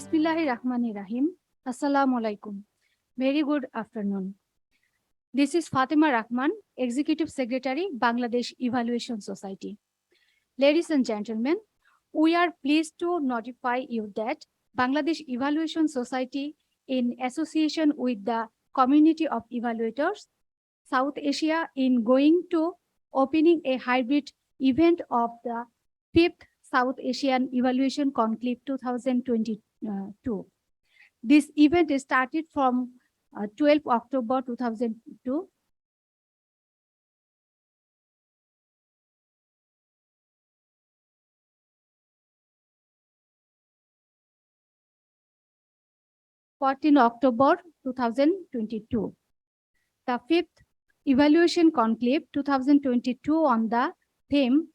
Bismillahirrahmanirrahim. Assalamu alaikum. Very good afternoon. This is Fatima Rahman, Executive Secretary, Bangladesh Evaluation Society. Ladies and gentlemen, we are pleased to notify you that Bangladesh Evaluation Society, in association with the Community of Evaluators, South Asia, in going to opening a hybrid event of the 5th South Asian Evaluation Conclave 2022. This event started from 12 October 2002. October 2022. The 5th Evaluation Conclave 2022 on the theme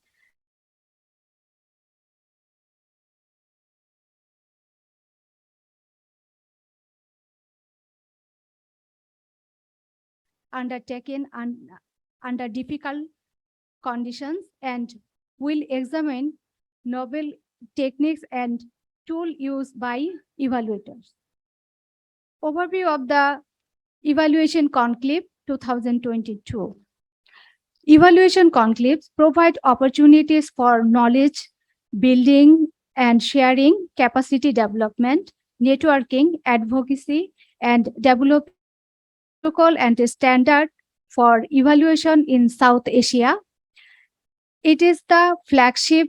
undertaken under difficult conditions and will examine novel techniques and tool used by evaluators. Overview of the Evaluation Conclave 2022. Evaluation conclaves provide opportunities for knowledge building and sharing, capacity development, networking, advocacy, and develop protocol and standard for evaluation in South Asia. It is the flagship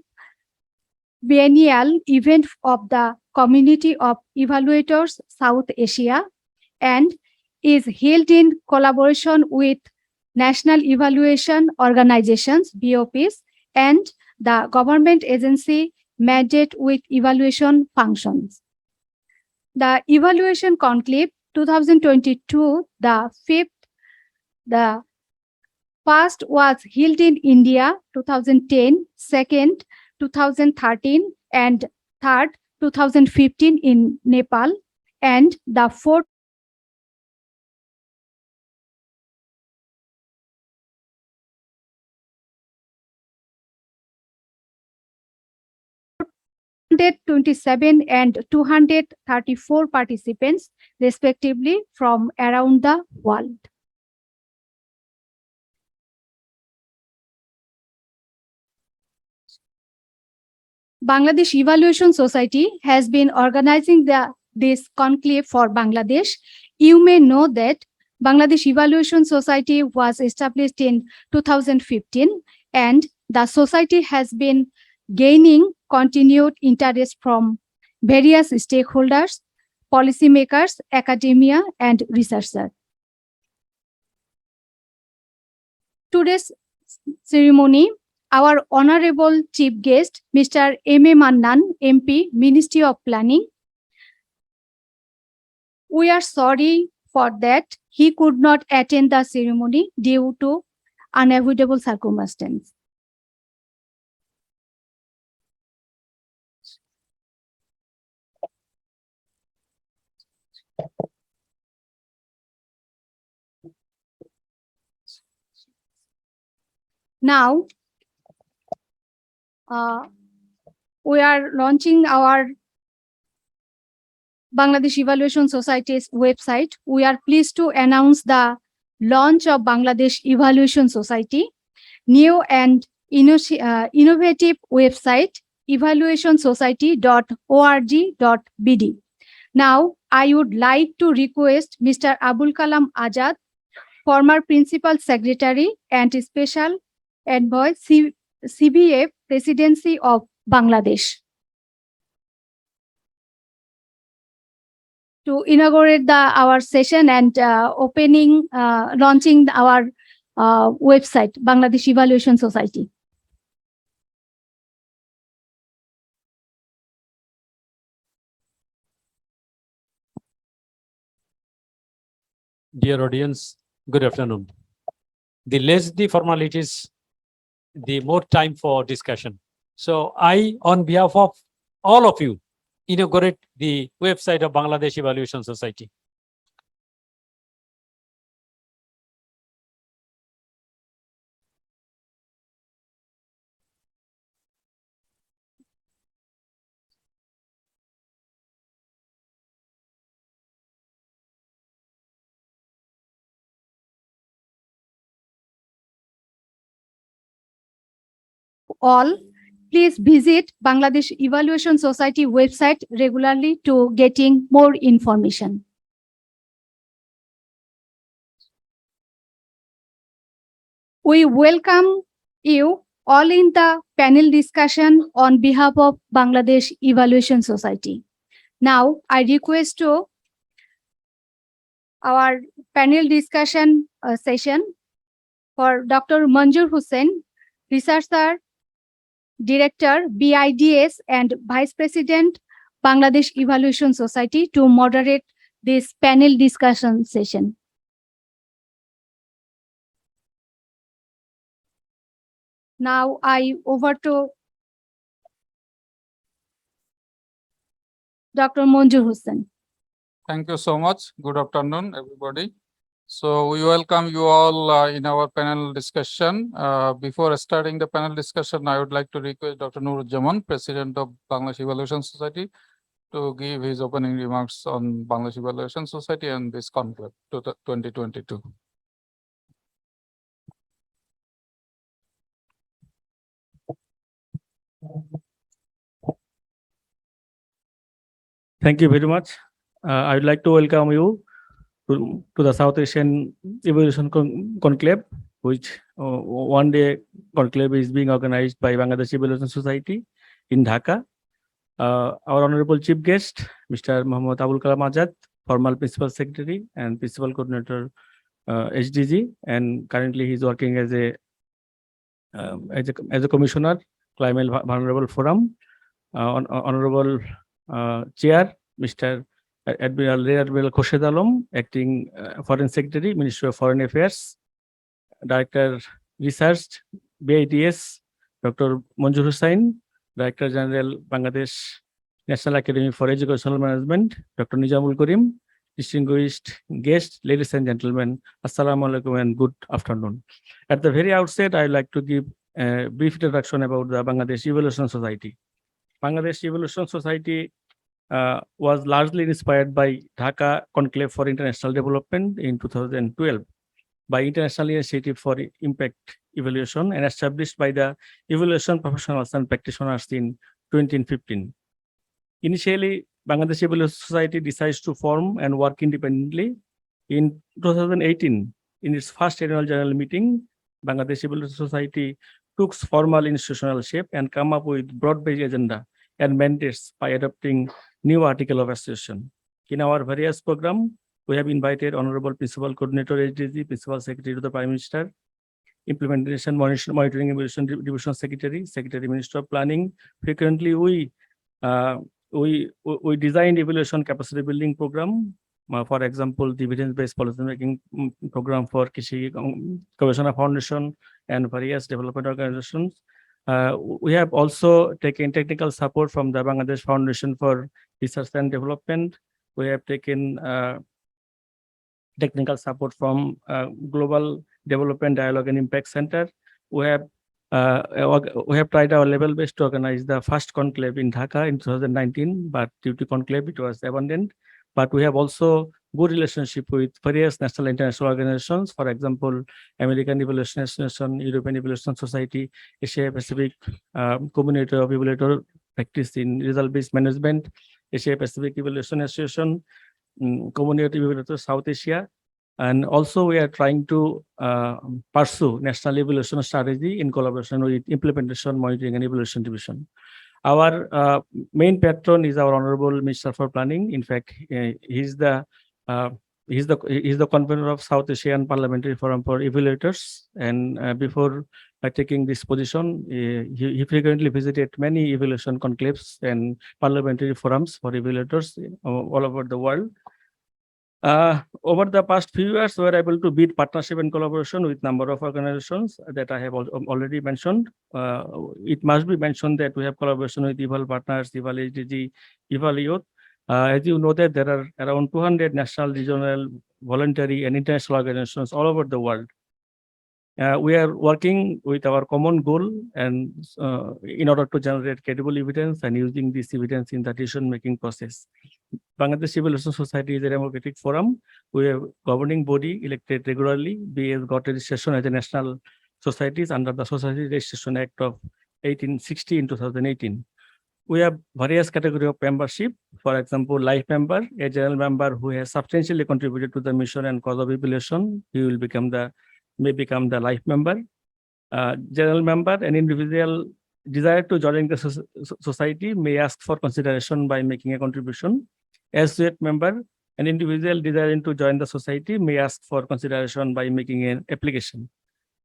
biennial event of the Community of Evaluators South Asia and is held in collaboration with National Evaluation Organizations, BOPs, and the government agency mandate with evaluation functions. The Evaluation Conclave 2022, the first was held in India 2010, second 2013, and third 2015 in Nepal, and the fourth (127) and 234 participants, respectively, from around the world. Bangladesh Evaluation Society has been organizing this conclave for Bangladesh. You may know that Bangladesh Evaluation Society was established in 2015, and the society has been gaining continued interest from various stakeholders, policymakers, academia, and researchers. Today's ceremony, our honorable chief guest, Mr. M.A. Mannan, MP, Ministry of Planning. We are sorry for that he could not attend the ceremony due to unavoidable circumstances. Now, we are launching our Bangladesh Evaluation Society's website. We are pleased to announce the launch of Bangladesh Evaluation Society, new and innovative website, evaluationsociety.org.bd. Now, I would like to request Mr. Abul Kalam Azad, former Principal Secretary and Special Envoy, CBF, Presidency of Bangladesh, to inaugurate our session and launching our website, Bangladesh Evaluation Society. Dear audience, good afternoon. The less the formalities, the more time for discussion. So I, on behalf of all of you, inaugurate the website of Bangladesh Evaluation Society. all, please visit Bangladesh Evaluation Society website regularly to getting more information. We welcome you all in the panel discussion on behalf of Bangladesh Evaluation Society. Now, I request to our panel discussion session for Dr. Manjur Hussain, Researcher, Director, BIDS, and Vice President, Bangladesh Evaluation Society, to moderate this panel discussion session. Now I over to Dr. Manjur Hussain. Thank you so much. Good afternoon, everybody. So we welcome you all in our panel discussion. Before starting the panel discussion, I would like to request Dr. Nuruzzaman, President of Bangladesh Evaluation Society, to give his opening remarks on Bangladesh Evaluation Society and this conclave 2022. Thank you very much. I would like to welcome you to the South Asian Evaluation Conclave, which one day conclave is being organized by Bangladesh Evaluation Society in Dhaka. Our Honorable Chief Guest, Mr. Mohammad Abul Kalam Azad, former Principal Secretary and Principal Coordinator HDG, and currently he's working as a Commissioner, Climate Vulnerable Forum. Honorable Chair, Mr. Rear Admiral Khurshid Alam, Acting Foreign Secretary, Ministry of Foreign Affairs, Director Research, BIDS, Dr. Manjur Hussain, Director General, Bangladesh National Academy for Educational Management, Dr. Nizamul Karim, distinguished guests, ladies and gentlemen, Assalamu alaikum and good afternoon. At the very outset, I'd like to give a brief introduction about the Bangladesh Evaluation Society. Bangladesh Evaluation Society was largely inspired by Dhaka Conclave for International Development in 2012 by International Initiative for Impact Evaluation and established by the evaluation professionals and practitioners in 2015. Initially, Bangladesh Evaluation Society decides to form and work independently. In 2018, in its first annual general meeting, Bangladesh Evaluation Society took formal institutional shape and come up with broad-based agenda and mandates by adopting new article of association. In our various program, we have invited Honorable Principal Coordinator HDG, Principal Secretary to the Prime Minister, Implementation Monitoring Evaluation Division Secretary, Secretary Minister of Planning. Frequently, we designed evaluation capacity building program. For example, the evidence-based policy making program for Kishi Gaveshona Foundation and various development organizations. We have also taken technical support from the Bangladesh Foundation for Research and Development. We have taken technical support from Global Development Dialogue and Impact Center. We have tried our level best to organize the first conclave in Dhaka in 2019, but due to conclave, it was abandoned. But we have also good relationship with various national and international organizations, for example, American Evaluation Association, European Evaluation Society, Asia Pacific Community of Evaluator Practice in Result-Based Management, Asia Pacific Evaluation Association, Community of Evaluators South Asia. And also we are trying to pursue national evaluation strategy in collaboration with Implementation, Monitoring and Evaluation Division. Our main patron is our Honorable Minister for Planning. In fact, he's the convener of South Asian Parliamentary Forum for Evaluators. And before taking this position, he frequently visited many evaluation conclaves and parliamentary forums for evaluators all over the world. Over the past few years, we were able to build partnership and collaboration with number of organizations that I have already mentioned. It must be mentioned that we have collaboration with Eval Partners, Eval HDG, Eval Youth. As you know that there are around 200 national, regional, voluntary and international organizations all over the world. We are working with our common goal and in order to generate credible evidence and using this evidence in the decision-making process. Bangladesh Evaluation Society is a democratic forum. We have governing body elected regularly. BS got registration as a national societies under the Society Registration Act of 1860 in 2018. We have various category of membership. For example, life member, a general member who has substantially contributed to the mission and cause of evaluation, he will may become the life member. General member, an individual desire to join the society may ask for consideration by making a contribution. Associate member, an individual desiring to join the society may ask for consideration by making an application.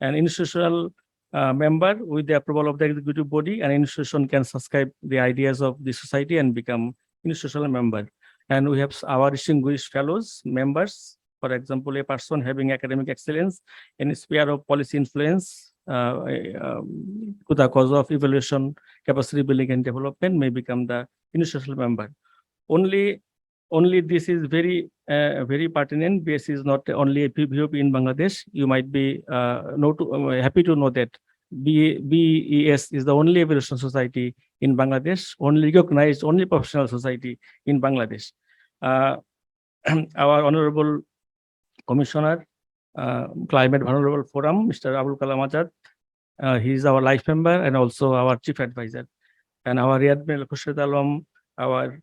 An institutional member, with the approval of the executive body, an institution can subscribe the ideas of the society and become institutional member. And we have our distinguished fellows, members, for example, a person having academic excellence in a sphere of policy influence to the cause of evaluation, capacity building and development may become the institutional member. Only this is very pertinent. This is not only a PVOP in Bangladesh. You might be happy to know that BES is the only evaluation society in Bangladesh, only recognized, only professional society in Bangladesh. Our Honorable Commissioner, Climate Vulnerable Forum, Mr. Abul Kalam Azad, he is our life member and also our chief advisor. And our Admiral Khurshid Alam, our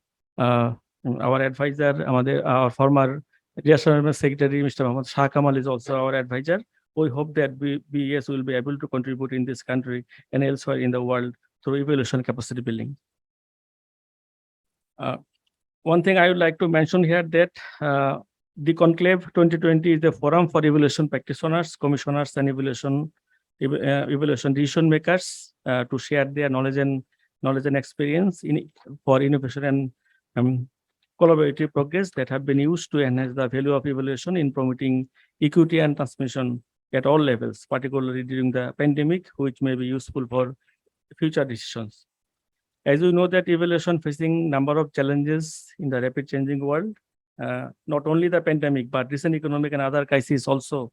advisor, our former Rear Secretary, Mr. Mohammad Shah Kamal, is also our advisor. We hope that BES will be able to contribute in this country and elsewhere in the world through evaluation capacity building. One thing I would like to mention here that the Conclave 2020 is a forum for evaluation practitioners, commissioners, and evaluation decision makers to share their knowledge and experience for innovation and collaborative progress that have been used to enhance the value of evaluation in promoting equity and transmission at all levels, particularly during the pandemic, which may be useful for future decisions. As we know that evaluation facing number of challenges in the rapid changing world, not only the pandemic, but recent economic and other crises also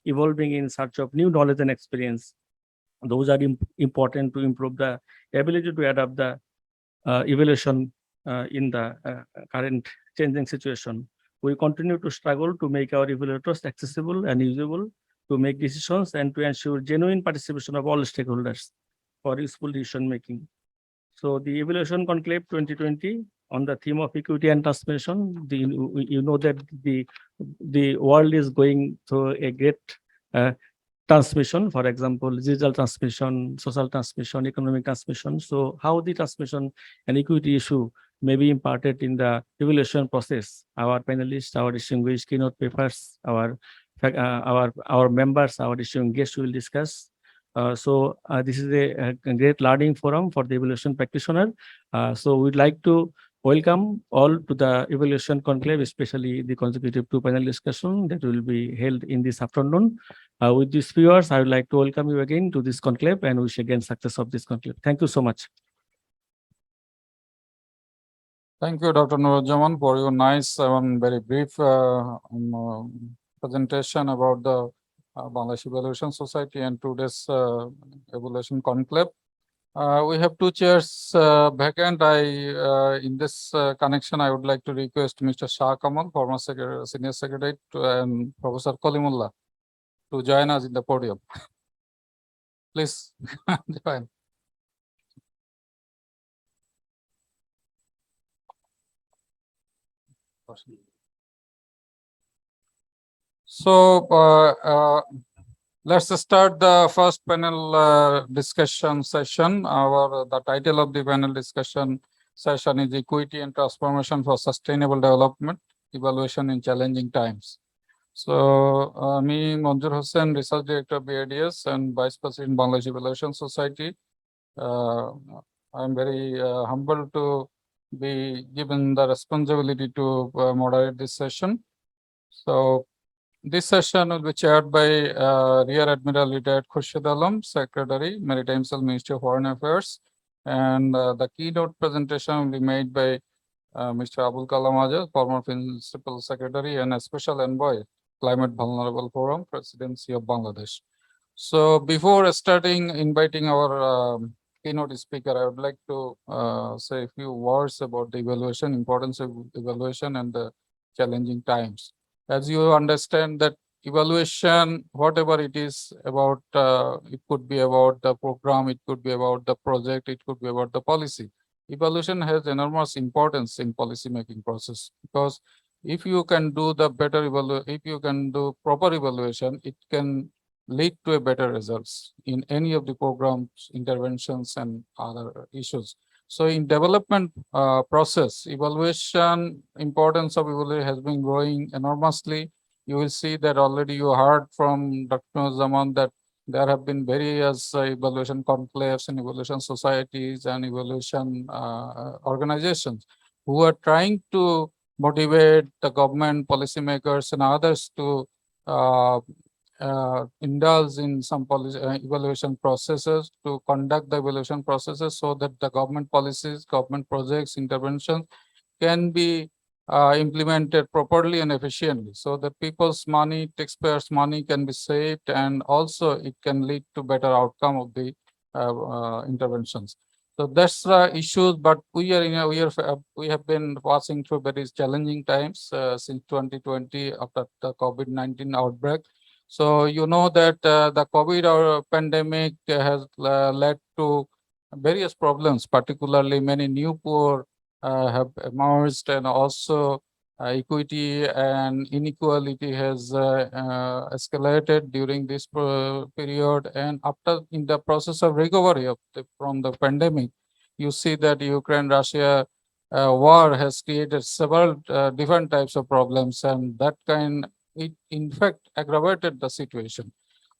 evolving in search of new knowledge and experience. Those are important to improve the ability to adapt the evaluation in the current changing situation. We continue to struggle to make our evaluators accessible and usable to make decisions and to ensure genuine participation of all stakeholders for useful decision making. So the Evaluation Conclave 2020 on the theme of equity and transmission, you know that the world is going through a great transmission, for example, digital transmission, social transmission, economic transmission. So how the transmission and equity issue may be imparted in the evaluation process. Our panelists, our distinguished keynote papers, our members, our issuing guests will discuss. This is a great learning forum for the evaluation practitioner. So we'd like to welcome all to the Evaluation Conclave, especially the consecutive two panel discussion that will be held in this afternoon. With these viewers, I would like to welcome you again to this conclave and wish again success of this conclave. Thank you so much. Thank you, Dr. Nurujjaman, for your nice and very brief presentation about the Bangladesh Evaluation Society and today's Evaluation Conclave. We have two chairs vacant. In this connection, I would like to request Mr. Shah Kamal, former Senior Secretary, and Professor Kalimullah to join us in the podium. Please join. So let's start the first panel discussion session. The title of the panel discussion session is Equity and Transformation for Sustainable Development, Evaluation in Challenging Times. So me, Manjur Hussain, Research Director, BIDS and Vice President, Bangladesh Evaluation Society. I'm very humbled to be given the responsibility to moderate this session. So this session will be chaired by Rear Admiral Retired Khurshid Alam, Secretary, Maritime Cell, Ministry of Foreign Affairs, and the keynote presentation will be made by Mr. Abul Kalam Azad, former Principal Secretary and a Special Envoy, Climate Vulnerable Forum, Presidency of Bangladesh. So before starting inviting our keynote speaker, I would like to say a few words about the evaluation, importance of evaluation and the challenging times. As you understand that evaluation, whatever it is about, it could be about the program, it could be about the project, it could be about the policy. Evaluation has enormous importance in policy making process, because if you can do the better if you can do proper evaluation, it can lead to a better results in any of the programs, interventions, and other issues. So in development process, evaluation, importance of evaluation has been growing enormously. You will see that already you heard from Dr. Zaman that there have been various evaluation conclaves and evaluation societies and evaluation organizations who are trying to motivate the government, policymakers, and others to indulge in some evaluation processes, to conduct the evaluation processes so that the government policies, government projects, interventions can be implemented properly and efficiently, so that people's money, taxpayers' money can be saved, and also it can lead to better outcome of the interventions. So that's the issues, but we have been passing through very challenging times since 2020 after the COVID-19 outbreak. So you know that the COVID or pandemic has led to various problems, particularly many new poor have emerged, and also equity and inequality has escalated during this period. And after, in the process of recovery of from the pandemic, you see that Ukraine-Russia war has created several different types of problems, and that it in fact aggravated the situation.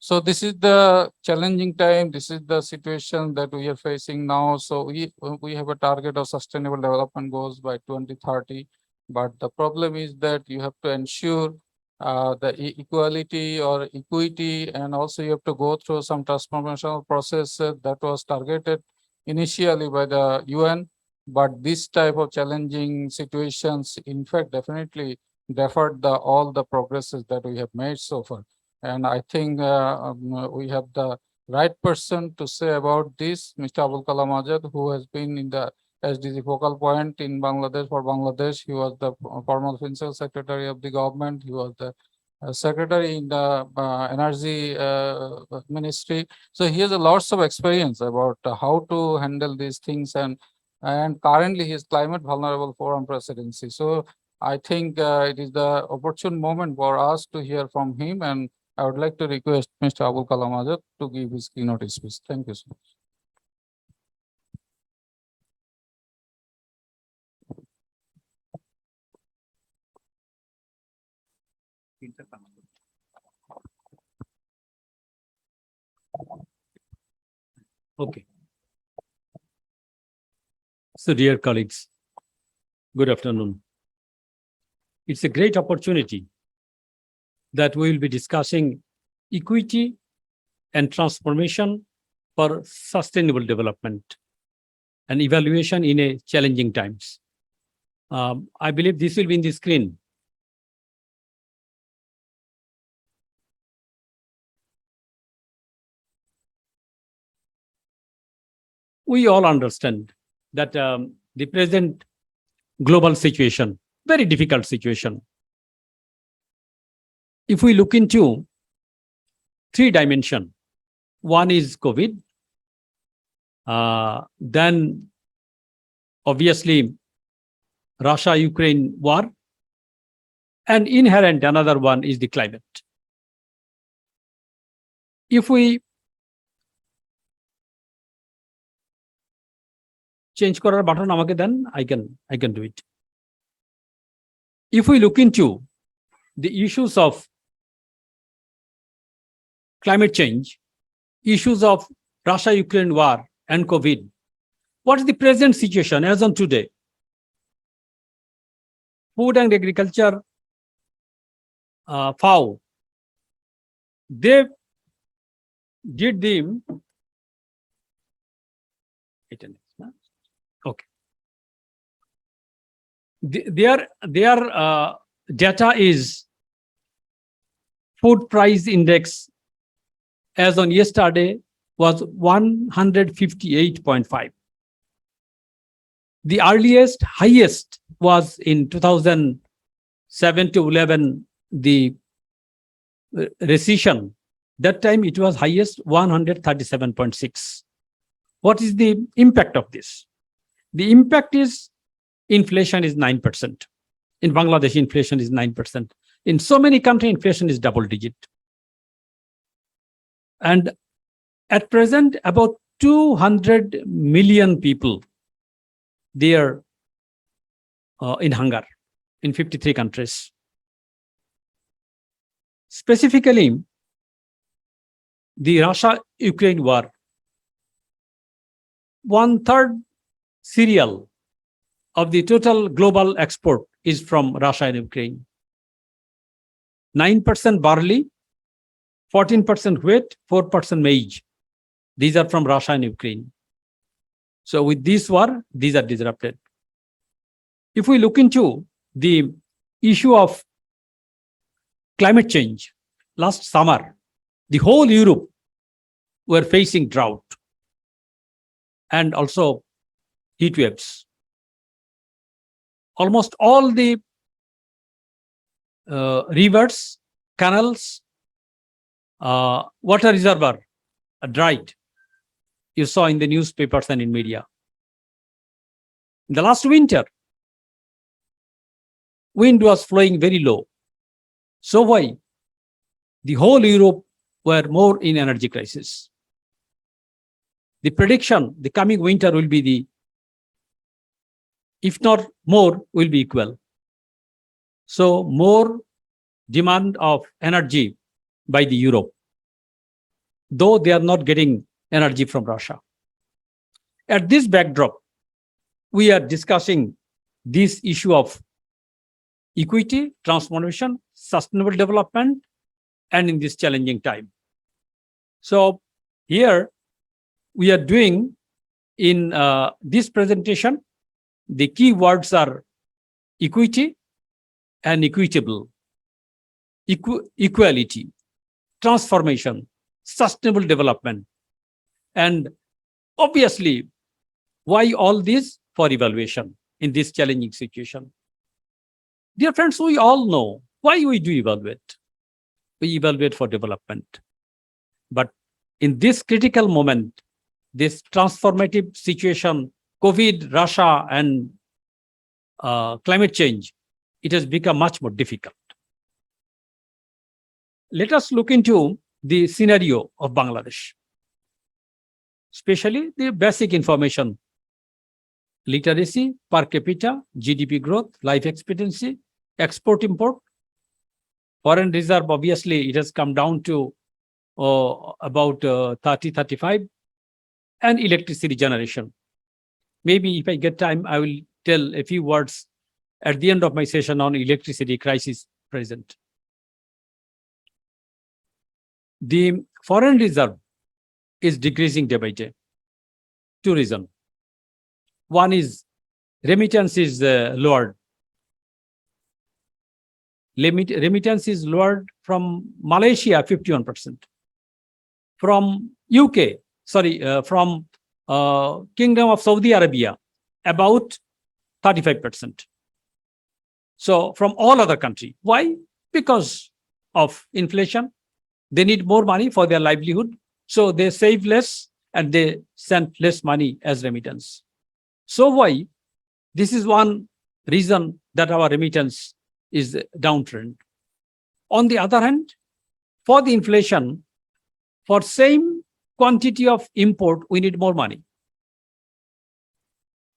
So this is the challenging time. This is the situation that we are facing now. So we have a target of sustainable development goals by 2030. But the problem is that you have to ensure the equality or equity, and also you have to go through some transformational process that was targeted initially by the UN. But this type of challenging situations, in fact, definitely deferred all the progresses that we have made so far. And I think we have the right person to say about this, Mr. Abul Kalam Azad, who has been in the SDG focal point in Bangladesh for Bangladesh. He was the former Principal Secretary of the government. He was the secretary in the energy ministry. So he has a lots of experience about how to handle these things, and currently he is Climate Vulnerable Forum presidency. So I think it is the opportune moment for us to hear from him, and I would like to request Mr. Abul Kalam Azad to give his keynote speech. Thank you so much. Okay. So dear colleagues, good afternoon. It's a great opportunity that we will be discussing equity and transformation for sustainable development and evaluation in a challenging times. I believe this will be in the screen. We all understand that the present global situation, very difficult situation. If we look into 3 dimensions, one is COVID, then obviously Russia-Ukraine war, and inherent another one is the climate. If we change করার button আমাকে দেন, I can do it. If we look into the issues of climate change, issues of Russia-Ukraine war and COVID, what is the present situation as on today? Food and Agriculture FAO, they did the okay. Their data is food price index as on yesterday was 158.5. The earliest, highest was in 2007 to 11, the recession, that time it was highest 137.6. What is the impact of this? The impact is inflation is 9%. In Bangladesh, inflation is 9%. In so many countries, inflation is double digit. And at present, about 200 million people, they are in hunger in 53 countries. Specifically, the Russia-Ukraine war, 1/3 cereal of the total global export is from Russia and Ukraine. 9% barley, 14% wheat, 4% maize. These are from Russia and Ukraine. So with this war, these are disrupted. If we look into the issue of climate change, last summer, the whole Europe were facing drought and also heat waves. Almost all the rivers, canals, water reservoir are dried. You saw in the newspapers and in media. In the last winter, wind was flowing very low. So why? The whole Europe were more in energy crisis. The prediction, the coming winter will be the, if not more, will be equal. So more demand of energy by the Europe, though they are not getting energy from Russia. At this backdrop, we are discussing this issue of equity, transformation, sustainable development, and in this challenging time. So here we are doing in this presentation, the key words are equity and equitable, equality, transformation, sustainable development. And obviously, why all this? For evaluation in this challenging situation. Dear friends, we all know why we do evaluate. We evaluate for development. But in this critical moment, this transformative situation, COVID, Russia, and climate change, it has become much more difficult. Let us look into the scenario of Bangladesh, especially the basic information: literacy, per capita, GDP growth, life expectancy, export import, foreign reserve. Obviously, it has come down to about 30, 35, and electricity generation. Maybe if I get time, I will tell a few words at the end of my session on electricity crisis present. The foreign reserve is decreasing day by day. Two reasons. One is remittance is lowered. Remittance is lowered from Malaysia, 51%. From UK, from Kingdom of Saudi Arabia, about 35%. So from all other countries. Why? Because of inflation. They need more money for their livelihood. So they save less and they send less money as remittance. So why? This is one reason that our remittance is downtrend. On the other hand, for the inflation, for same quantity of import, we need more money.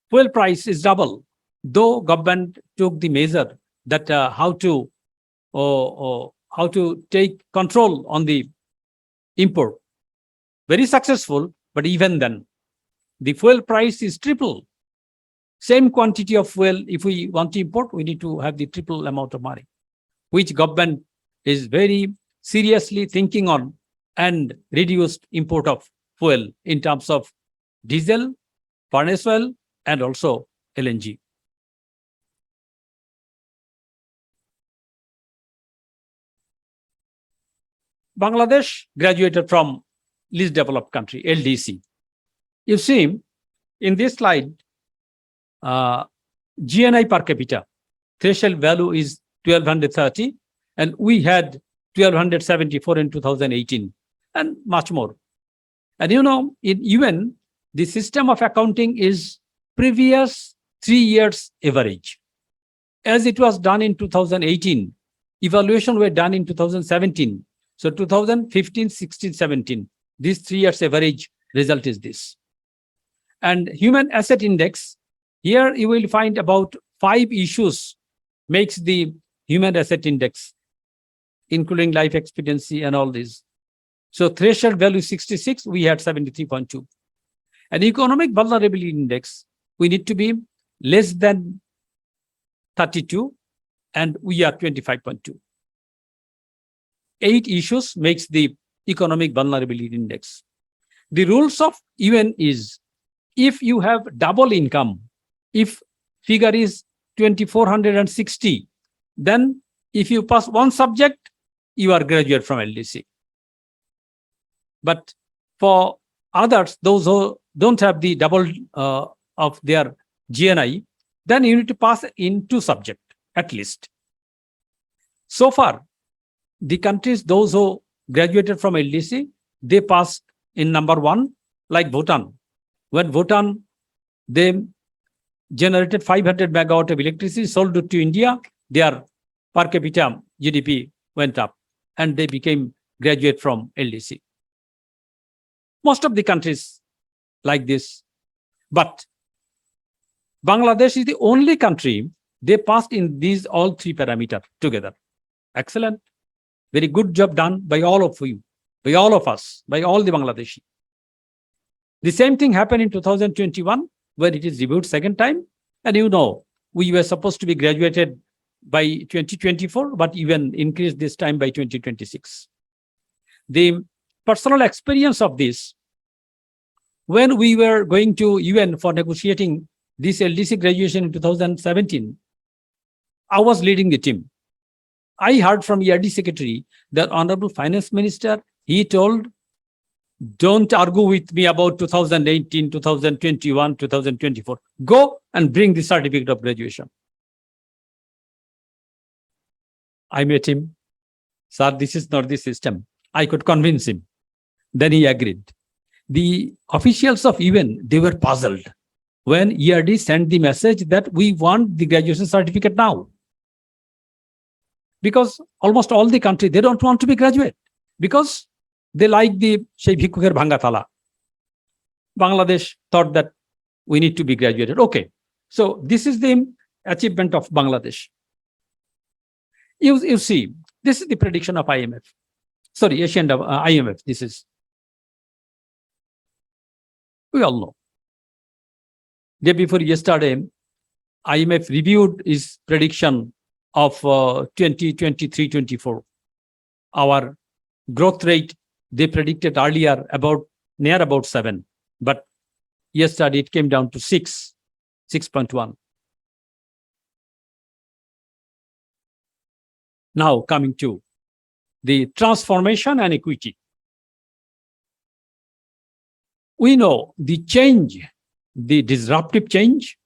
Fuel price is double, though government took the measure that how to take control on the import. Very successful, but even then, the fuel price is triple. Same quantity of fuel, if we want to import, we need to have the triple amount of money, which government is very seriously thinking on, and reduced import of fuel in terms of diesel, furnace oil, and also LNG. Bangladesh graduated from least developed country, LDC. You see, in this slide, GNI per capita threshold value is 1230, and we had 1,274 in 2018, and much more. And you know, in UN, the system of accounting is previous 3 years average. As it was done in 2018, evaluation were done in 2017. So 2015, 16, 17, these 3 years average result is this. And human asset index, here you will find about 5 issues makes the human asset index, including life expectancy and all this. So threshold value 66, we had 73.2. And economic vulnerability index, we need to be less than 32, and we are 25.2. 8 issues makes the economic vulnerability index. The rules of UN is, if you have double income, if figure is 2,460, then if you pass one subject, you are graduate from LDC. But for others, those who don't have the double of their GNI, then you need to pass in 2 subjects at least. So far, the countries, those who graduated from LDC, they passed in number 1, like Bhutan. When Bhutan, they generated 500 megawatt of electricity, sold it to India, their per capita GDP went up, and they became graduate from LDC. Most of the countries like this, but Bangladesh is the only country they passed in these all 3 parameters together. Excellent. Very good job done by all of you, by all of us, by all the Bangladeshi. The same thing happened in 2021, where it is reviewed second time. And you know, we were supposed to be graduated by 2024, but even increased this time by 2026. The personal experience of this, when we were going to UN for negotiating this LDC graduation in 2017, I was leading the team. I heard from ERD Secretary, the Honorable Finance Minister, he told, don't argue with me about 2018, 2021, 2024. Go and bring the certificate of graduation. I met him. Sir, this is not the system. I could convince him. Then he agreed. The officials of UN, they were puzzled when ERD sent the message that we want the graduation certificate now. Because almost all the country, they don't want to be graduate because they like the Shei Bhikkhukher Bhanga Thala. Bangladesh thought that we need to be graduated. Okay. So this is the achievement of Bangladesh. You see, this is the prediction of IMF. Sorry, Asian IMF. This is. We all know. Day before yesterday, IMF reviewed its prediction of 2023-24. Our growth rate, they predicted earlier near about 7, but yesterday it came down to 6.1. Now coming to the transformation and equity. We know the change, the disruptive change,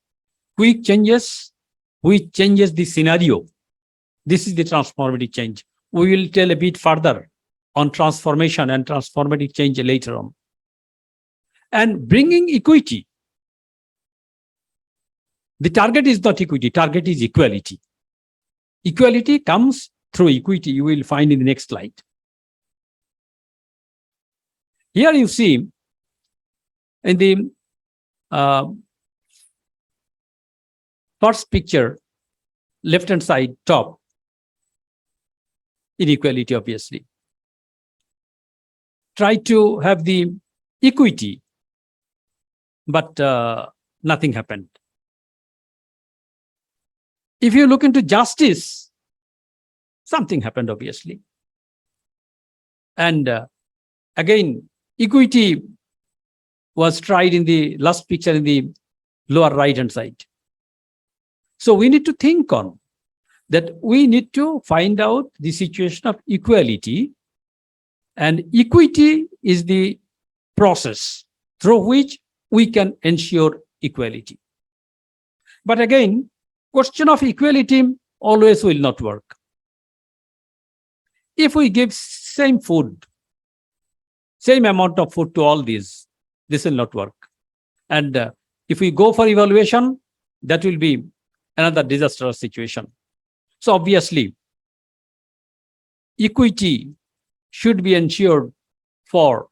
quick changes, which changes the scenario. This is the transformative change. We will tell a bit further on transformation and transformative change later on. And bringing equity. The target is not equity, target is equality. Equality comes through equity, you will find in the next slide. Here you see in the first picture, left-hand side, top, inequality, obviously. Try to have the equity, but nothing happened. If you look into justice, something happened, obviously. And again, equity was tried in the last picture in the lower right-hand side. So we need to think on that. We need to find out the situation of equality, and equity is the process through which we can ensure equality. But again, question of equality always will not work. If we give same food, same amount of food to all these, this will not work. And if we go for evaluation, that will be another disastrous situation. So obviously, equity should be ensured for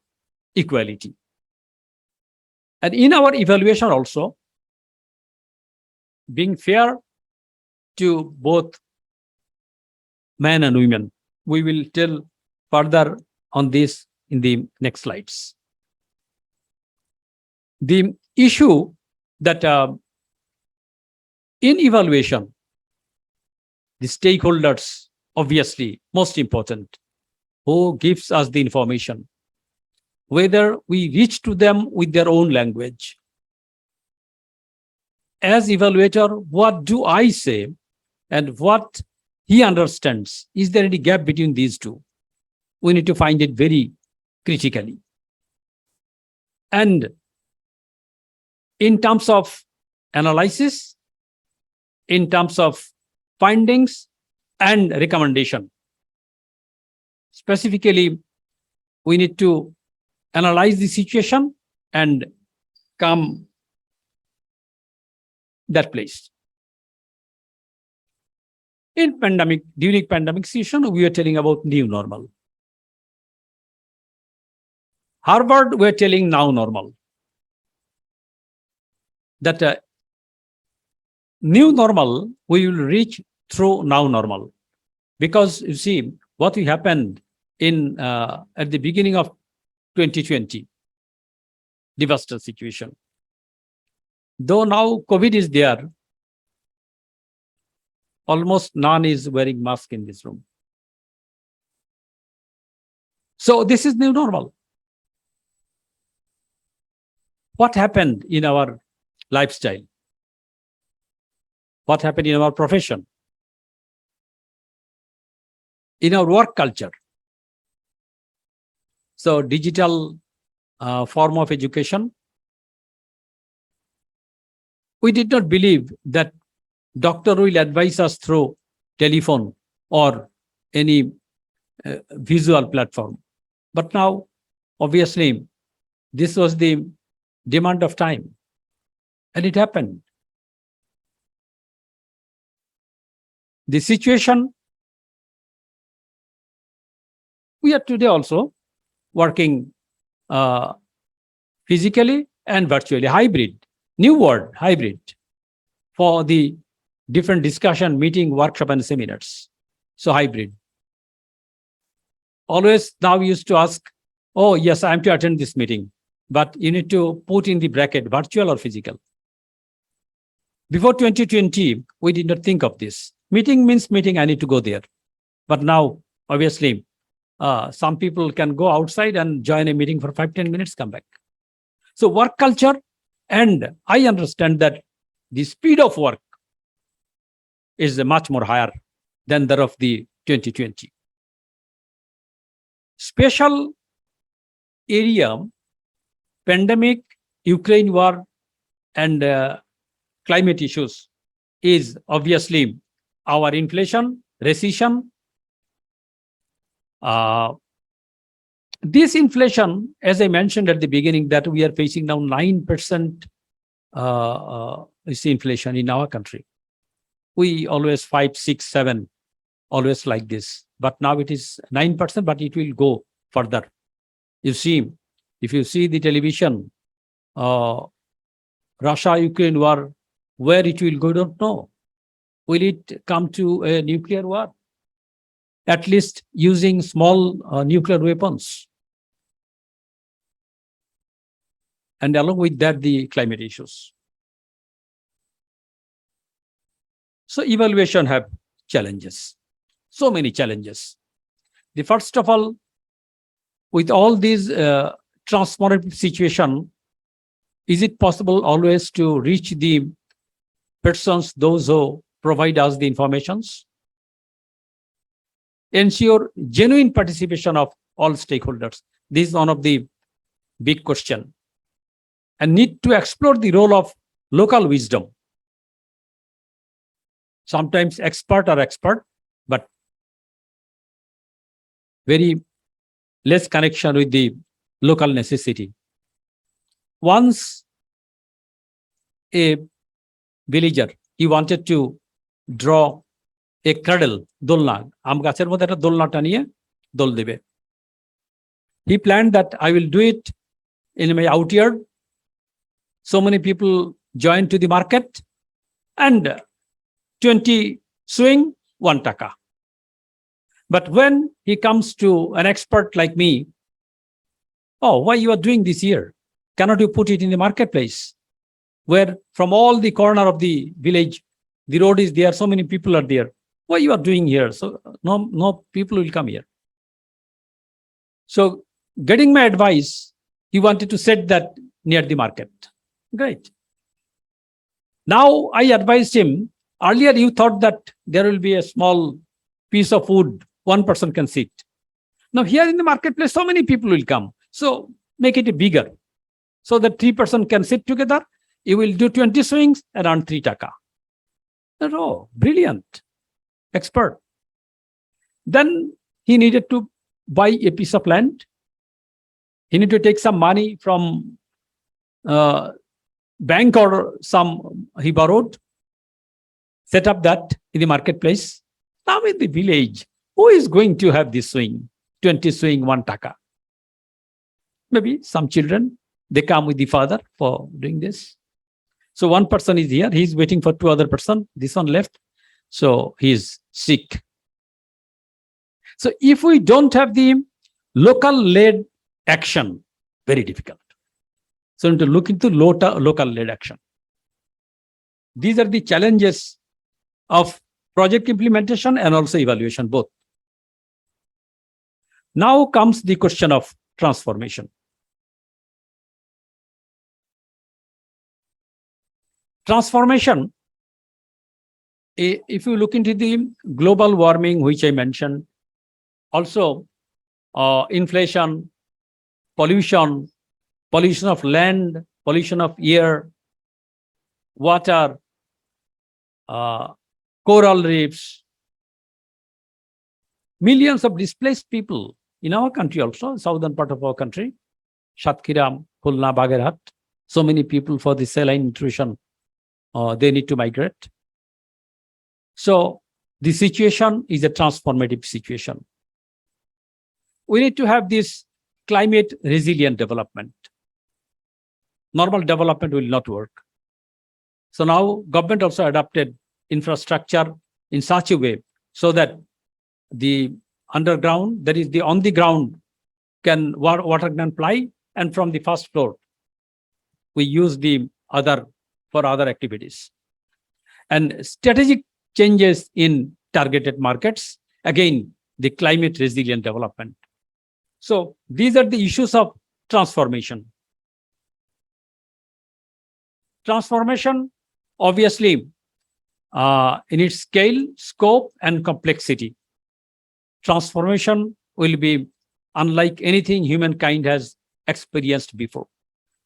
equality. And in our evaluation also, being fair to both men and women. We will tell further on this in the next slides. The issue that in evaluation, the stakeholders, obviously, most important, who gives us the information, whether we reach to them with their own language. As evaluator, what do I say and what he understands? Is there any gap between these two? We need to find it very critically. And in terms of analysis, in terms of findings and recommendation, specifically, we need to analyze the situation and come that place. In pandemic, during pandemic session, we are telling about new normal. Harvard, we're telling now normal. That new normal, we will reach through now normal. Because you see, what happened in at the beginning of 2020, disaster situation. Though now COVID is there, almost none is wearing mask in this room. So this is new normal. What happened in our lifestyle? What happened in our profession? In our work culture? So digital form of education. We did not believe that doctor will advise us through telephone or any visual platform. But now, obviously, this was the demand of time. And it happened. The situation, we are today also working physically and virtually, hybrid, new word, hybrid, for the different discussion, meeting, workshop, and seminars. So hybrid. Always now we used to ask, oh, yes, I am to attend this meeting, but you need to put in the bracket, virtual or physical. Before 2020, we did not think of this. Meeting means meeting, I need to go there. But now, obviously, some people can go outside and join a meeting for 5-10 minutes, come back. So work culture, and I understand that the speed of work is much more higher than that of the 2020. Special area, pandemic, Ukraine war, and climate issues is obviously our inflation, recession. This inflation, as I mentioned at the beginning, that we are facing now 9% is inflation in our country. We always 5, 6, 7, always like this. But now it is 9%, but it will go further. You see, if you see the television, Russia-Ukraine war, where it will go, don't know. Will it come to a nuclear war? At least using small nuclear weapons. And along with that, the climate issues. So evaluation have challenges, so many challenges. The first of all, with all these transformative situation, is it possible always to reach the persons, those who provide us the informations? Ensure genuine participation of all stakeholders. This is one of the big question. And need to explore the role of local wisdom. Sometimes expert are expert, but very less connection with the local necessity. Once a villager, he wanted to draw a cradle, dolna, am gacher moddhe ekta dolna taniye dol debe. He planned that I will do it in my outyard. So many people joined to the market, and 20 swing, 1 taka. But when he comes to an expert like me, oh, why you are doing this here? Cannot you put it in the marketplace? Where from all the corner of the village, the road is there, so many people are there. Why you are doing here? So no people will come here. So getting my advice, he wanted to set that near the market. Great. Now I advised him, earlier you thought that there will be a small piece of wood, one person can sit. Now here in the marketplace, so many people will come. So make it bigger, so that 3 persons can sit together. You will do 20 swings around 3 taka. Oh, brilliant, expert. Then he needed to buy a piece of land. He needed to take some money from bank or some he borrowed, set up that in the marketplace. Now in the village, who is going to have this swing? 20 swing, 1 taka. Maybe some children, they come with the father for doing this. So 1 person is here, he's waiting for 2 other person, this one left. So he's sick. So if we don't have the local-led action, very difficult. So we need to look into local-led action. These are the challenges of project implementation and also evaluation, both. Now comes the question of transformation. Transformation, if you look into the global warming, which I mentioned, also inflation, pollution of land, pollution of air, water, coral reefs, millions of displaced people in our country also, southern part of our country, Satkhira, Khulna, Bagherhat, so many people for the saline nutrition, they need to migrate. So the situation is a transformative situation. We need to have this climate resilient development. Normal development will not work. So now government also adopted infrastructure in such a way so that the underground, that is the on the ground, water can fly, and from the first floor, we use the other for other activities. And strategic changes in targeted markets, again, the climate resilient development. So these are the issues of transformation. Transformation, obviously, in its scale, scope, and complexity. Transformation will be unlike anything humankind has experienced before.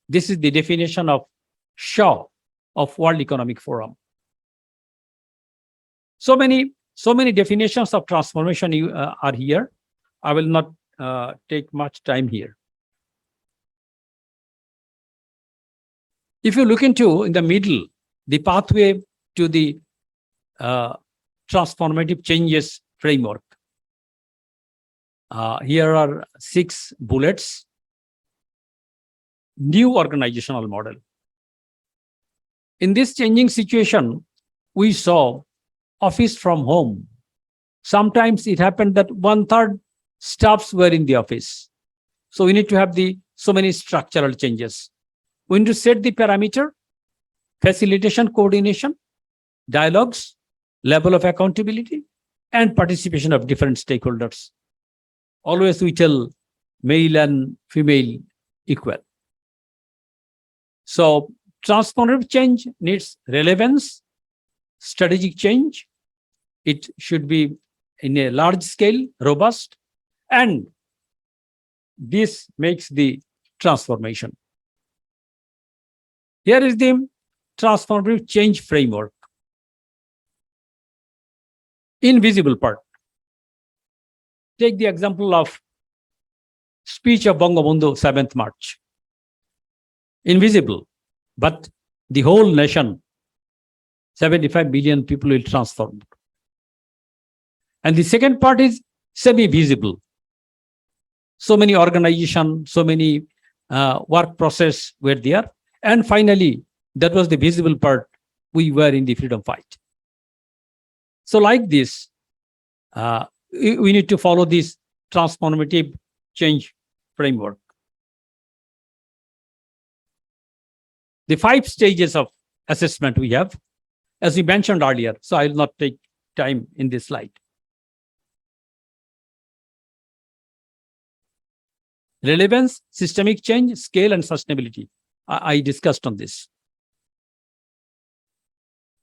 This is the definition of Shaw of World Economic Forum. So many definitions of transformation are here. I will not take much time here. If you look into in the middle, the pathway to the transformative changes framework, here are 6 bullets. New organizational model. In this changing situation, we saw office from home. Sometimes it happened that 1/3 staffs were in the office. So we need to have so many structural changes. We need to set the parameter, facilitation, coordination, dialogues, level of accountability, and participation of different stakeholders. Always we tell male and female equal. So transformative change needs relevance, strategic change. It should be in a large scale, robust, and this makes the transformation. Here is the transformative change framework. Invisible part. take the example of speech of Bangabandhu 7th March. Invisible, but the whole nation, 75 million people will transform. And the second part is semi-visible. So many organizations, so many work process were there. And finally, that was the visible part. We were in the freedom fight. So like this, we need to follow this transformative change framework. The 5 stages of assessment we have, as we mentioned earlier, so I will not take time in this slide. Relevance, systemic change, scale, and sustainability. I discussed on this.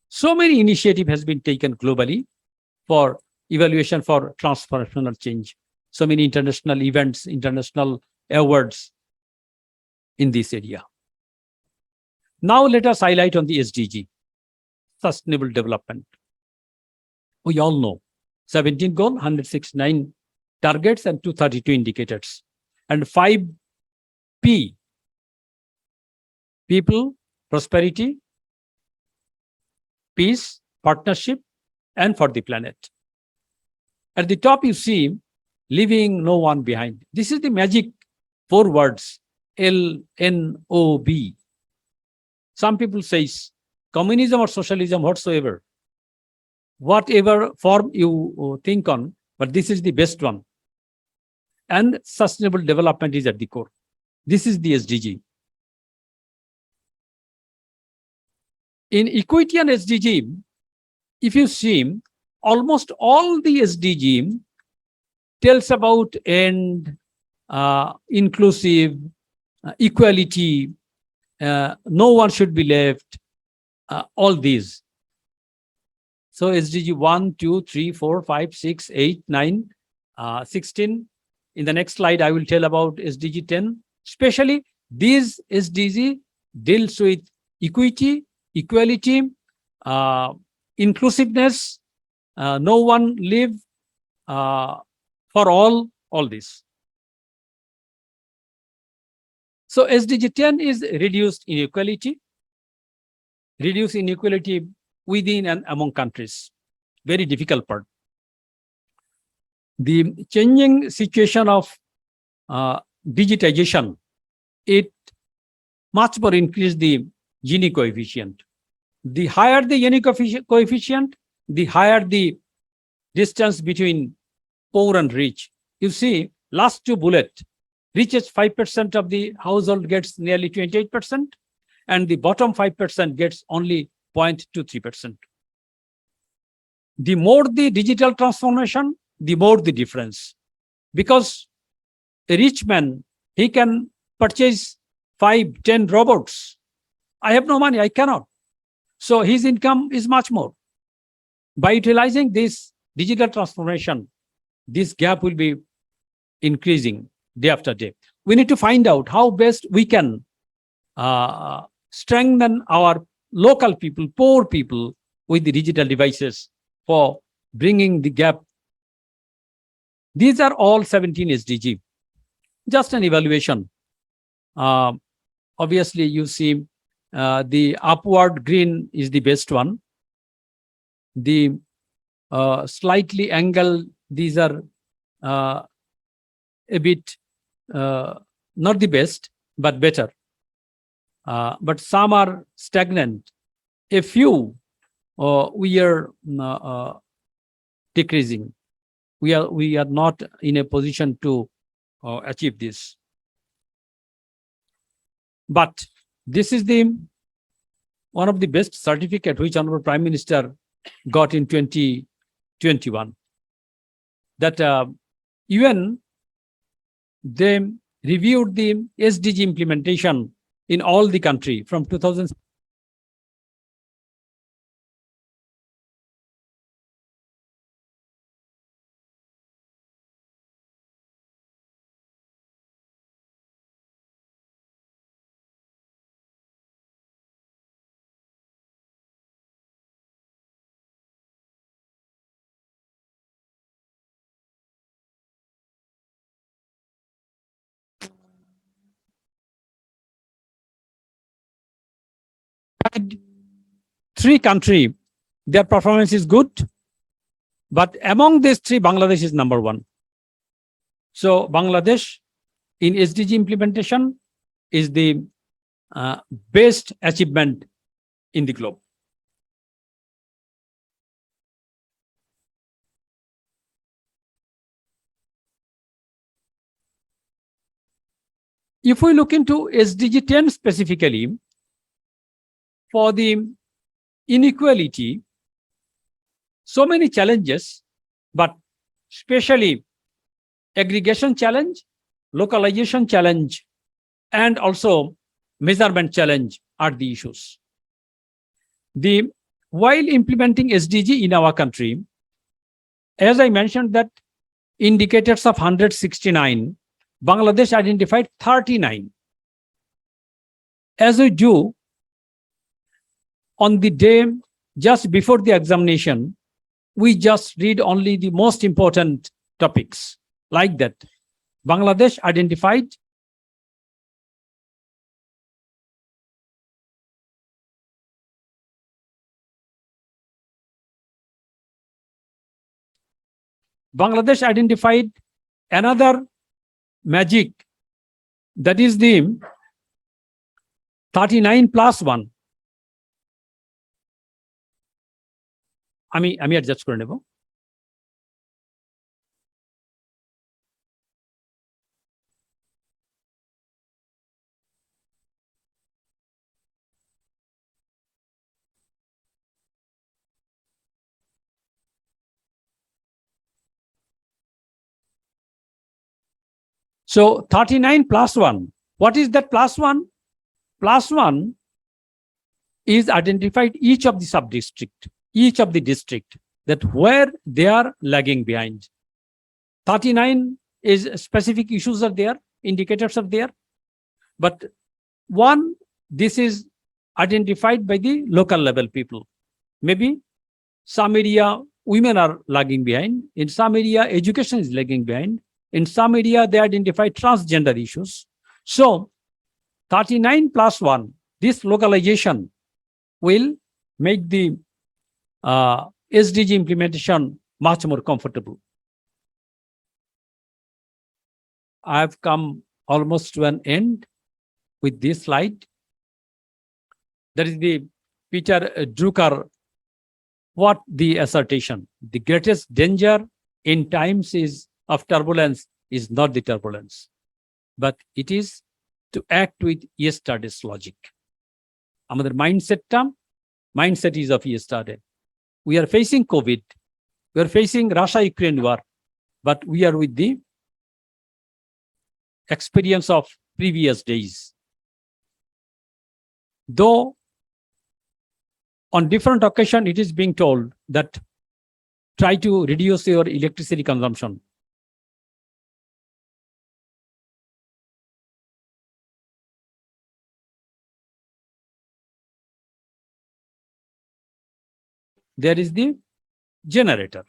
So many initiative has been taken globally for evaluation for transformational change. So many international events, international awards in this area. Now let us highlight on the SDG, Sustainable Development. We all know 17 goal, 169 targets, and 232 indicators. And 5 P, people, prosperity, peace, partnership, and for the planet. At the top, you see, leaving no one behind. This is the magic 4 words, LNOB. Some people say communism or socialism whatsoever, whatever form you think on, but this is the best one. And sustainable development is at the core. This is the SDG. In equity and SDG, if you see, almost all the SDG tells about inclusive, equality, no one should be left, all these. So SDG 1, 2, 3, 4, 5, 6, 8, 9, 16. In the next slide, I will tell about SDG 10. Especially these SDG deals with equity, equality, inclusiveness, no one live, for all this. So SDG 10 is reduced inequality within and among countries. Very difficult part. The changing situation of digitization, it much more increased the Gini coefficient. The higher the Gini coefficient, the higher the distance between poor and rich. You see, last 2 bullet, richest 5% of the household gets nearly 28%, and the bottom 5% gets only 0.23%. The more the digital transformation, the more the difference. Because a rich man, he can purchase 5, 10 robots. I have no money, I cannot. So his income is much more. By utilizing this digital transformation, this gap will be increasing day after day. We need to find out how best we can strengthen our local people, poor people, with the digital devices for bringing the gap. These are all 17 SDG. Just an evaluation. Obviously, you see the upward green is the best one. The slightly angled, these are a bit not the best, but better. But some are stagnant. A few we are decreasing. We are not in a position to achieve this. But this is the one of the best certificate which Honorable Prime Minister got in 2021. That UN, they reviewed the SDG implementation in all the country from 2000. three countries, their performance is good. But among these three, Bangladesh is number one. So Bangladesh in SDG implementation is the best achievement in the globe. If we look into SDG 10 specifically, for the inequality, so many challenges, but especially aggregation challenge, localization challenge, and also measurement challenge are the issues. While implementing SDG in our country, as I mentioned that indicators of 169, Bangladesh identified 39. As we do on the day just before the examination, we just read only the most important topics. Like that, Bangladesh identified another magic, that is the 39 plus 1. আমি adjust করে নেব। So 39 plus 1. What is that plus 1? Plus 1 is identified each of the sub-district, each of the district, that where they are lagging behind. 39 is specific issues are there, indicators are there. But 1, this is identified by the local level people. Maybe some area women are lagging behind. In some area, education is lagging behind. In some area, they identify transgender issues. So 39 plus 1, this localization will make the SDG implementation much more comfortable. I've come almost to an end with this slide. That is the Peter Drucker, what the assertion. The greatest danger in times of turbulence is not the turbulence, but it is to act with yesterday's logic. Amader mindset is of yesterday. We are facing COVID, we are facing Russia-Ukraine war, but we are with the experience of previous days. Though on different occasions it is being told that try to reduce your electricity consumption. There is the generator.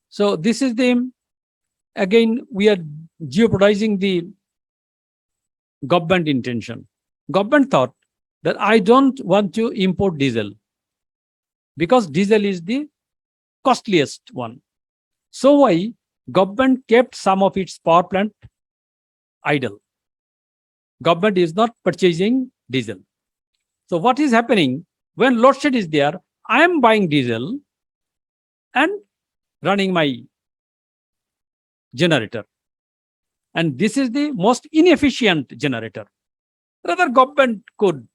So this is again, we are jeopardizing the government intention. Government thought that I don't want to import diesel because diesel is the costliest one. So why government kept some of its power plant idle? Government is not purchasing diesel. So what is happening? When load shed is there, I am buying diesel and running my generator. And this is the most inefficient generator. Rather, government could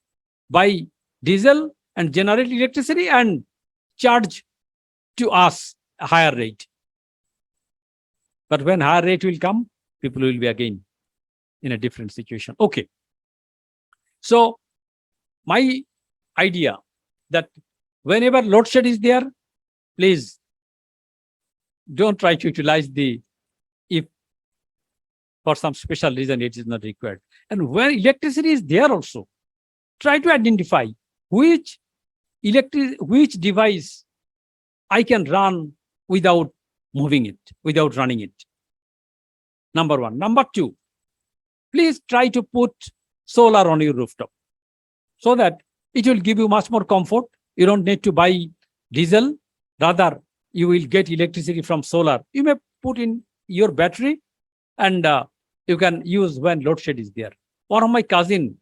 buy diesel and generate electricity and charge to us a higher rate. But when higher rate will come, people will be again in a different situation. Okay. So my idea that whenever load shed is there, please don't try to utilize if for some special reason it is not required. And when electricity is there also, try to identify which device I can run without moving it, without running it. Number 1. Number 2, please try to put solar on your rooftop. so that it will give you much more comfort. You don't need to buy diesel. Rather, you will get electricity from solar. You may put in your battery and you can use when load shed is there. One of my cousin,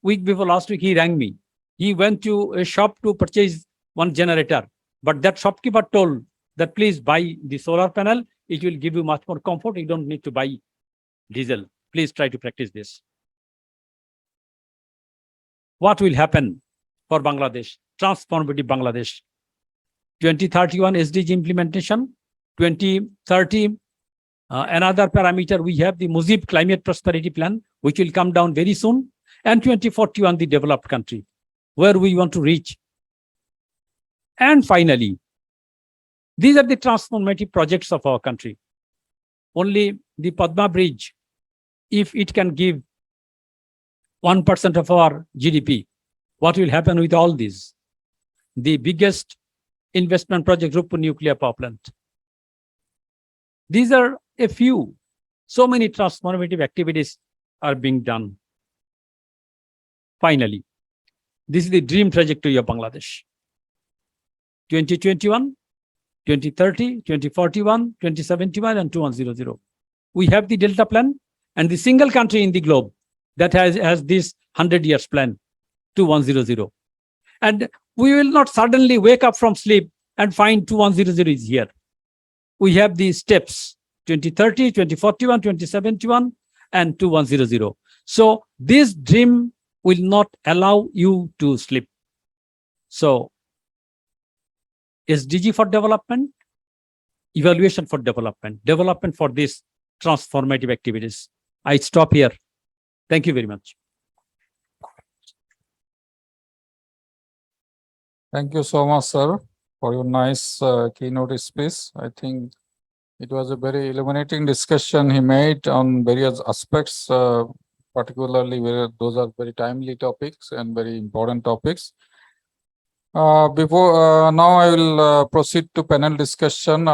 week before last week, he rang me. He went to a shop to purchase one generator, but that shopkeeper told that please buy the solar panel. It will give you much more comfort. You don't need to buy diesel. Please try to practice this. What will happen for Bangladesh? Transformative Bangladesh. 2031 SDG implementation. 2030, another parameter, we have the Mujib Climate Prosperity Plan, which will come down very soon. And 2041, the developed country, where we want to reach. And finally, these are the transformative projects of our country. Only the Padma Bridge, if it can give 1% of our GDP, what will happen with all these? The biggest investment project, Rupur Nuclear Power Plant. These are a few. So many transformative activities are being done. Finally, this is the dream trajectory of Bangladesh. 2021, 2030, 2041, 2071, and 2100. We have the Delta Plan, and the single country in the globe that has this 100 years plan, 2100. And we will not suddenly wake up from sleep and find 2100 is here. We have these steps, 2030, 2041, 2071, and 2100. So this dream will not allow you to sleep. So SDG for development, evaluation for development, development for these transformative activities. I stop here. Thank you very much. Thank you so much, sir, for your nice keynote speech. I think it was a very illuminating discussion he made on various aspects, particularly where those are very timely topics and very important topics. Now I will proceed to panel discussion.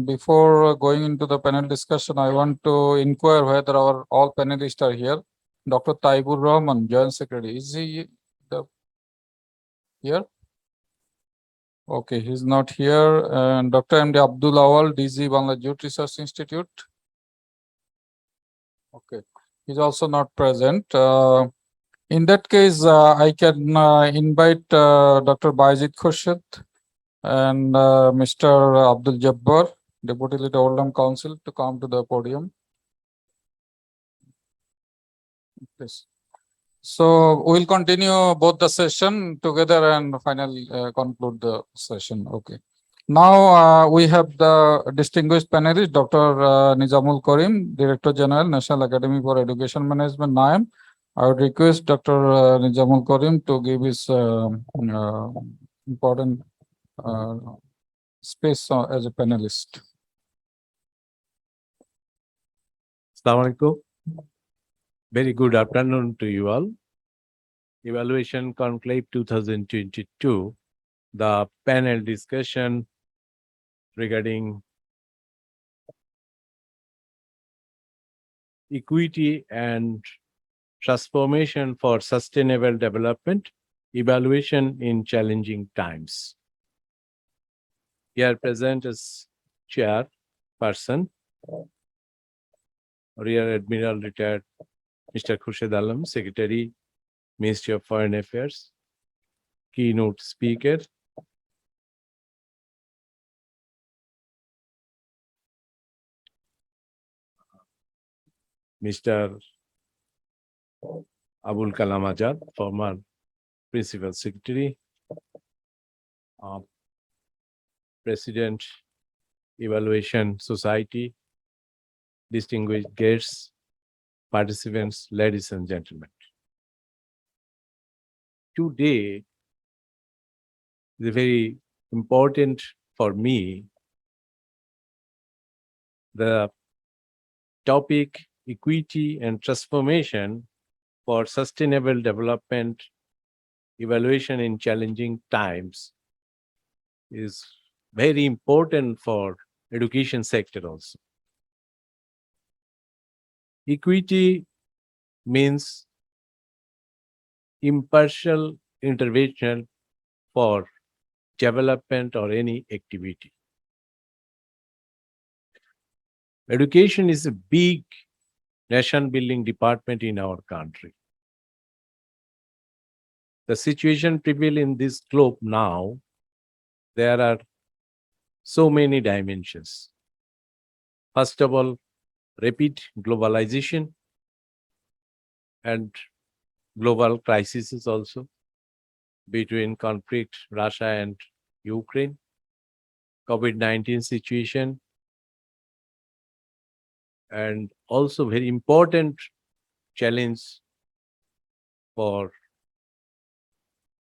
Before going into the panel discussion, I want to inquire whether all panelists are here. Dr. Taibur Rahman, Joint Secretary, is he here? Okay, he's not here. And Dr. M.D. Abdul Awal, DG Bangladesh Youth Research Institute. Okay, he's also not present. In that case, I can invite Dr. Bayezid Khurshid and Mr. Abdul Jabbar, Deputy Leader Oldham Council, to come to the podium. Please. So we'll continue both the session together and finally conclude the session. Okay. Now we have the distinguished panelist, Dr. Nizamul Karim, Director General, National Academy for Education Management, NAEM. I would request Dr. Nizamul Karim to give his important space as a panelist. Assalamu alaikum. Very good afternoon to you all. Evaluation Conclave 2022, the panel discussion regarding equity and transformation for sustainable development, evaluation in challenging times. Here present as chairperson, Rear Admiral Retired Mr. Khurshid Alam, Secretary, Ministry of Foreign Affairs, keynote speaker, Mr. Abul Kalam Azad, former Principal Secretary, President, Evaluation Society, distinguished guests, participants, ladies and gentlemen. Today is very important for me. The topic equity and transformation for sustainable development, evaluation in challenging times is very important for education sector also. Equity means impartial intervention for development or any activity. Education is a big nation building department in our country. The situation prevail in this globe now, there are so many dimensions. First of all, rapid globalization and global crises also between conflict, Russia and Ukraine, COVID-19 situation, and also very important challenge for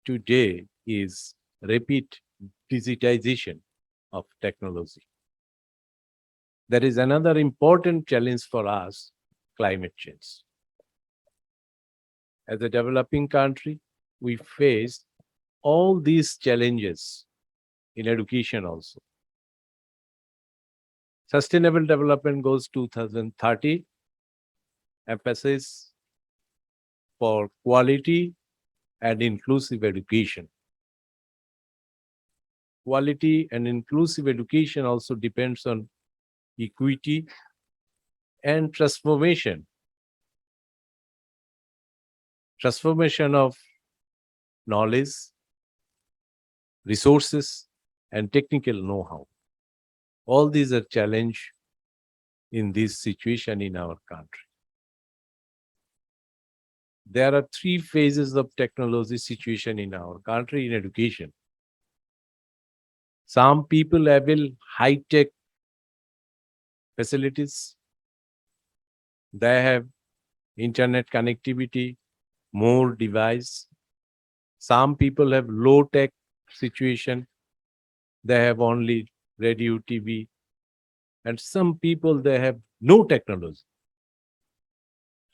today is rapid digitization of technology. There is another important challenge for us, climate change. As a developing country, we face all these challenges in education also. Sustainable Development Goals 2030 emphasis for quality and inclusive education. Quality and inclusive education also depends on equity and transformation. Transformation of knowledge, resources, and technical know-how. All these are challenges in this situation in our country. There are three phases of technology situation in our country in education. Some people avail high-tech facilities. They have internet connectivity, more device. Some people have low-tech situation. They have only radio, TV. And some people, they have no technology.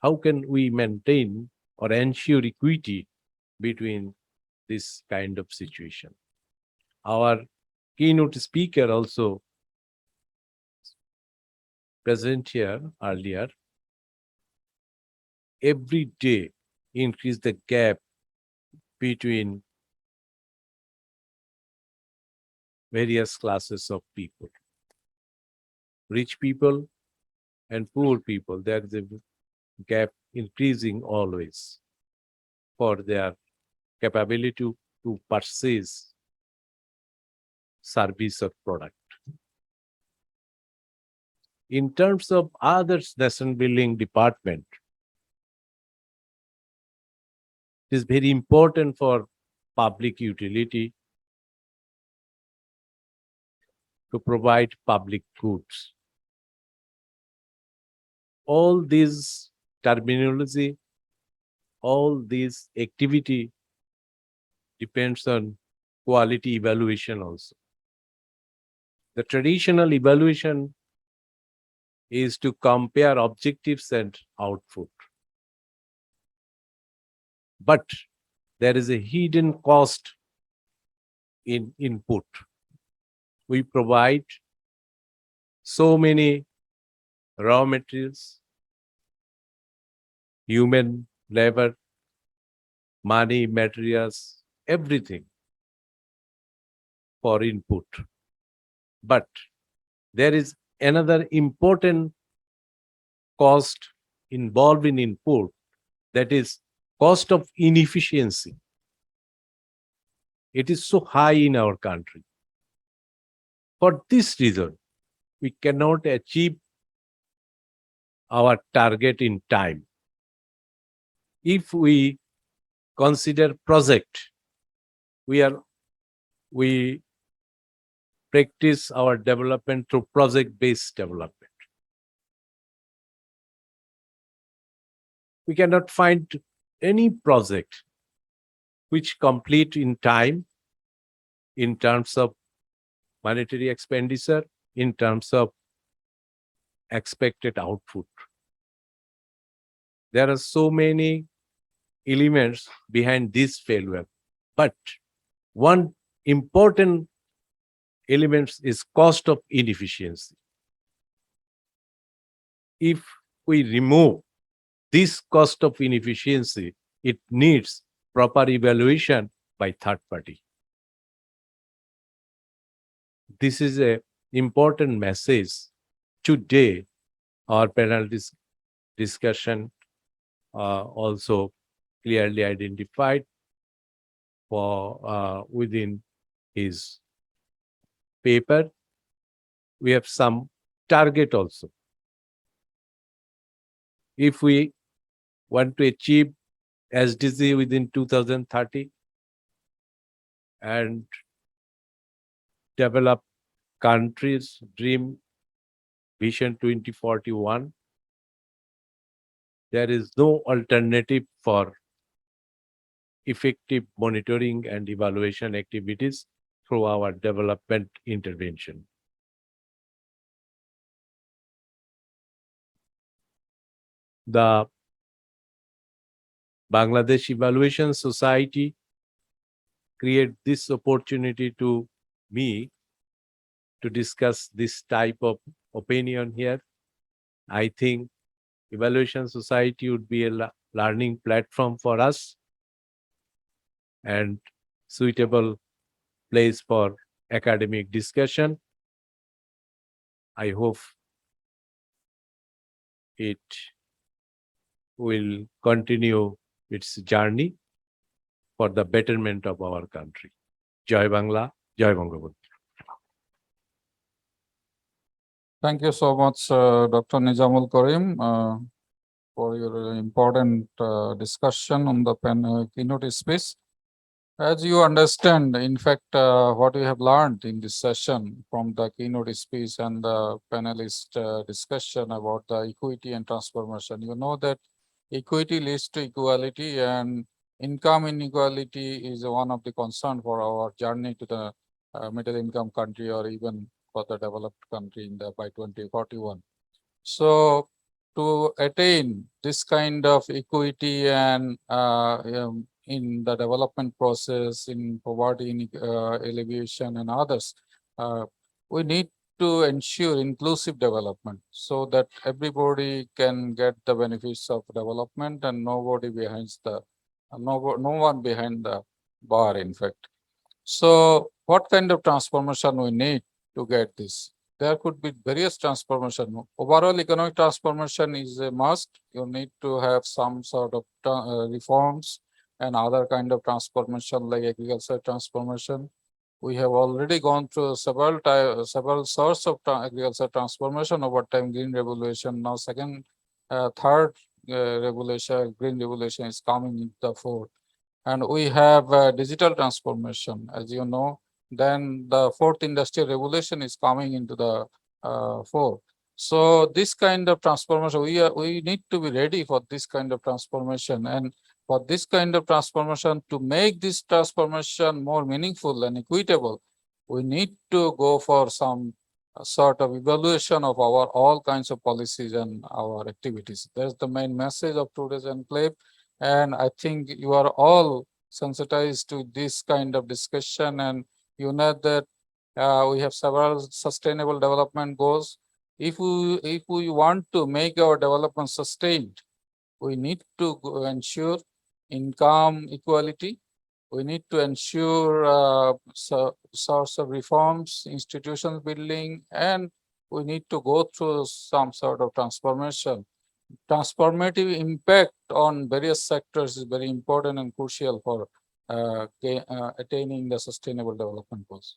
How can we maintain or ensure equity between this kind of situation? Our keynote speaker also present here earlier. Every day increase the gap between various classes of people. Rich people and poor people, there is a gap increasing always for their capability to purchase service or product. In terms of other nation building department, it is very important for public utility to provide public goods. All these terminology, all these activity depends on quality evaluation also. The traditional evaluation is to compare objectives and output. But there is a hidden cost in input. We provide so many raw materials, human labor, money, materials, everything for input. But there is another important cost involved in input, that is cost of inefficiency. It is so high in our country. For this reason, we cannot achieve our target in time. If we consider project, we practice our development through project-based development. We cannot find any project which complete in time in terms of monetary expenditure, in terms of expected output. There are so many elements behind this failure, but one important element is cost of inefficiency. If we remove this cost of inefficiency, it needs proper evaluation by third party. This is a important message. Today, our panel discussion also clearly identified for within his paper. We have some target also. If we want to achieve SDG within 2030 and develop countries' dream vision 2041, there is no alternative for effective monitoring and evaluation activities through our development intervention. The Bangladesh Evaluation Society create this opportunity to me to discuss this type of opinion here. I think Evaluation Society would be a learning platform for us and suitable place for academic discussion. I hope it will continue its journey for the betterment of our country. Jai Bangla, Jai Bangabandhu. Thank you so much, Dr. Nizamul Karim, for your important discussion on the keynote speech. As you understand, in fact, what we have learned in this session from the keynote speech and the panelist discussion about the equity and transformation, you know that equity leads to equality, and income inequality is one of the concern for our journey to the middle income country or even for the developed country in the by 2041. So to attain this kind of equity and in the development process, in poverty alleviation and others, we need to ensure inclusive development so that everybody can get the benefits of development and nobody behind the no one behind the bar, in fact. So what kind of transformation we need to get this? There could be various transformation. Overall economic transformation is a must. You need to have some sort of reforms and other kind of transformation like agriculture transformation. We have already gone through several sorts of agriculture transformation over time, green revolution. Now third revolution, green revolution is coming into the fore. And we have digital transformation, as you know. Then the fourth industrial revolution is coming into the fore. So this kind of transformation, we need to be ready for this kind of transformation. And for this kind of transformation, to make this transformation more meaningful and equitable, we need to go for some sort of evaluation of our all kinds of policies and our activities. That's the main message of today's enclave. And I think you are all sensitized to this kind of discussion, and you know that we have several sustainable development goals. If we want to make our development sustained, we need to ensure income equality. We need to ensure source of reforms, institutions building, and we need to go through some sort of transformation. Transformative impact on various sectors is very important and crucial for attaining the sustainable development goals.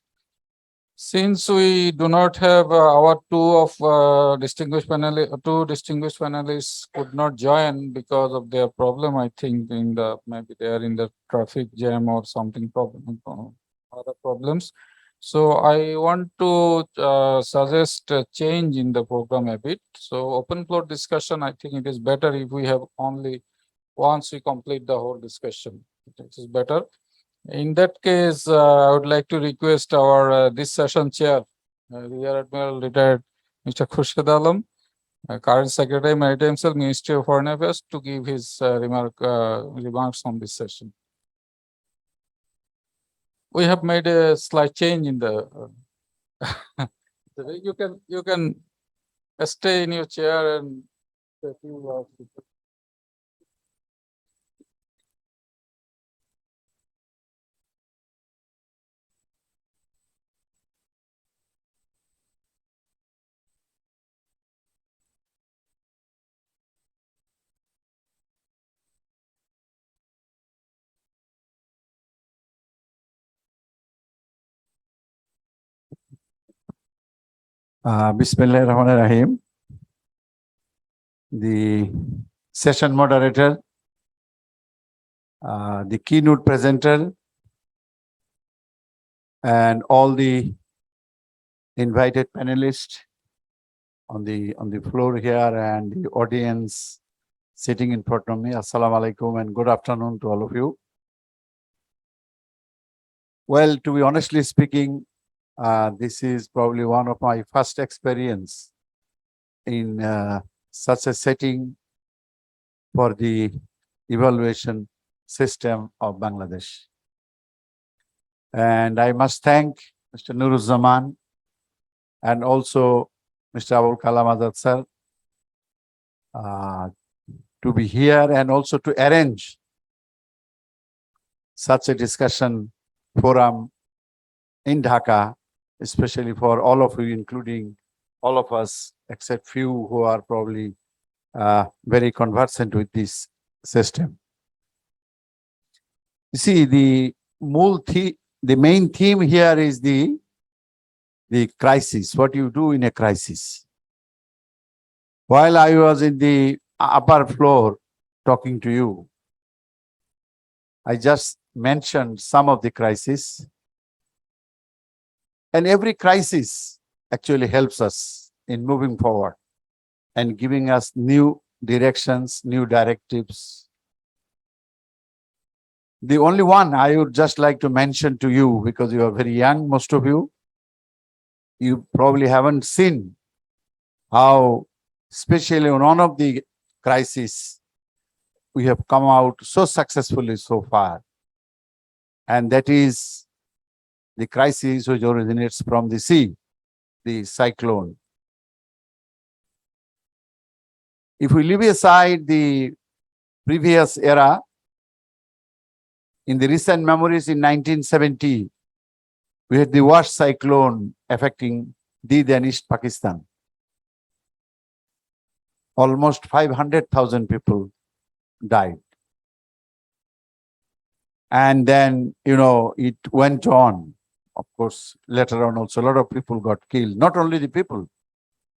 Since we do not have our two distinguished panelists could not join because of their problem, I think maybe they are in the traffic jam or something other problems. So I want to suggest a change in the program a bit. So open floor discussion, I think it is better if we have only once we complete the whole discussion. It is better. In that case, I would like to request our this session chair, Rear Admiral retired Mr. Khurshid Alam, current Secretary, Maritime Cell, Ministry of Foreign Affairs, to give his remarks on this session. We have made a slight change in the. You can stay in your chair and. Bismillahirrahmanirrahim. The session moderator, the keynote presenter, and all the invited panelists on the floor here and the audience sitting in front of me. Assalamu alaikum and good afternoon to all of you. Well, to be honestly speaking, this is probably one of my first experience in such a setting for the evaluation system of Bangladesh. And I must thank Mr. Nuruzzaman and also Mr. Abul Kalam Azad sir to be here and also to arrange such a discussion forum in Dhaka, especially for all of you, including all of us, except few who are probably very conversant with this system. You see, the main theme here is the crisis, what you do in a crisis. While I was in the upper floor talking to you, I just mentioned some of the crises. And every crisis actually helps us in moving forward and giving us new directions, new directives. The only one I would just like to mention to you, because you are very young, most of you, you probably haven't seen how, especially on one of the crises, we have come out so successfully so far. And that is the crisis which originates from the sea, the cyclone. If we leave aside the previous era, in the recent memories in 1970, we had the worst cyclone affecting the then East Pakistan. Almost 500,000 people died. And then, it went on. Of course, later on also a lot of people got killed. Not only the people,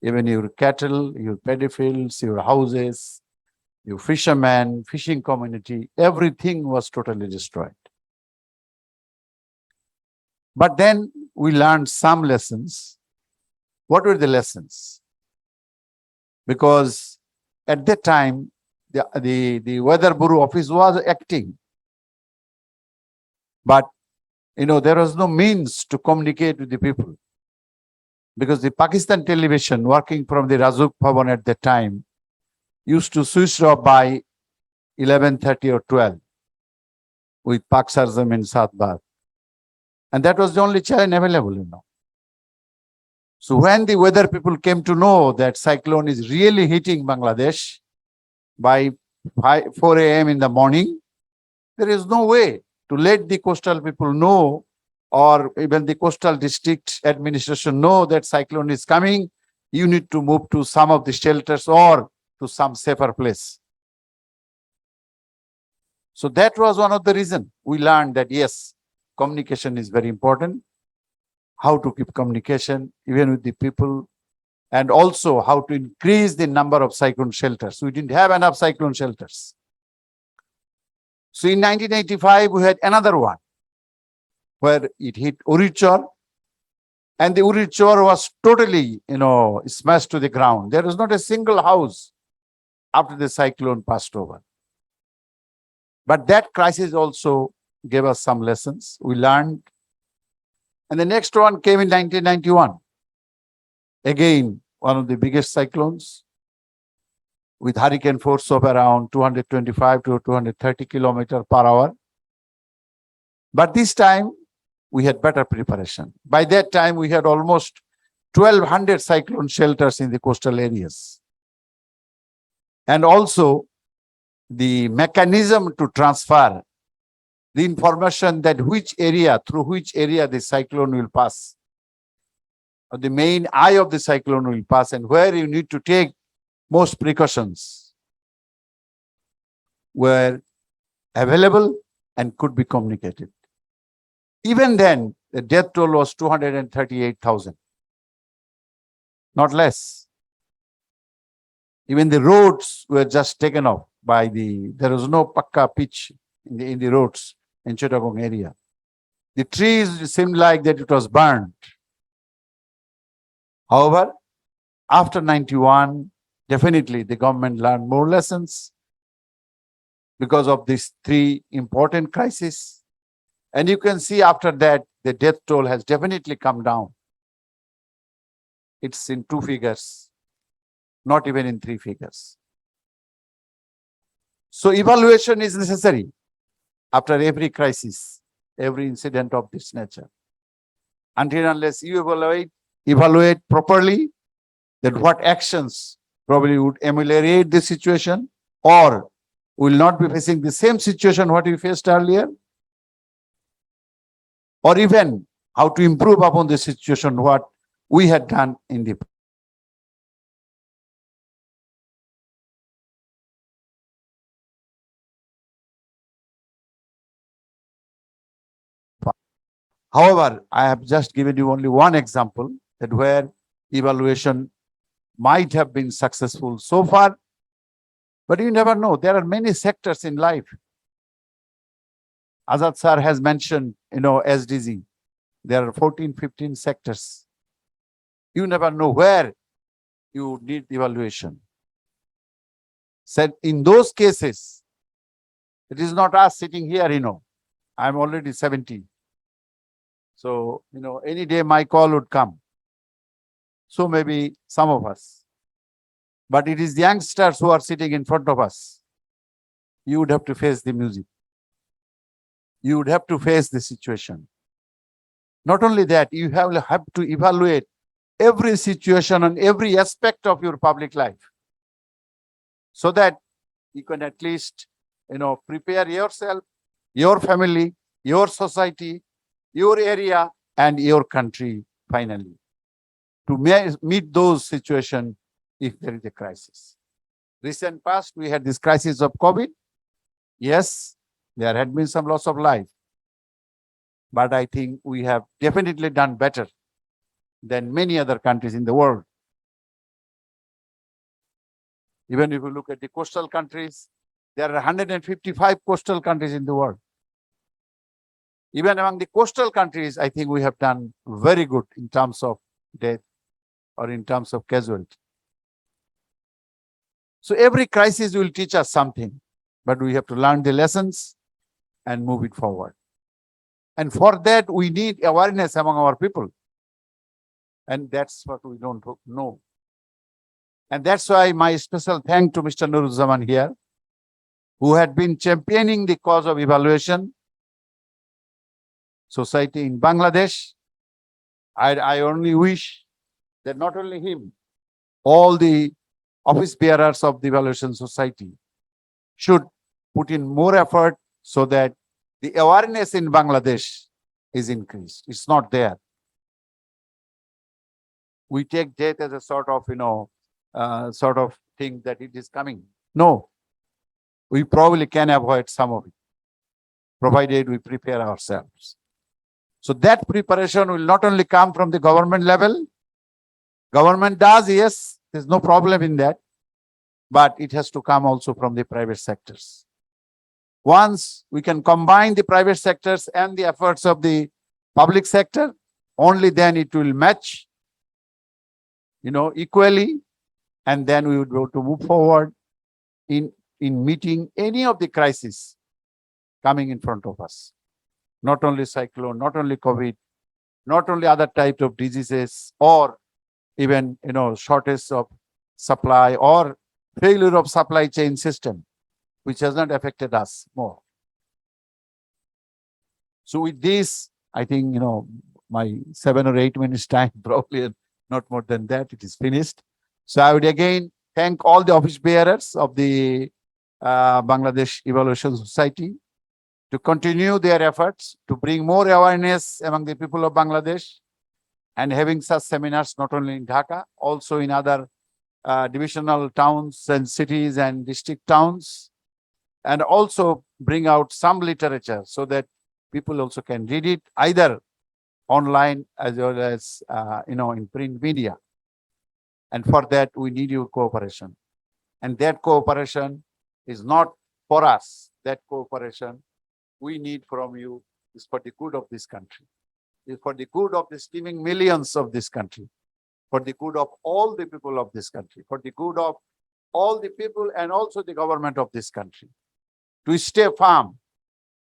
even your cattle, your paddy fields, your houses, your fishermen, fishing community, everything was totally destroyed. But then we learned some lessons. What were the lessons? Because at that time, the Weather Bureau office was acting. But, there was no means to communicate with the people. Because the Pakistan television, working from the Razuk Bhavan at that time, used to switch off by 11:30 or 12 with Pak Sarzam in Satbar. And that was the only channel available, So when the weather people came to know that cyclone is really hitting Bangladesh by 4 a.m. in the morning, there is no way to let the coastal people know, or even the coastal district administration know that cyclone is coming. You need to move to some of the shelters or to some safer place. So that was one of the reasons we learned that yes, communication is very important. How to keep communication even with the people, and also how to increase the number of cyclone shelters. We didn't have enough cyclone shelters. So in 1985, we had another one where it hit Urichor, and the Urichor was totally, smashed to the ground. There was not a single house after the cyclone passed over. But that crisis also gave us some lessons. We learned. And the next one came in 1991. Again, one of the biggest cyclones with hurricane force of around 225 to 230 kilometers per hour. But this time, we had better preparation. By that time, we had almost 1,200 cyclone shelters in the coastal areas. And also, the mechanism to transfer the information that through which area the cyclone will pass, or the main eye of the cyclone will pass, and where you need to take most precautions, were available and could be communicated. Even then, the death toll was 238,000. not less. Even the roads were just taken off by there was no pakka pitch in the roads in Chittagong area. The trees seemed like that it was burned. However, after 91, definitely the government learned more lessons because of these three important crises. And you can see after that, the death toll has definitely come down. It's in 2 figures, not even in 3 figures. So evaluation is necessary after every crisis, every incident of this nature. Until unless you evaluate properly, that what actions probably would ameliorate the situation or will not be facing the same situation what we faced earlier, or even how to improve upon the situation what we had done in the past. However, I have just given you only one example that where evaluation might have been successful so far, but you never know. There are many sectors in life. Azad sir has mentioned, SDG. There are 14, 15 sectors. You never know where you need evaluation. Said in those cases, it is not us sitting here, I'm already 70. So, any day my call would come. So maybe some of us. But it is the youngsters who are sitting in front of us. You would have to face the music. You would have to face the situation. Not only that, you have to evaluate every situation and every aspect of your public life so that you can at least, prepare yourself, your family, your society, your area, and your country finally to meet those situations if there is a crisis. Recent past, we had this crisis of COVID. Yes, there had been some loss of life, but I think we have definitely done better than many other countries in the world. Even if you look at the coastal countries, there are 155 coastal countries in the world. Even among the coastal countries, I think we have done very good in terms of death or in terms of casualty. So every crisis will teach us something, but we have to learn the lessons and move it forward. And for that, we need awareness among our people. And that's what we don't know. And that's why my special thanks to Mr. Nuruzzaman here, who had been championing the cause of evaluation society in Bangladesh. I only wish that not only him, all the office bearers of the evaluation society should put in more effort so that the awareness in Bangladesh is increased. It's not there. We take death as a sort of, thing that it is coming. No, we probably can avoid some of it, provided we prepare ourselves. So that preparation will not only come from the government level. Government does, yes, there's no problem in that, but it has to come also from the private sectors. Once we can combine the private sectors and the efforts of the public sector, only then it will match, equally, and then we would go to move forward in meeting any of the crises coming in front of us. Not only cyclone, not only COVID, not only other types of diseases, or even, shortage of supply or failure of supply chain system, which has not affected us more. So with this, I think, my 7 or 8 minutes time, probably not more than that, it is finished. So I would again thank all the office bearers of the Bangladesh Evaluation Society to continue their efforts to bring more awareness among the people of Bangladesh and having such seminars not only in Dhaka, also in other divisional towns and cities and district towns, and also bring out some literature so that people also can read it either online as well as, in print media. And for that, we need your cooperation. And that cooperation is not for us. That cooperation we need from you is for the good of this country, is for the good of the steaming millions of this country, for the good of all the people of this country, for the good of all the people and also the government of this country, to stay firm,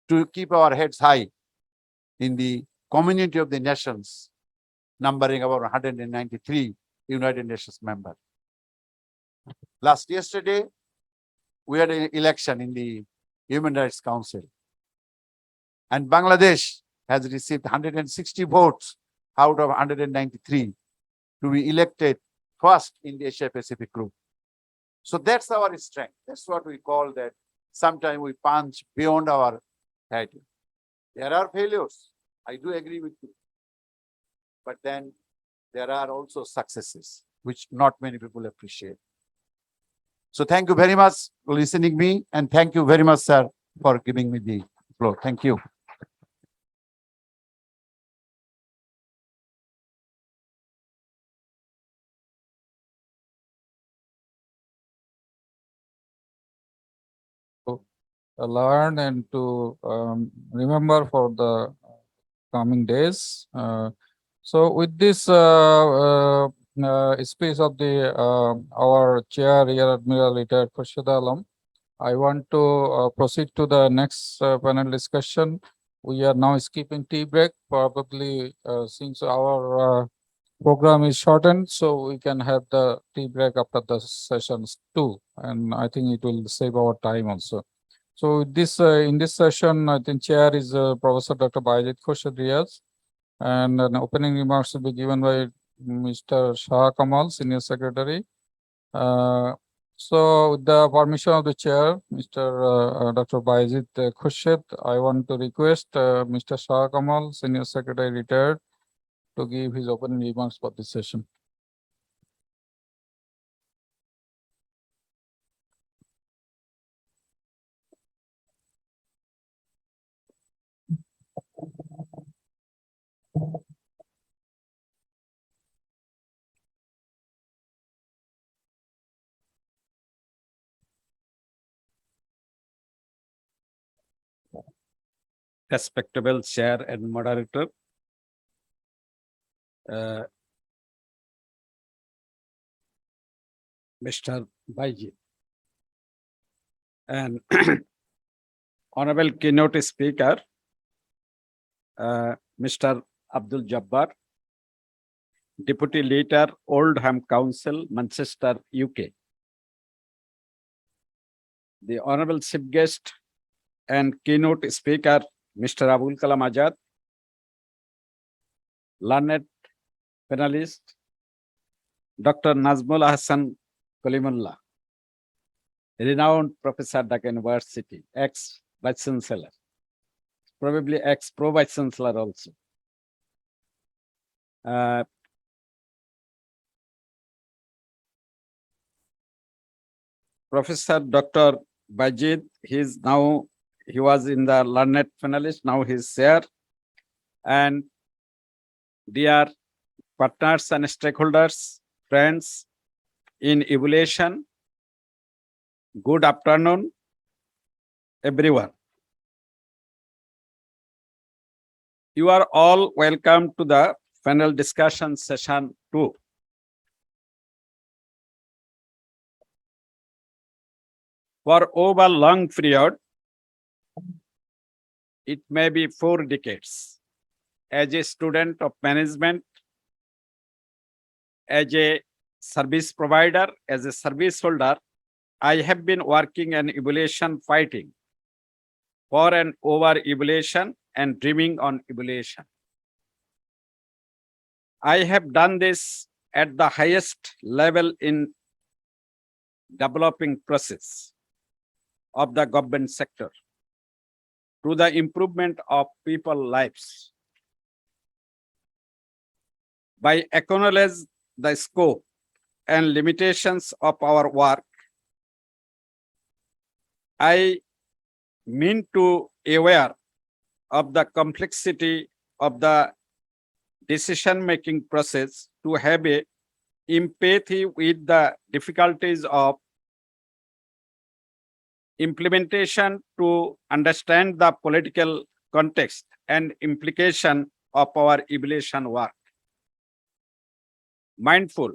to keep our heads high in the community of the nations, numbering about 193 United Nations members. Yesterday, we had an election in the Human Rights Council. And Bangladesh has received 160 votes out of 193 to be elected first in the Asia Pacific group. So that's our strength. That's what we call that. Sometimes we punch beyond our head. There are failures. I do agree with you. But then there are also successes, which not many people appreciate. So thank you very much for listening to me. And thank you very much, sir, for giving me the floor. Thank you. Learn and to remember for the coming days. So with this speech of the our chair here, Admiral Retired Khurshid Alam, I want to proceed to the next panel discussion. We are now skipping tea break, probably since our program is shortened, so we can have the tea break after the sessions too. And I think it will save our time also. So this in this session, I think chair is Professor Dr. Bayezid Khurshid Riaz, and an opening remarks will be given by Mr. Shah Kamal, Senior Secretary. So with the permission of the chair, Mr. Dr. Bayezid Khurshid, I want to request Mr. Shah Kamal, Senior Secretary Retired, to give his opening remarks for this session. Respectable chair and moderator, Mr. Baiji, and honorable keynote speaker, Mr. Abdul Jabbar, Deputy Leader, Oldham Council, Manchester, UK. The honorable chief guest and keynote speaker, Mr. Abul Kalam Azad, learned panelist, Dr. Nazmul Hassan Kalimullah, renowned professor at Dhaka University, ex-vice chancellor, probably ex-pro vice chancellor also. Professor Dr. Bayezid, he was in the learned panelist, now he's chair. And dear partners and stakeholders, friends in evaluation, good afternoon, everyone. You are all welcome to the panel discussion session 2. For over a long period, it may be 4 decades, as a student of management, as a service provider, as a service holder, I have been working on evaluation, fighting for and over evaluation and dreaming on evaluation. I have done this at the highest level in developing process of the government sector to the improvement of people's lives. By acknowledging the scope and limitations of our work, I mean to aware of the complexity of the decision-making process to have a empathy with the difficulties of implementation to understand the political context and implication of our evaluation work. Mindful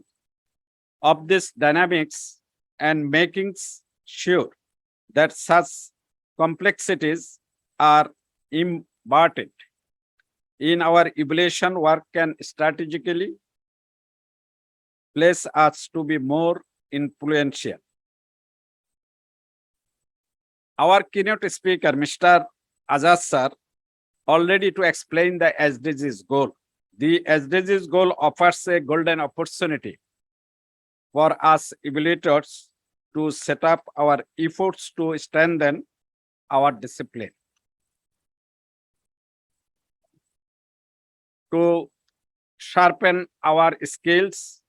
of these dynamics and making sure that such complexities are embodied in our evaluation work can strategically place us to be more influential. Our keynote speaker, Mr. Azad sir, already to explain the SDGs goal. The SDGs goal offers a golden opportunity for us evaluators to set up our efforts to strengthen our discipline, to sharpen our skills,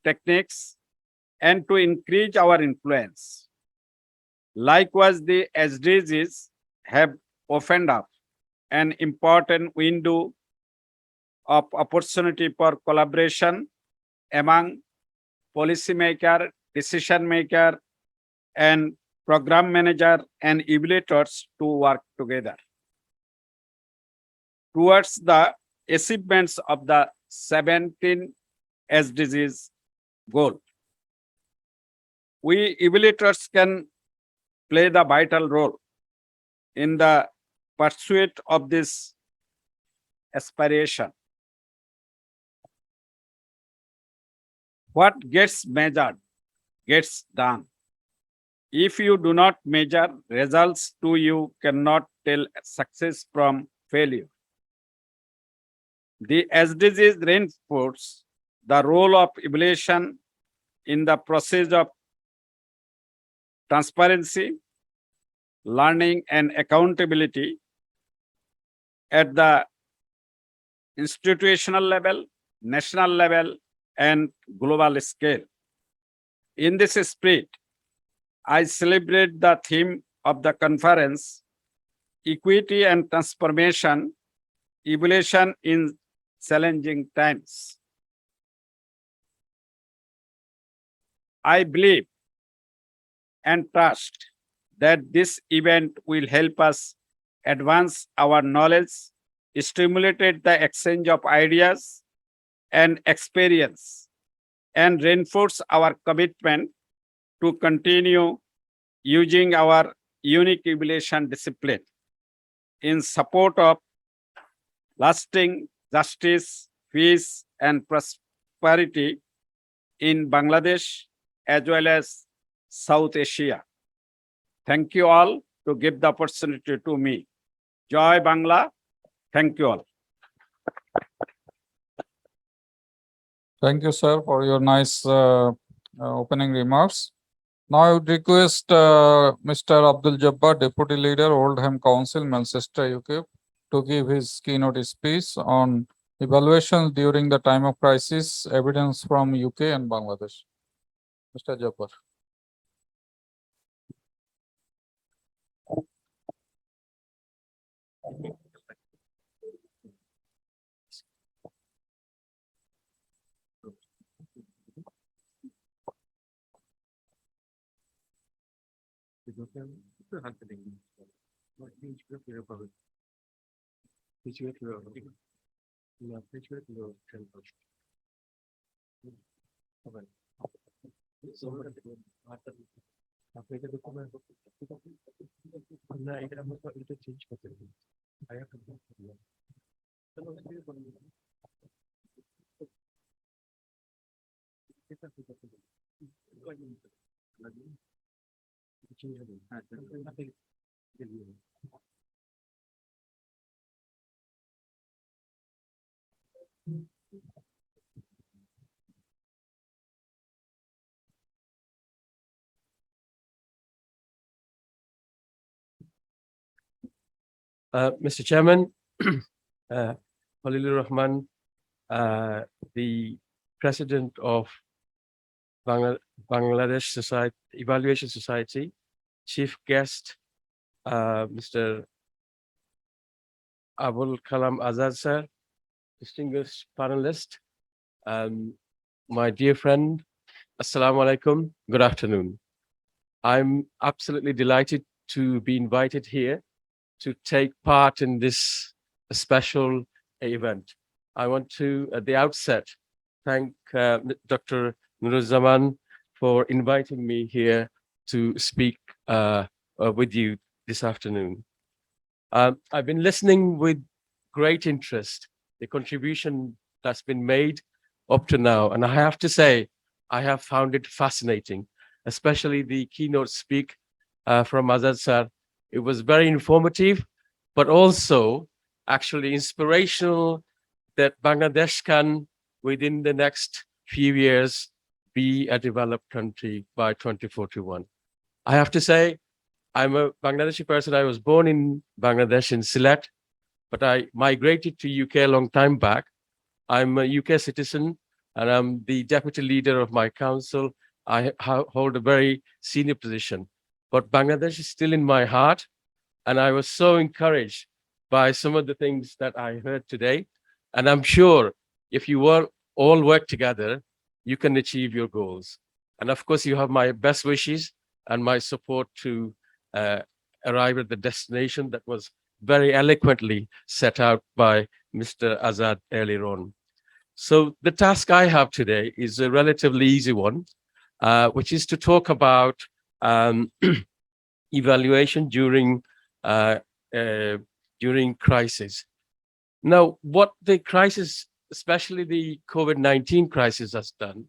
techniques, and to increase our influence. Likewise, the SDGs have opened up an important window of opportunity for collaboration among policymaker, decision maker, and program manager and evaluators to work together towards the achievements of the 17 SDGs goal. We evaluators can play the vital role in the pursuit of this aspiration. What gets measured gets done. If you do not measure results to you cannot tell success from failure. The SDGs reinforce the role of evaluation in the process of transparency, learning, and accountability at the institutional level, national level, and global scale. In this spirit, I celebrate the theme of the conference, Equity and Transformation, Evaluation in Challenging Times. I believe and trust that this event will help us advance our knowledge, stimulate the exchange of ideas and experience, and reinforce our commitment to continue using our unique evaluation discipline in support of lasting justice, peace, and prosperity in Bangladesh as well as South Asia. Thank you all to give the opportunity to me. Joy Bangla. Thank you all. Thank you, sir, for your nice opening remarks. Now I would request Mr. Abdul Jabbar, Deputy Leader, Oldham Council, Manchester, UK, to give his keynote speech on evaluations during the time of crisis, evidence from UK and Bangladesh. Mr. Jabbar. Mr. Chairman, Khalilur Rahman, the President of Bangladesh Society, Evaluation Society, Chief Guest, Mr. Abul Kalam Azad sir, distinguished panelist, my dear friend, Assalamu alaikum, good afternoon. I'm absolutely delighted to be invited here to take part in this special event. I want to, at the outset, thank Dr. Nuruzzaman for inviting me here to speak with you this afternoon. I've been listening with great interest, the contribution that's been made up to now. And I have to say, I have found it fascinating, especially the keynote speak from Azad sir. It was very informative, but also actually inspirational that Bangladesh can, within the next few years, be a developed country by 2041. I have to say, I'm a Bangladeshi person. I was born in Bangladesh in Sylhet, but I migrated to UK a long time back. I'm a UK citizen and I'm the deputy leader of my council. I hold a very senior position, but Bangladesh is still in my heart. And I was so encouraged by some of the things that I heard today. And I'm sure if you all work together, you can achieve your goals. And of course, you have my best wishes and my support to arrive at the destination that was very eloquently set out by Mr. Azad earlier on. So the task I have today is a relatively easy one, which is to talk about evaluation during crisis. Now, what the crisis, especially the COVID-19 crisis has done,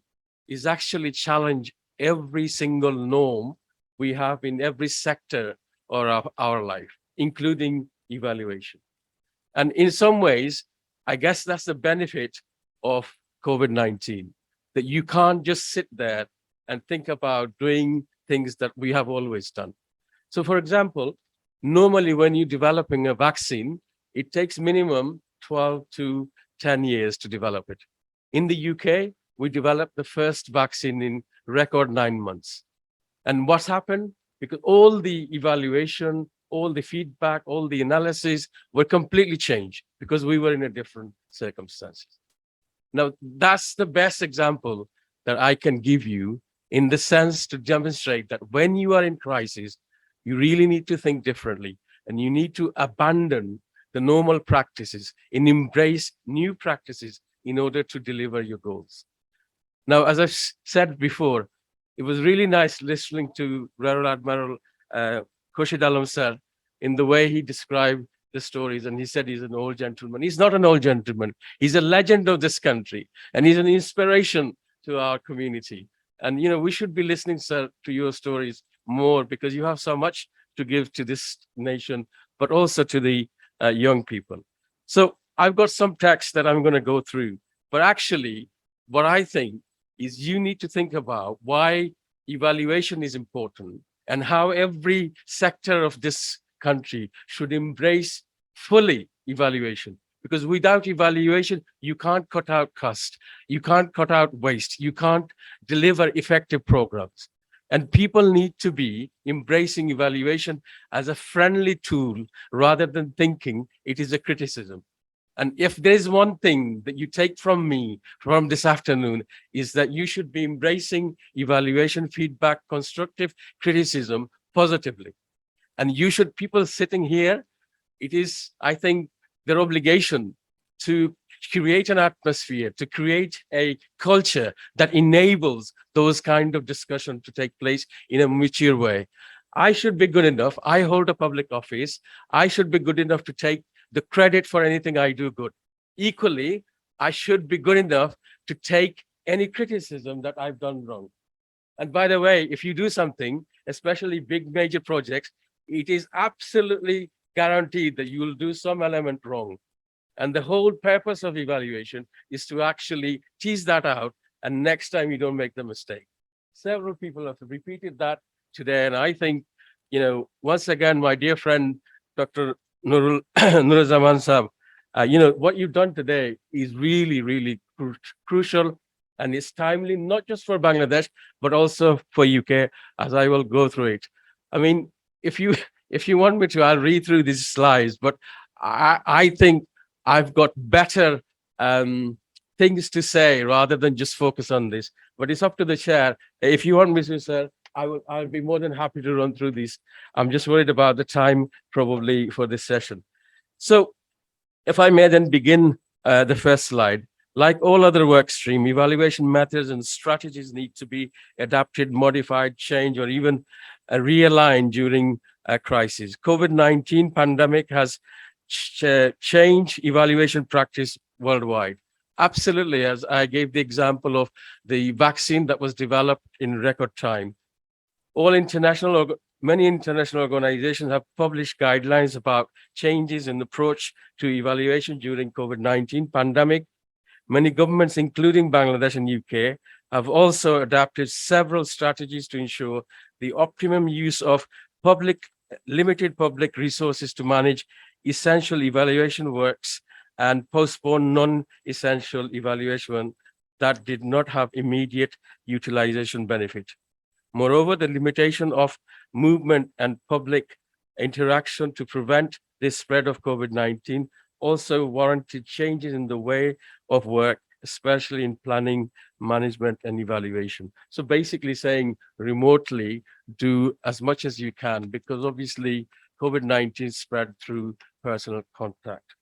is actually challenge every single norm we have in every sector of our life, including evaluation. And in some ways, I guess that's the benefit of COVID-19, that you can't just sit there and think about doing things that we have always done. So for example, normally when you're developing a vaccine, it takes minimum 12 to 10 years to develop it. In the UK, we developed the first vaccine in record 9 months. And what's happened? Because all the evaluation, all the feedback, all the analysis were completely changed because we were in a different circumstances. Now, that's the best example that I can give you in the sense to demonstrate that when you are in crisis, you really need to think differently and you need to abandon the normal practices and embrace new practices in order to deliver your goals. Now, as I've said before, it was really nice listening to Rear Admiral Khurshid Alam sir in the way he described the stories. And he said he's an old gentleman. He's not an old gentleman. He's a legend of this country. And he's an inspiration to our community. And, you know, we should be listening, sir, to your stories more because you have so much to give to this nation, but also to the young people. So I've got some text that I'm going to go through. But actually, what I think is you need to think about why evaluation is important and how every sector of this country should embrace fully evaluation. Because without evaluation, you can't cut out cost, you can't cut out waste, you can't deliver effective programs. And people need to be embracing evaluation as a friendly tool rather than thinking it is a criticism. And if there's one thing that you take from me from this afternoon is that you should be embracing evaluation, feedback, constructive criticism positively. And you should, people sitting here, it is, I think, their obligation to create an atmosphere, to create a culture that enables those kind of discussion to take place in a mature way. I should be good enough. I hold a public office. I should be good enough to take the credit for anything I do good. Equally, I should be good enough to take any criticism that I've done wrong. And by the way, if you do something, especially big major projects, it is absolutely guaranteed that you will do some element wrong. And the whole purpose of evaluation is to actually tease that out, and next time you don't make the mistake. Several people have repeated that today, and I think, you know, once again, my dear friend, Dr. Nuruzzaman Sahab, you know, what you've done today is really, really crucial, and it's timely, not just for Bangladesh, but also for UK, as I will go through it. I mean, if you want me to, I'll read through these slides, but I think I've got better things to say rather than just focus on this. But it's up to the chair. If you want me to, sir, I'll be more than happy to run through these. I'm just worried about the time probably for this session. So if I may then begin the first slide. Like all other work stream, evaluation methods and strategies need to be adapted, modified, changed, or even realigned during a crisis. COVID-19 pandemic has changed evaluation practice worldwide. Absolutely, as I gave the example of the vaccine that was developed in record time. Many international organizations have published guidelines about changes in approach to evaluation during COVID-19 pandemic. Many governments, including Bangladesh and UK, have also adapted several strategies to ensure the optimum use of limited public resources to manage essential evaluation works and postpone non-essential evaluation that did not have immediate utilization benefit. Moreover, the limitation of movement and public interaction to prevent the spread of COVID-19 also warranted changes in the way of work, especially in planning, management, and evaluation. So basically saying remotely, do as much as you can, because obviously COVID-19 spread through personal contact.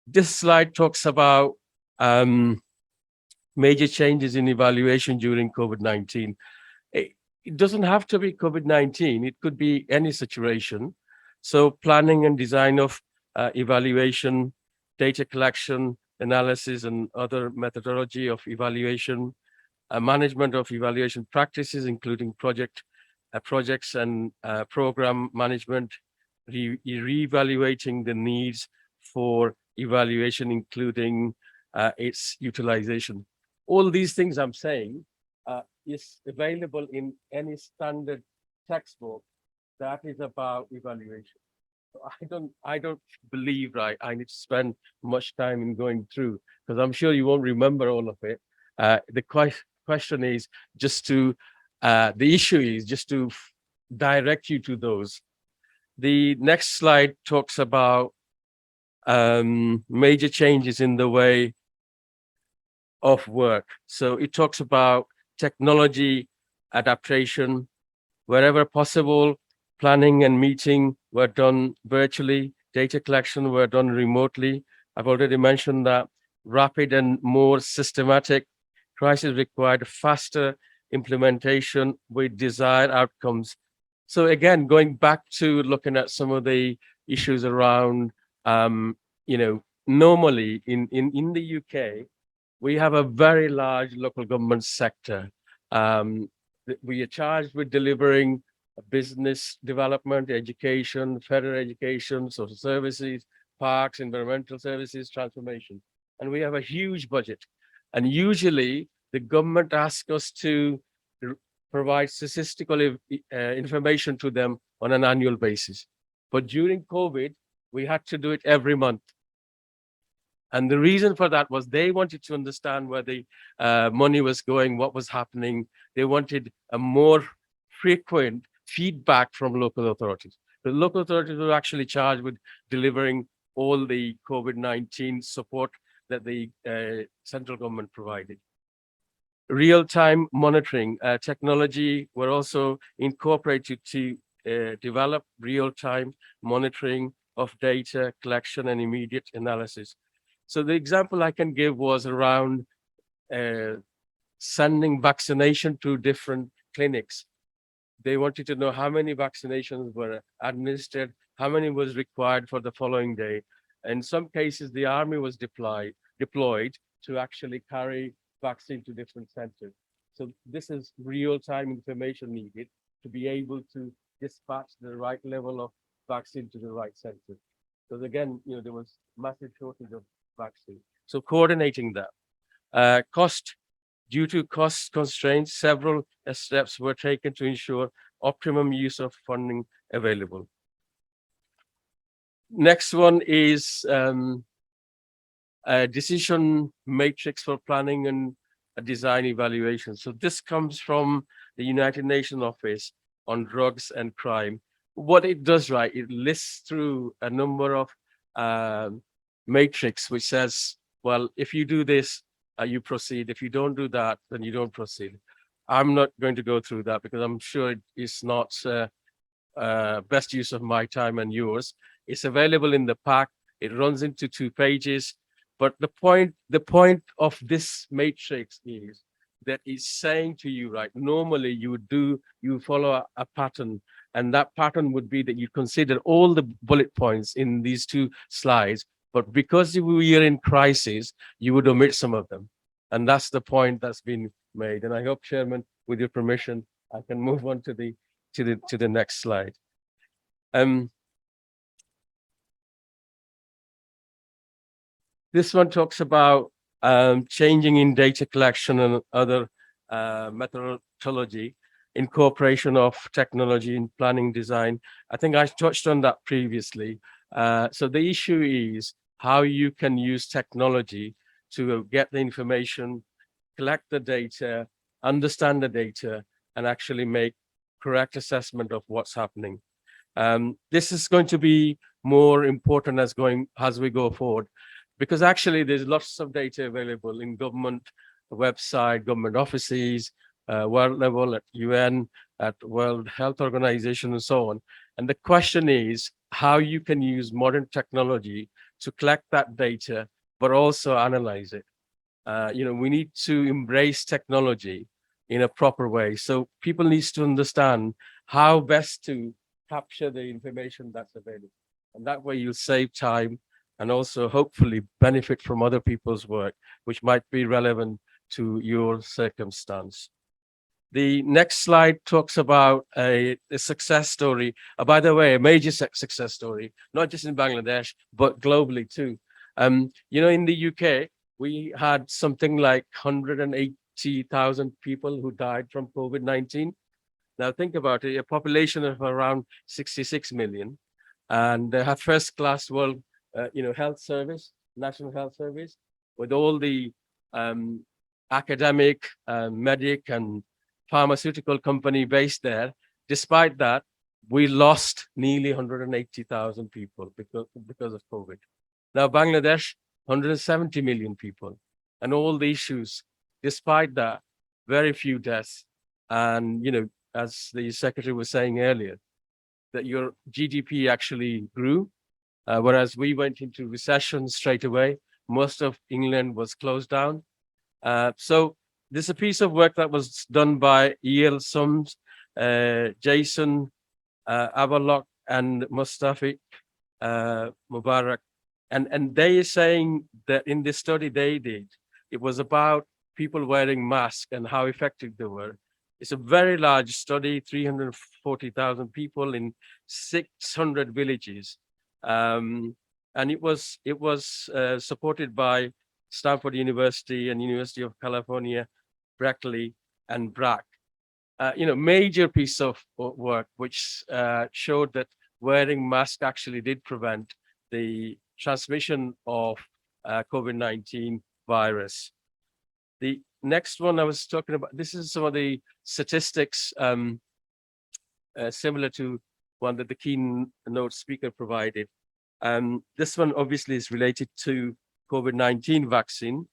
This slide talks about major changes in evaluation during COVID-19. It doesn't have to be COVID-19, it could be any situation. So planning and design of evaluation, data collection, analysis, and other methodology of evaluation, management of evaluation practices, including projects and program management, re-evaluating the needs for evaluation, including its utilization. All these things I'm saying is available in any standard textbook that is about evaluation. So I don't believe I need to spend much time in going through, because I'm sure you won't remember all of it. The question is just to, the issue is just to direct you to those. The next slide talks about major changes in the way of work. So it talks about technology adaptation. Wherever possible, planning and meeting were done virtually, data collection were done remotely. I've already mentioned that rapid and more systematic crisis required faster implementation with desired outcomes. So again, going back to looking at some of the issues around, normally in the UK, we have a very large local government sector. We are charged with delivering business development, education, federal education, social services, parks, environmental services, transformation. And we have a huge budget. And usually the government asks us to provide statistical information to them on an annual basis. But during COVID, we had to do it every month. And the reason for that was they wanted to understand where the money was going, what was happening. They wanted a more frequent feedback from local authorities. The local authorities were actually charged with delivering all the COVID-19 support that the central government provided. Real-time monitoring technology were also incorporated to develop real-time monitoring of data collection and immediate analysis. So the example I can give was around sending vaccination to different clinics. They wanted to know how many vaccinations were administered, how many was required for the following day. In some cases, the army was deployed to actually carry vaccine to different centers. So this is real-time information needed to be able to dispatch the right level of vaccine to the right center. Because again, there was massive shortage of vaccine. So coordinating that. Due to cost constraints, several steps were taken to ensure optimum use of funding available. Next one is a decision matrix for planning and design evaluation. So this comes from the United Nations Office on Drugs and Crime. what it does, right, it lists through a number of matrix which says, well, if you do this, you proceed. If you don't do that, then you don't proceed. I'm not going to go through that because I'm sure it's not best use of my time and yours. It's available in the pack. It runs into 2 pages. But the point of this matrix is that it's saying to you, right, normally you follow a pattern, and that pattern would be that you consider all the bullet points in these 2 slides, but because we are in crisis, you would omit some of them. And that's the point that's been made. And I hope, Chairman, with your permission, I can move on to the next slide. This one talks about changing in data collection and other methodology, incorporation of technology in planning design. I think I touched on that previously. So the issue is how you can use technology to get the information, collect the data, understand the data, and actually make correct assessment of what's happening. This is going to be more important as we go forward, because actually there's lots of data available in government website, government offices, world level, at UN, at World Health Organization, and so on. And the question is how you can use modern technology to collect that data, but also analyze it. We need to embrace technology in a proper way. So people need to understand how best to capture the information that's available. And that way you'll save time and also hopefully benefit from other people's work, which might be relevant to your circumstance. The next slide talks about a success story. By the way, a major success story, not just in Bangladesh, but globally too. In the UK, we had something like 180,000 people who died from COVID-19. Now think about it, a population of around 66 million, and they have first-class world, health service, national health service, with all the academic, medic, and pharmaceutical company based there. Despite that, we lost nearly 180,000 people because of COVID. Now Bangladesh, 170 million people, and all the issues. Despite that, very few deaths, and as the secretary was saying earlier, that your GDP actually grew, whereas we went into recession straight away. Most of England was closed down. So there's a piece of work that was done by E.L. Sums, Jason Avalok, and Mustafi Mubarak. And they are saying that in this study they did, it was about people wearing masks and how effective they were. It's a very large study, 340,000 people in 600 villages. And it was supported by Stanford University and University of California, Berkeley, and BRAC. Major piece of work which showed that wearing masks actually did prevent the transmission of COVID-19 virus. The next one I was talking about, this is some of the statistics similar to one that the keynote speaker provided. This one obviously is related to COVID-19 vaccine.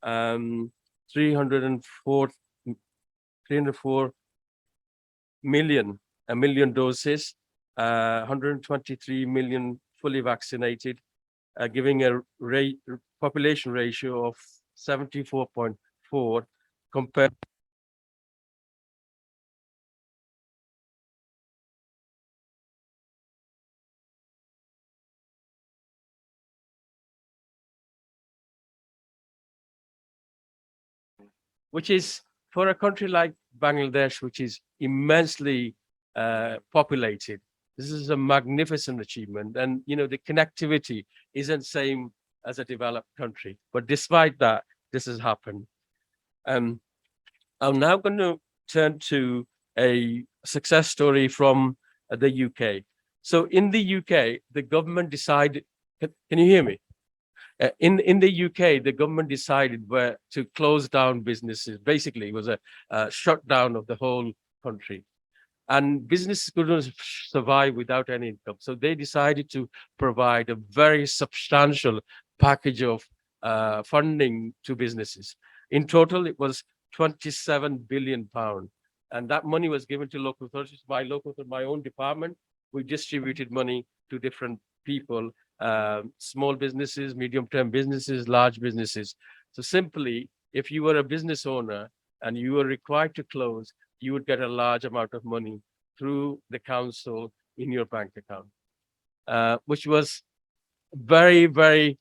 304 million doses, 123 million fully vaccinated, giving a population ratio of 74.4 compared which is for a country like Bangladesh, which is immensely populated. This is a magnificent achievement. And, the connectivity isn't same as a developed country. But despite that, this has happened. I'm now going to turn to a success story from the UK. So in the UK, the government decided, can you hear me? In the UK, the government decided where to close down businesses. Basically, it was a shutdown of the whole country. and businesses couldn't survive without any income. So they decided to provide a very substantial package of funding to businesses. In total, it was £27 billion. And that money was given to local authorities. My own department, we distributed money to different people, small businesses, medium-term businesses, large businesses. So simply, if you were a business owner and you were required to close, you would get a large amount of money through the council in your bank account, which was very, very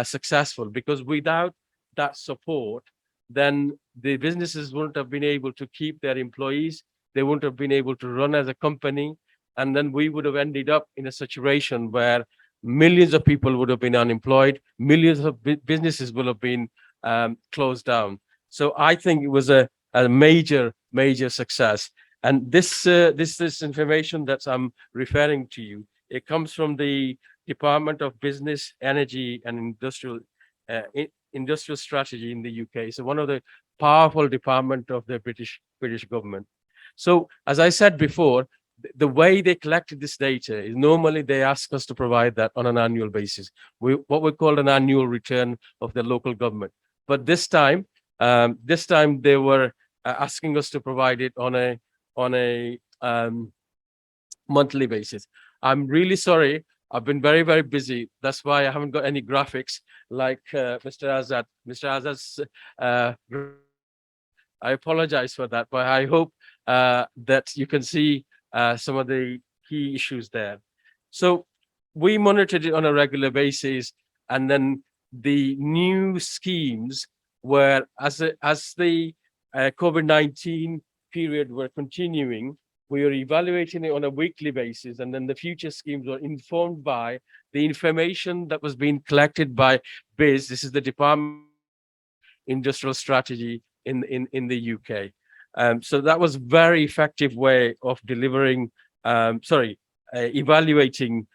successful, because without that support, then the businesses wouldn't have been able to keep their employees. They wouldn't have been able to run as a company. And then we would have ended up in a situation where millions of people would have been unemployed. Millions of businesses will have been closed down. So I think it was a major, major success. And this information that I'm referring to you, it comes from the Department of Business, Energy and Industrial Strategy in the UK. So one of the powerful department of the British government. So as I said before, the way they collected this data is normally they ask us to provide that on an annual basis. What we call an annual return of the local government. But this time they were asking us to provide it on a monthly basis. I'm really sorry. I've been very, very busy. That's why I haven't got any graphics like Mr. Azad. Mr. Azad's, I apologize for that, but I hope that you can see some of the key issues there. So we monitored it on a regular basis, and then the new schemes were, as the COVID-19 period were continuing, we were evaluating it on a weekly basis, and then the future schemes were informed by the information that was being collected by BIS. This is the Department of Industrial Strategy in the UK. So that was a very effective way of delivering, evaluating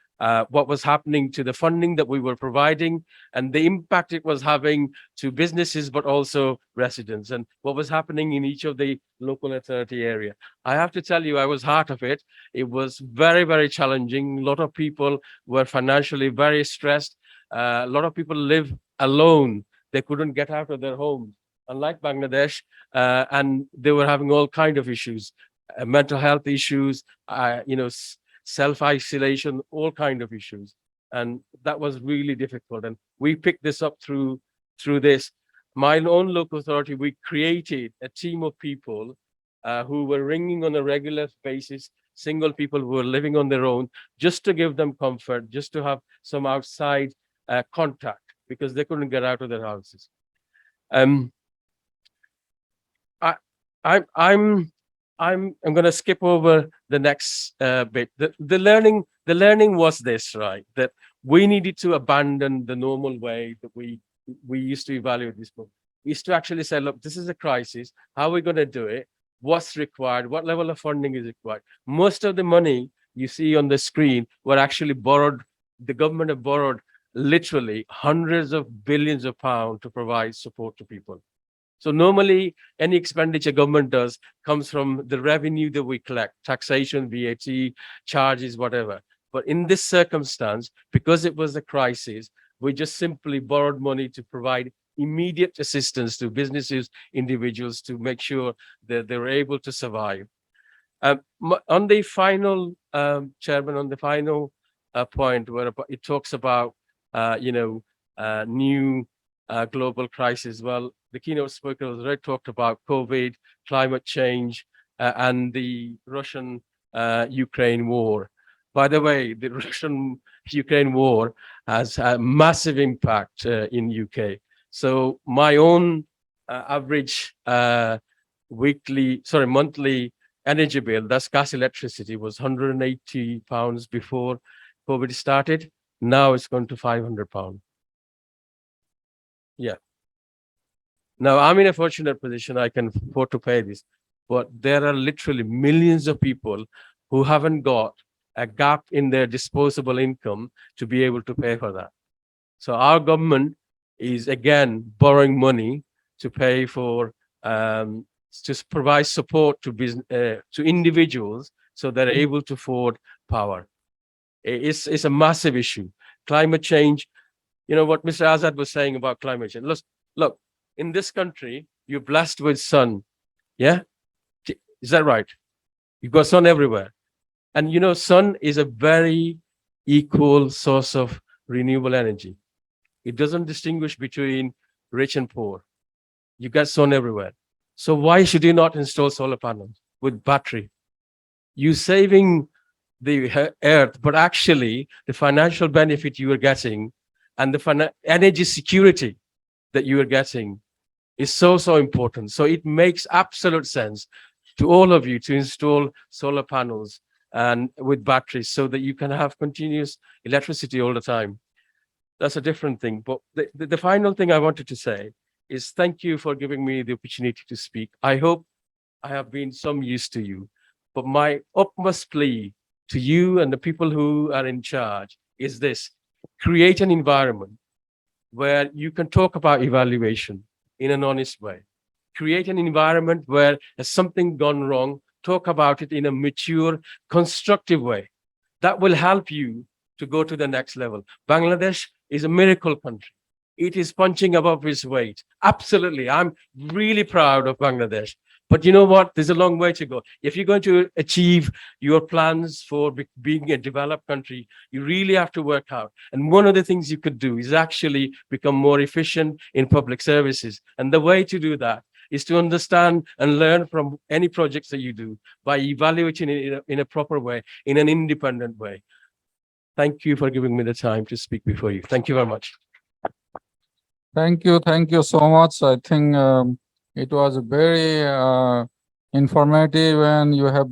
what was happening to the funding that we were providing and the impact it was having to businesses, but also residents, and what was happening in each of the local authority area. I have to tell you, I was part of it. It was very, very challenging. A lot of people were financially very stressed. A lot of people live alone. They couldn't get out of their homes, unlike Bangladesh, and they were having all kinds of issues, mental health issues, self-isolation, all kinds of issues. And that was really difficult. And we picked this up through this. My own local authority, we created a team of people who were ringing on a regular basis, single people who were living on their own, just to give them comfort, just to have some outside contact, because they couldn't get out of their houses. I'm going to skip over the next bit. The learning was this, right? That we needed to abandon the normal way that we used to evaluate this book. We used to actually say, look, this is a crisis. How are we going to do it? What's required? What level of funding is required? Most of the money you see on the screen were actually borrowed. The government have borrowed literally hundreds of billions of pounds to provide support to people. So normally, any expenditure government does comes from the revenue that we collect, taxation, VAT, charges, whatever. But in this circumstance, because it was a crisis, we just simply borrowed money to provide immediate assistance to businesses, individuals, to make sure that they were able to survive. On the final, Chairman, on the final point where it talks about, new global crisis. Well, the keynote speaker has already talked about COVID, climate change, and the Russian-Ukraine war. By the way, the Russian-Ukraine war has a massive impact in UK. So my own average monthly energy bill, that's gas, electricity, was £180 before COVID started. Now it's gone to £500. Yeah. Now I'm in a fortunate position. I can afford to pay this, but there are literally millions of people who haven't got a gap in their disposable income to be able to pay for that. So our government is again borrowing money to pay for, to provide support to business, to individuals so they're able to afford power. It's a massive issue. Climate change, you know what Mr. Azad was saying about climate change. Look, in this country, you're blessed with sun. Yeah? Is that right? You've got sun everywhere. And you know, sun is a very equal source of renewable energy. It doesn't distinguish between rich and poor. You get sun everywhere. So why should you not install solar panels with battery? You're saving the earth, but actually the financial benefit you are getting and the energy security that you are getting is so important. So it makes absolute sense to all of you to install solar panels and with batteries so that you can have continuous electricity all the time. That's a different thing. But the final thing I wanted to say is thank you for giving me the opportunity to speak. I hope I have been some use to you, but my utmost plea to you and the people who are in charge is this: create an environment where you can talk about evaluation in an honest way. Create an environment where has something gone wrong, talk about it in a mature, constructive way. That will help you to go to the next level. Bangladesh is a miracle country. It is punching above its weight. Absolutely. I'm really proud of Bangladesh. But you know what? There's a long way to go. If you're going to achieve your plans for being a developed country, you really have to work out. And one of the things you could do is actually become more efficient in public services. And the way to do that is to understand and learn from any projects that you do by evaluating it in a proper way, in an independent way. Thank you for giving me the time to speak before you. Thank you very much. Thank you so much. I think it was very informative, and you have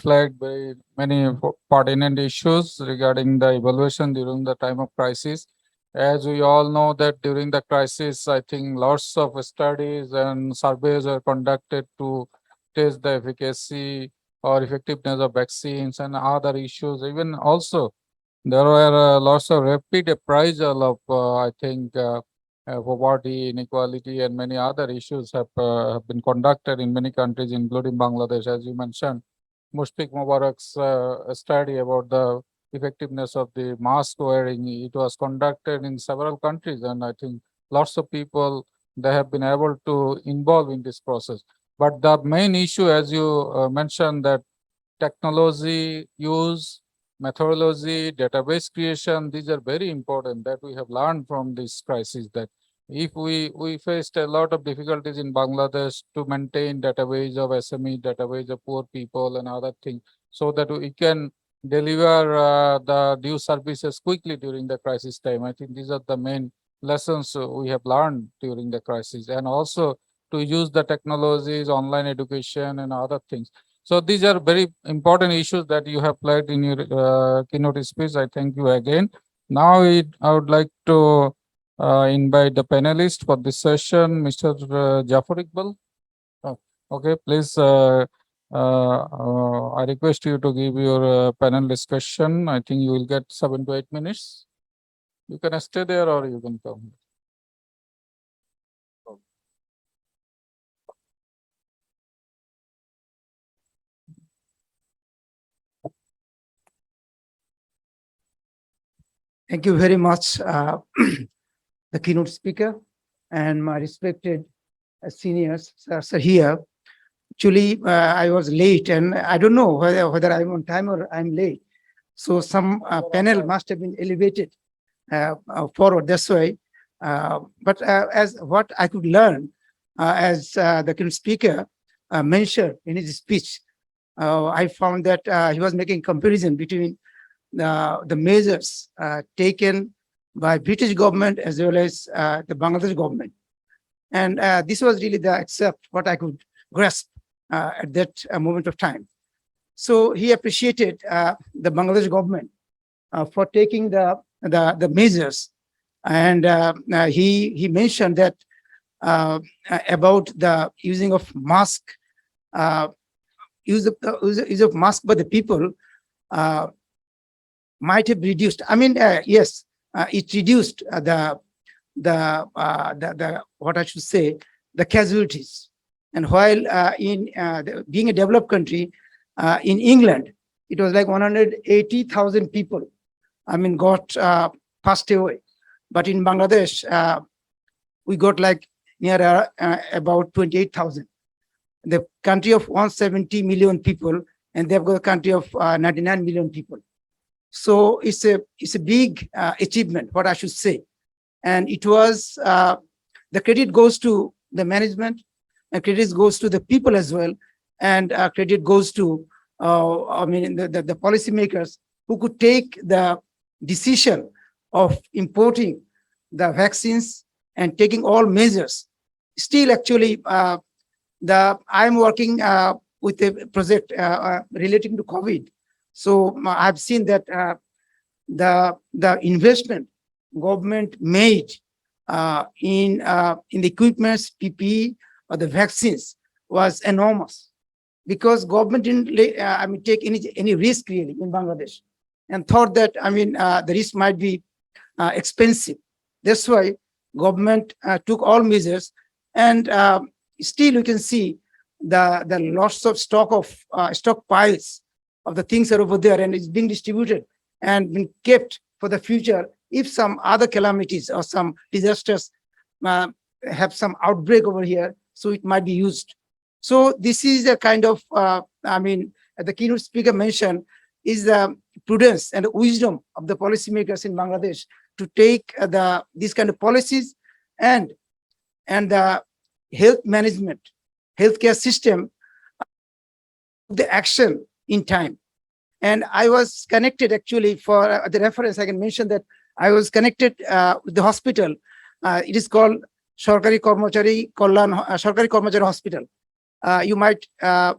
flagged very many pertinent issues regarding the evaluation during the time of crisis. As we all know that during the crisis, I think lots of studies and surveys are conducted to test the efficacy or effectiveness of vaccines and other issues. Even also, there were lots of rapid appraisal of, I think, poverty, inequality, and many other issues have been conducted in many countries, including Bangladesh. As you mentioned, Mushfiq Mubarak's study about the effectiveness of the mask wearing, it was conducted in several countries, and I think lots of people, they have been able to involve in this process. But the main issue, as you mentioned, that technology use, methodology, database creation, these are very important that we have learned from this crisis, that if we faced a lot of difficulties in Bangladesh to maintain database of SME, database of poor people and other things, so that we can deliver the due services quickly during the crisis time. I think these are the main lessons we have learned during the crisis, and also to use the technologies, online education and other things. So these are very important issues that you have flagged in your keynote speech. I thank you again. Now I would like to invite the panelist for this session, Mr. Jafar Iqbal. Okay, please, I request you to give your panel discussion. I think you will get 7 to 8 minutes. You can stay there or you can come. Thank you very much, the keynote speaker and my respected seniors are here. Actually, I was late, and I don't know whether I'm on time or I'm late. So some panel must have been elevated forward. That's why. But as what I could learn, as the keynote speaker mentioned in his speech, I found that he was making comparison between the measures taken by British government as well as the Bangladesh government. And this was really the except what I could grasp at that moment of time. So he appreciated the Bangladesh government for taking the measures. And he mentioned that about the using of mask, use of mask by the people might have reduced. I mean, yes, it reduced the what I should say, the casualties. And while in being a developed country, in England, it was like 180,000 people, got passed away. But in Bangladesh, we got like near about 28,000. The country of 170 million people, and they've got a country of 99 million people. So it's a big achievement, what I should say. And it was, the credit goes to the management, and credit goes to the people as well. And credit goes to, the policymakers who could take the decision of importing the vaccines and taking all measures. Still, actually, I'm working with a project relating to COVID. So I've seen that the investment government made in the equipments, PPE, or the vaccines was enormous, because government didn't take any risk really in Bangladesh, and thought that the risk might be expensive. That's why government took all measures, and still you can see the lots of stockpiles of the things are over there, and it's being distributed and been kept for the future if some other calamities or some disasters have some outbreak over here, so it might be used. So this is a kind of, the keynote speaker mentioned, is the prudence and wisdom of the policymakers in Bangladesh to take these kind of policies, and the health management, healthcare system, the action in time. And I was connected, actually, for the reference, I can mention that I was connected with the hospital. It is called Sarkari Kormachari Hospital. You might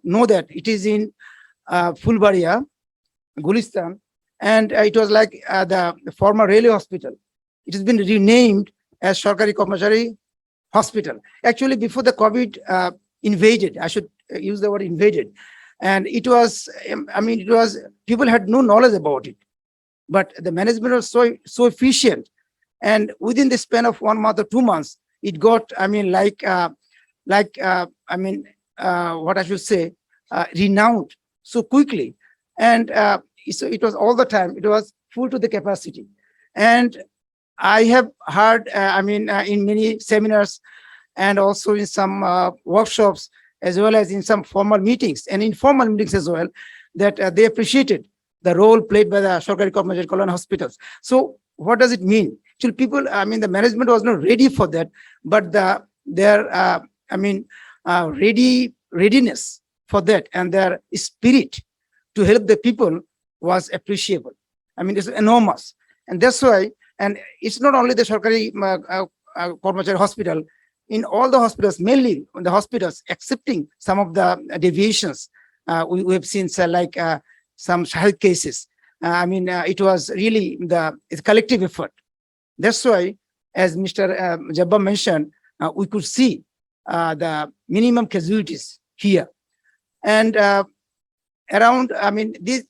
know that it is in Fulbaria, Gulistan, and it was like the former railway hospital. It has been renamed as Sarkari Kormachari Hospital. Actually, before the COVID invaded, I should use the word invaded, and it was, people had no knowledge about it, but the management was so efficient, and within the span of 1 month or 2 months, it got, what I should say, renowned so quickly. And so it was all the time, it was full to the capacity. And I have heard, in many seminars and also in some workshops, as well as in some formal meetings and informal meetings as well, that they appreciated the role played by the Sarkari Kormachari Kalyan hospitals. So what does it mean? Actually, people, the management was not ready for that, but their readiness for that and their spirit to help the people was appreciable. It's enormous. And that's why, and it's not only the Sarkari Kormachari Hospital, in all the hospitals, mainly in the hospitals, accepting some of the deviations, we have seen some health cases. It was really it's a collective effort. That's why, as Mr. Jabba mentioned, we could see the minimum casualties here. And around, the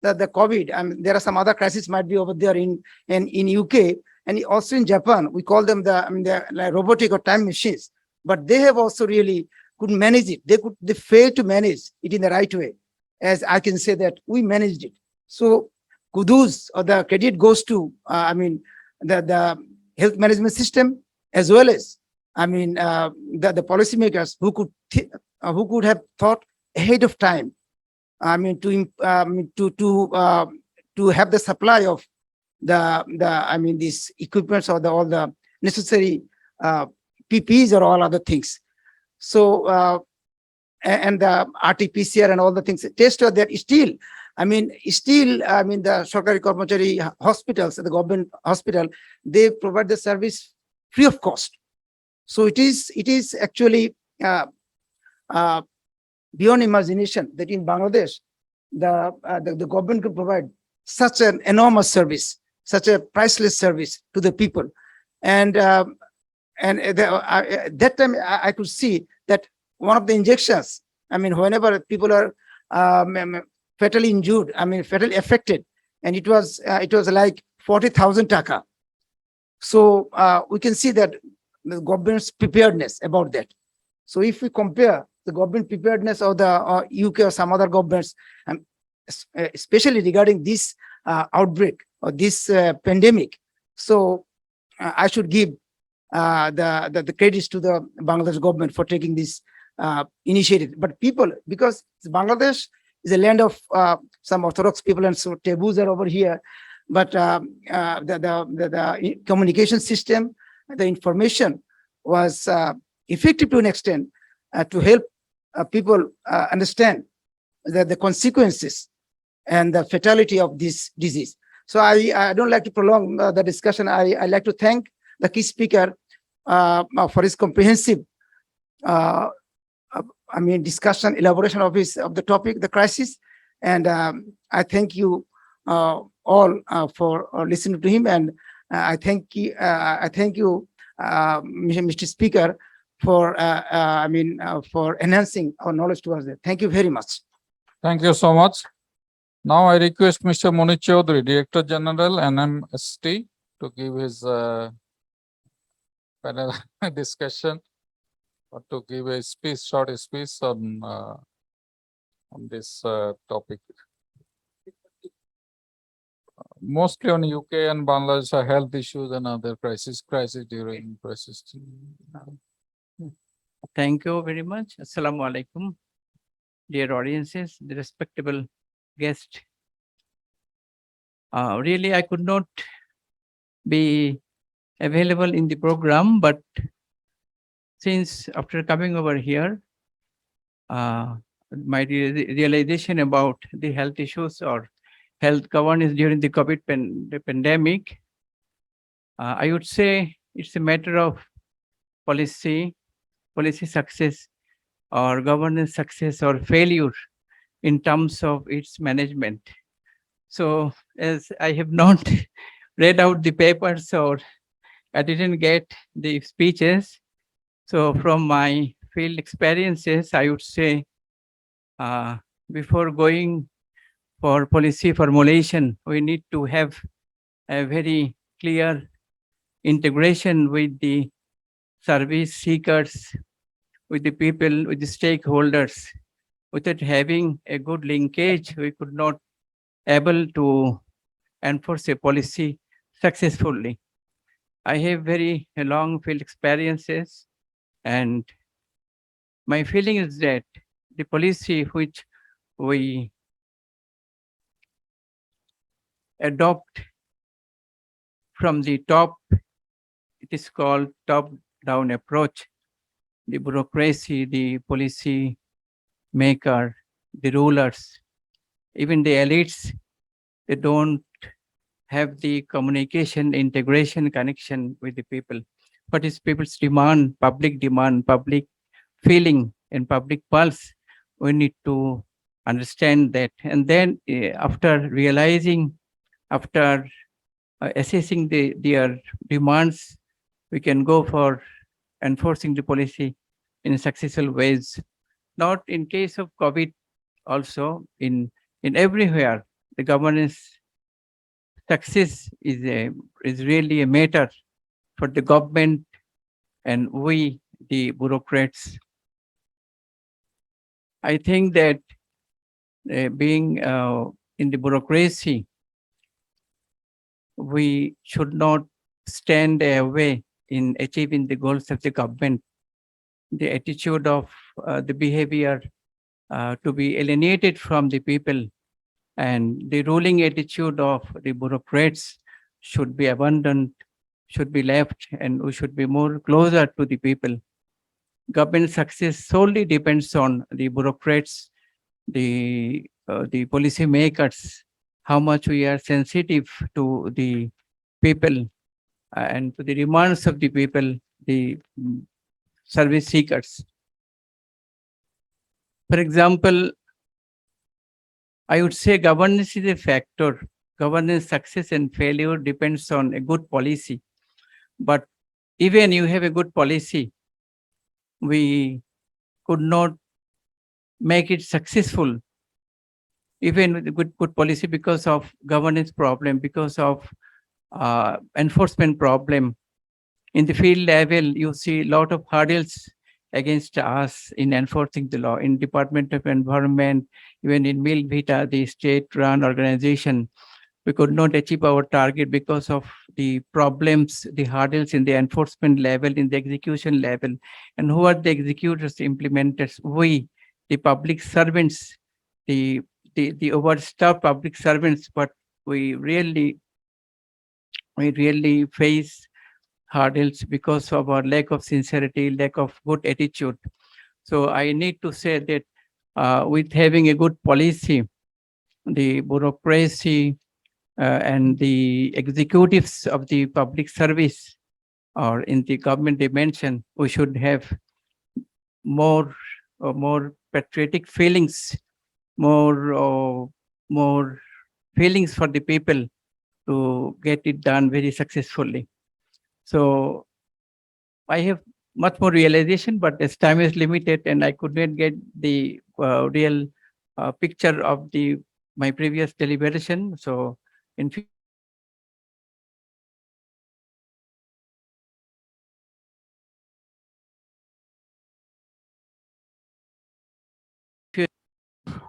COVID, there are some other crises might be over there in UK, and also in Japan. We call them the like robotic or time machines, but they have also really couldn't manage it. They failed to manage it in the right way. As I can say that we managed it. So kudos or the credit goes to the health management system, as well as the policymakers who could have thought ahead of time. To have the supply of these equipments or all the necessary PPEs or all other things. So and the RT-PCR and all the things, test are there still. The Sarkari Kormachari hospitals, the government hospital, they provide the service free of cost. So it is actually beyond imagination that in Bangladesh, the government could provide such an enormous service, such a priceless service to the people. And that time I could see that one of the injections, whenever people are fatally injured, fatally affected, and it was like 40,000 taka. So we can see that the government's preparedness about that. So if we compare the government preparedness of the UK or some other governments, especially regarding this outbreak or this pandemic. So I should give the credits to the Bangladesh government for taking this initiative. But people, because Bangladesh is a land of some Orthodox people, and so taboos are over here. But the communication system, the information was effective to an extent to help people understand the consequences and the fatality of this disease. So I don't like to prolong the discussion. I like to thank the key speaker for his comprehensive discussion, elaboration of the topic, the crisis. And I thank you all for listening to him. And I thank you, Mr. Speaker, for for enhancing our knowledge towards that. Thank you very much. Thank you so much. Now I request Mr. Moni Chaudhary, Director General, NMST, to give his panel discussion or to give a speech, short speech on this topic. Mostly on UK and Bangladesh health issues and other crisis during crisis. Thank you very much. Assalamu alaikum, dear audiences, the respectable guest. Really, I could not be available in the program, but since after coming over here, my realization about the health issues or health governance during the COVID pandemic, I would say it's a matter of policy success or governance success or failure in terms of its management. So as I have not read out the papers or I didn't get the speeches, so from my field experiences, I would say before going for policy formulation, we need to have a very clear integration with the service seekers, with the people, with the stakeholders. Without having a good linkage, we could not able to enforce a policy successfully. I have very long field experiences, and my feeling is that the policy which we adopt from the top, it is called top-down approach. The bureaucracy, the policy maker, the rulers, even the elites, they don't have the communication, integration, connection with the people. What is people's demand, public feeling, and public pulse? We need to understand that. And then after realizing, after assessing their demands, we can go for enforcing the policy in successful ways. Not in case of COVID, also in everywhere, the governance success is really a matter for the government and we, the bureaucrats. I think that being in the bureaucracy, we should not stand away in achieving the goals of the government. The attitude of the behavior to be alienated from the people and the ruling attitude of the bureaucrats should be abandoned, should be left, and we should be more closer to the people. Government success solely depends on the bureaucrats, the policy makers, how much we are sensitive to the people and to the demands of the people, the service seekers. For example, I would say governance is a factor. Governance success and failure depends on a good policy. But even you have a good policy, we could not make it successful, even with a good policy, because of governance problem, because of enforcement problem. In the field level, you see a lot of hurdles against us in enforcing the law. In Department of Environment, even in Mil Vita, the state-run organization, we could not achieve our target because of the problems, the hurdles in the enforcement level, in the execution level. And who are the executors, implementers? We, the public servants, the overstaffed public servants, but we really face hurdles because of our lack of sincerity, lack of good attitude. So I need to say that with having a good policy, the bureaucracy and the executives of the public service or in the government dimension, we should have more patriotic feelings, more feelings for the people to get it done very successfully. So I have much more realization, but as time is limited and I could not get the real picture of my previous deliberation. So in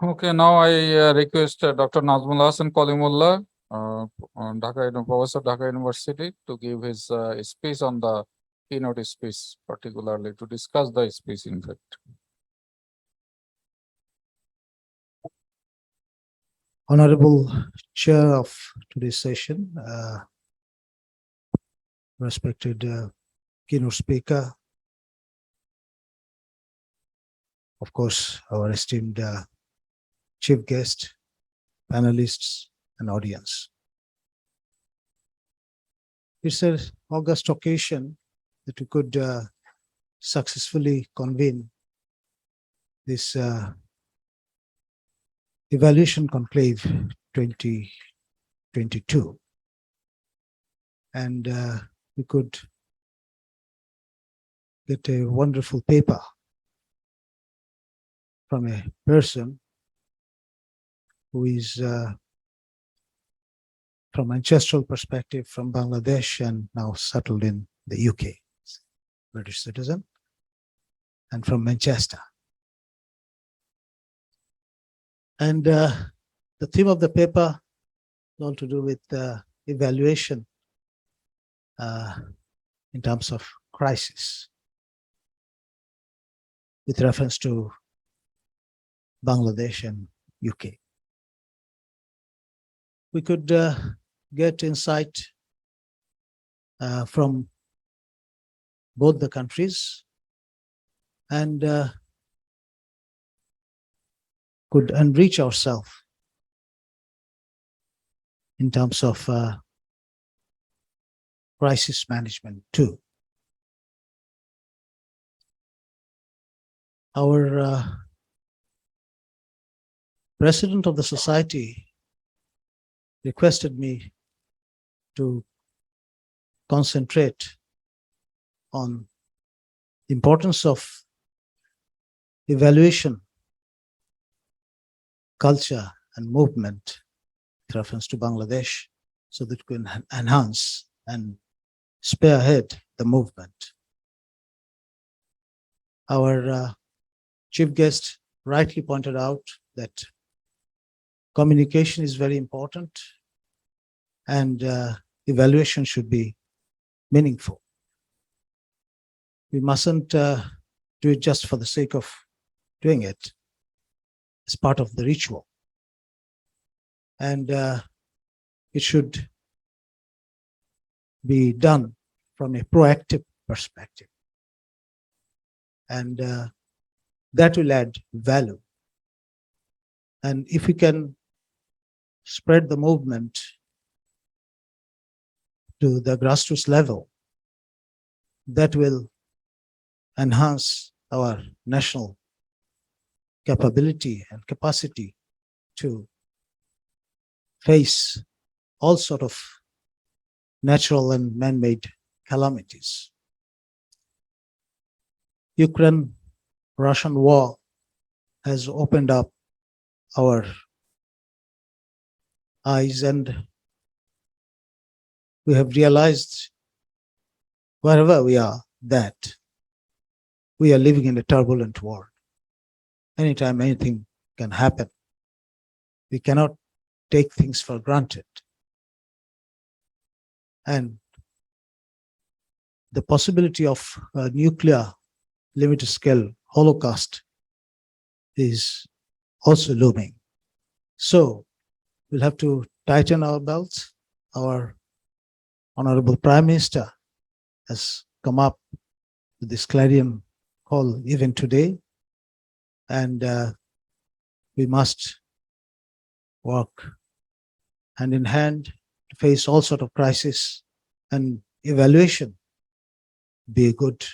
Okay, now I request Dr. Nazmul Hasan Kalimullah, Professor Dhaka University, to give his speech on the keynote speech, particularly to discuss the speech, in fact. Honorable Chair of today's session, respected keynote speaker, of course, our esteemed chief guest, panelists, and audience. It's an august occasion that we could successfully convene this Evaluation Conclave 2022. And we could get a wonderful paper from a person who is from ancestral perspective from Bangladesh and now settled in the UK, British citizen, and from Manchester. And the theme of the paper is all to do with evaluation in terms of crisis, with reference to Bangladesh and UK. We could get insight from both the countries and could enrich ourselves in terms of crisis management too. Our president of the society requested me to concentrate on the importance of evaluation, culture, and movement with reference to Bangladesh, so that we can enhance and spearhead the movement. Our chief guest rightly pointed out that communication is very important and evaluation should be meaningful. We mustn't do it just for the sake of doing it. It's part of the ritual. And it should be done from a proactive perspective. And that will add value. And if we can spread the movement to the grassroots level, that will enhance our national capability and capacity to face all sort of natural and man-made calamities. Ukraine-Russian war has opened up our eyes, and we have realized wherever we are that we are living in a turbulent world. Anytime anything can happen. We cannot take things for granted. And the possibility of a nuclear limited scale holocaust is also looming. So we'll have to tighten our belts. Our Honorable Prime Minister has come up with this clarion call even today, and we must work hand in hand to face all sort of crisis, and evaluation be a good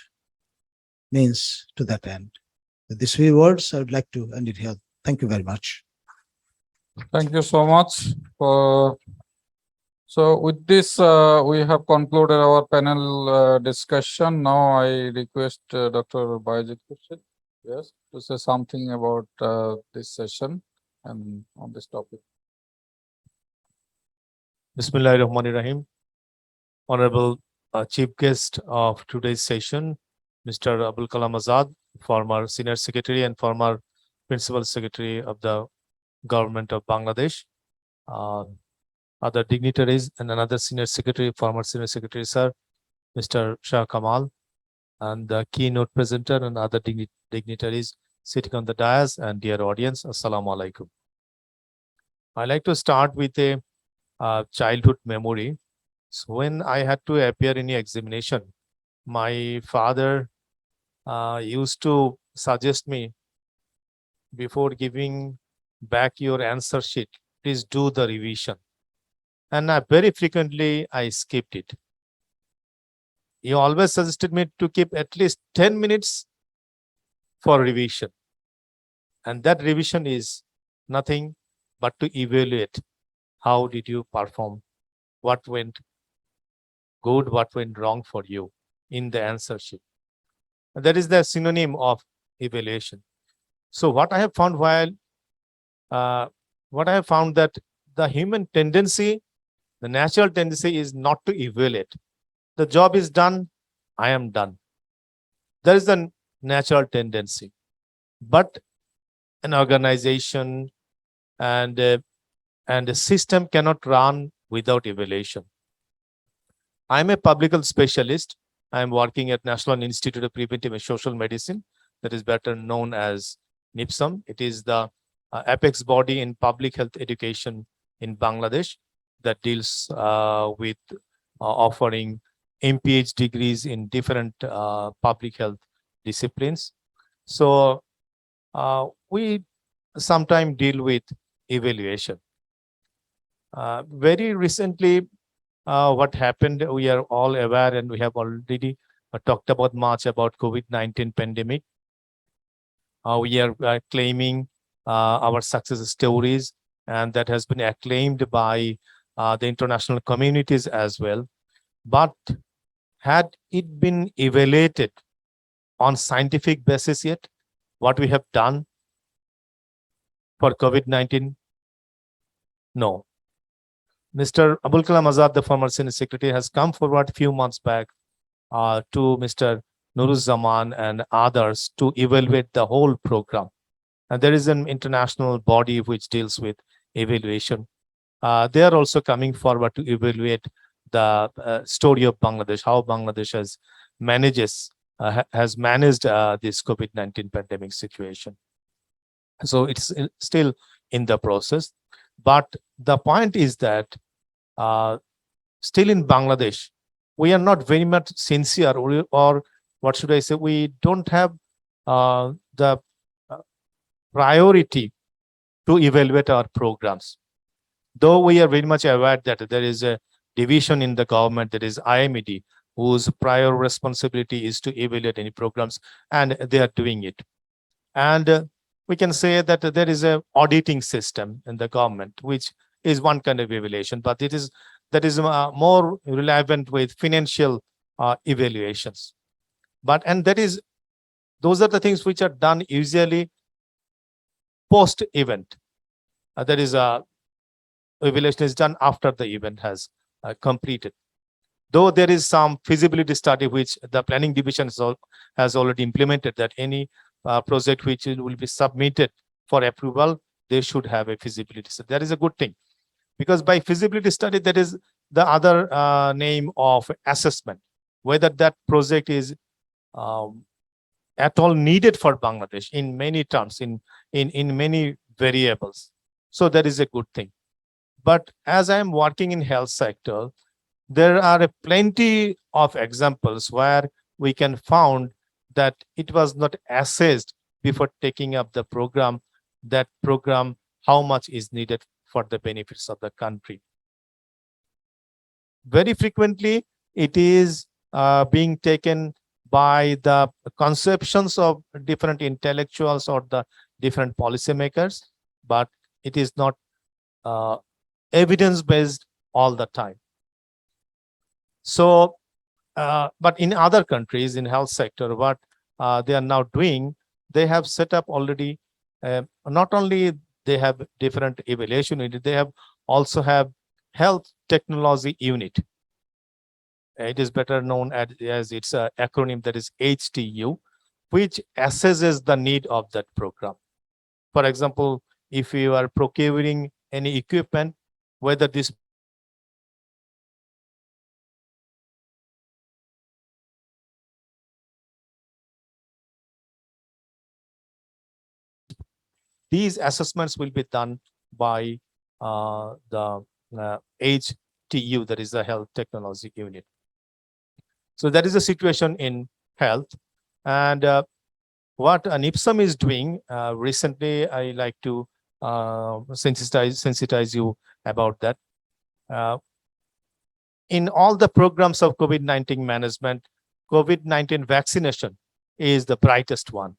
means to that end. With these few words, I would like to end it here. Thank you very much. Thank you so much. So with this, we have concluded our panel discussion. Now I request Dr. Bayajit Khurshid, yes, to say something about this session and on this topic. Bismillahirrahmanirrahim. Honorable Chief Guest of today's session, Mr. Abul Kalam Azad, former Senior Secretary and former Principal Secretary of the Government of Bangladesh. Other dignitaries and another Senior Secretary, former Senior Secretary, sir, Mr. Shah Kamal, and the keynote presenter and other dignitaries sitting on the dais, and dear audience, Assalamu alaikum. I'd like to start with a childhood memory. So when I had to appear in an examination, my father used to suggest me, before giving back your answer sheet, please do the revision. And very frequently I skipped it. He always suggested me to keep at least 10 minutes for revision. And that revision is nothing but to evaluate how did you perform, what went good, what went wrong for you in the answer sheet. And that is the synonym of evaluation. So what I have found that the human tendency, the natural tendency is not to evaluate. The job is done, I am done. That is the natural tendency. But an organization and a system cannot run without evaluation. I'm a public health specialist. I'm working at National Institute of Preventive and Social Medicine, that is better known as NIPSAM. It is the apex body in public health education in Bangladesh that deals with offering MPH degrees in different public health disciplines. So we sometimes deal with evaluation. Very recently, what happened, we are all aware, and we have already talked about much about COVID-19 pandemic. We are claiming our success stories, and that has been acclaimed by the international communities as well. But had it been evaluated on scientific basis yet, what we have done for COVID-19? No. Mr. Abul Kalam Azad, the former Senate Secretary, has come forward a few months back to Mr. Nuruzzaman and others to evaluate the whole program. And there is an international body which deals with evaluation. They are also coming forward to evaluate the story of Bangladesh, how Bangladesh has managed this COVID-19 pandemic situation. So it's still in the process. But the point is that still in Bangladesh, we are not very much sincere, or what should I say, we don't have the priority to evaluate our programs. Though we are very much aware that there is a division in the government, that is IMED, whose prior responsibility is to evaluate any programs, and they are doing it. And we can say that there is an auditing system in the government, which is one kind of evaluation, but that is more relevant with financial evaluations. And those are the things which are done usually post-event. There is evaluation is done after the event has completed. Though there is some feasibility study which the planning division has already implemented, that any project which will be submitted for approval, they should have a feasibility. So that is a good thing, because by feasibility study, that is the other name of assessment, whether that project is at all needed for Bangladesh in many terms, in many variables. So that is a good thing. But as I am working in health sector, there are plenty of examples where we can found that it was not assessed before taking up the program, that program, how much is needed for the benefits of the country. Very frequently, it is being taken by the conceptions of different intellectuals or the different policymakers, but it is not evidence-based all the time. So, but in other countries in health sector, what they are now doing, they have set up already, not only they have different evaluation unit, they have also have health technology unit. It is better known as its acronym, that is HTU, which assesses the need of that program. For example, if you are procuring any equipment, whether this these assessments will be done by the HTU, that is the health technology unit. So that is the situation in health. And what NIPSAM is doing recently, I like to sensitize you about that. In all the programs of COVID-19 management, COVID-19 vaccination is the brightest one.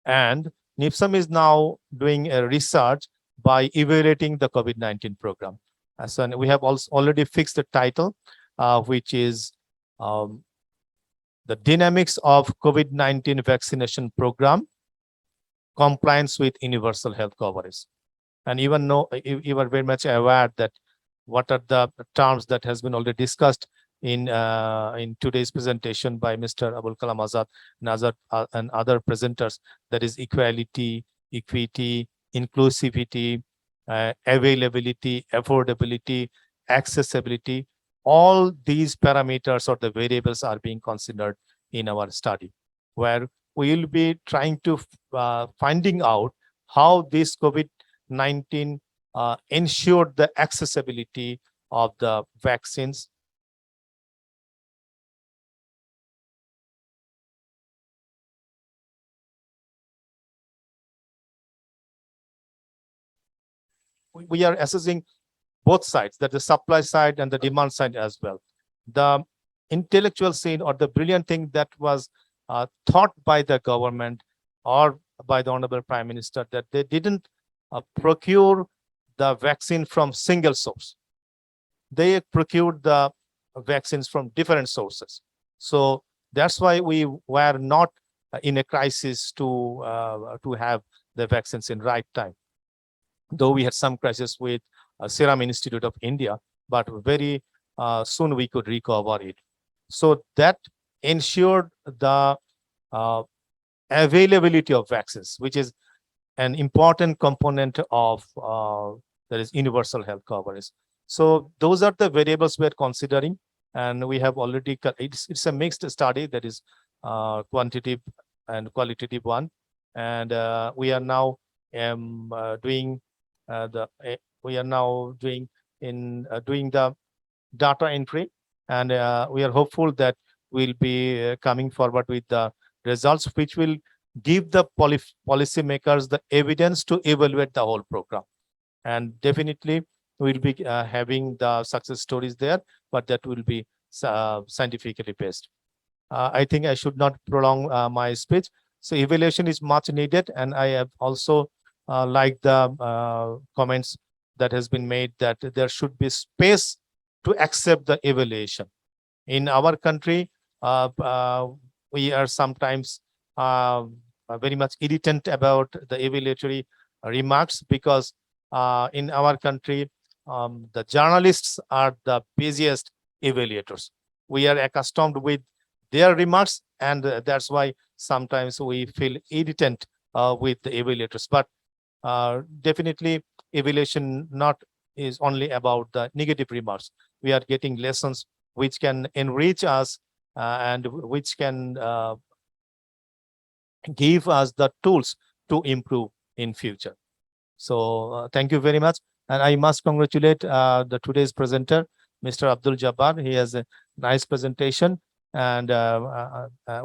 And NIPSAM is now doing a research by evaluating the COVID-19 program. So we have also already fixed the title, which is the dynamics of COVID-19 vaccination program, compliance with universal health coverage. And even though you are very much aware that what are the terms that has been already discussed in today's presentation by Mr. Abul Kalam Azad and other presenters, that is equality, equity, inclusivity, availability, affordability, accessibility. All these parameters or the variables are being considered in our study, where we will be trying to finding out how this COVID-19 ensured the accessibility of the vaccines. We are assessing both sides, that the supply side and the demand side as well. The intellectual scene or the brilliant thing that was thought by the government or by the Honorable Prime Minister, that they didn't procure the vaccine from single source. They procured the vaccines from different sources. So that's why we were not in a crisis to have the vaccines in right time. Though we had some crisis with Serum Institute of India, but very soon we could recover it. So that ensured the availability of vaccines, which is an important component of that is universal health coverage. So those are the variables we're considering, and we have already, it's a mixed study, that is quantitative and qualitative one. And we are now doing the data entry, and we are hopeful that we'll be coming forward with the results, which will give the policymakers the evidence to evaluate the whole program. And definitely we'll be having the success stories there, but that will be scientifically based. I think I should not prolong my speech. So evaluation is much needed, and I have also like the comments that has been made, that there should be space to accept the evaluation. In our country, we are sometimes very much irritant about the evaluatory remarks, because in our country, the journalists are the busiest evaluators. we are accustomed with their remarks, and that's why sometimes we feel irritant with the evaluators. But definitely evaluation not is only about the negative remarks. We are getting lessons which can enrich us and which can give us the tools to improve in future. So thank you very much. And I must congratulate the today's presenter, Mr. Abdul Jabbar. He has a nice presentation, and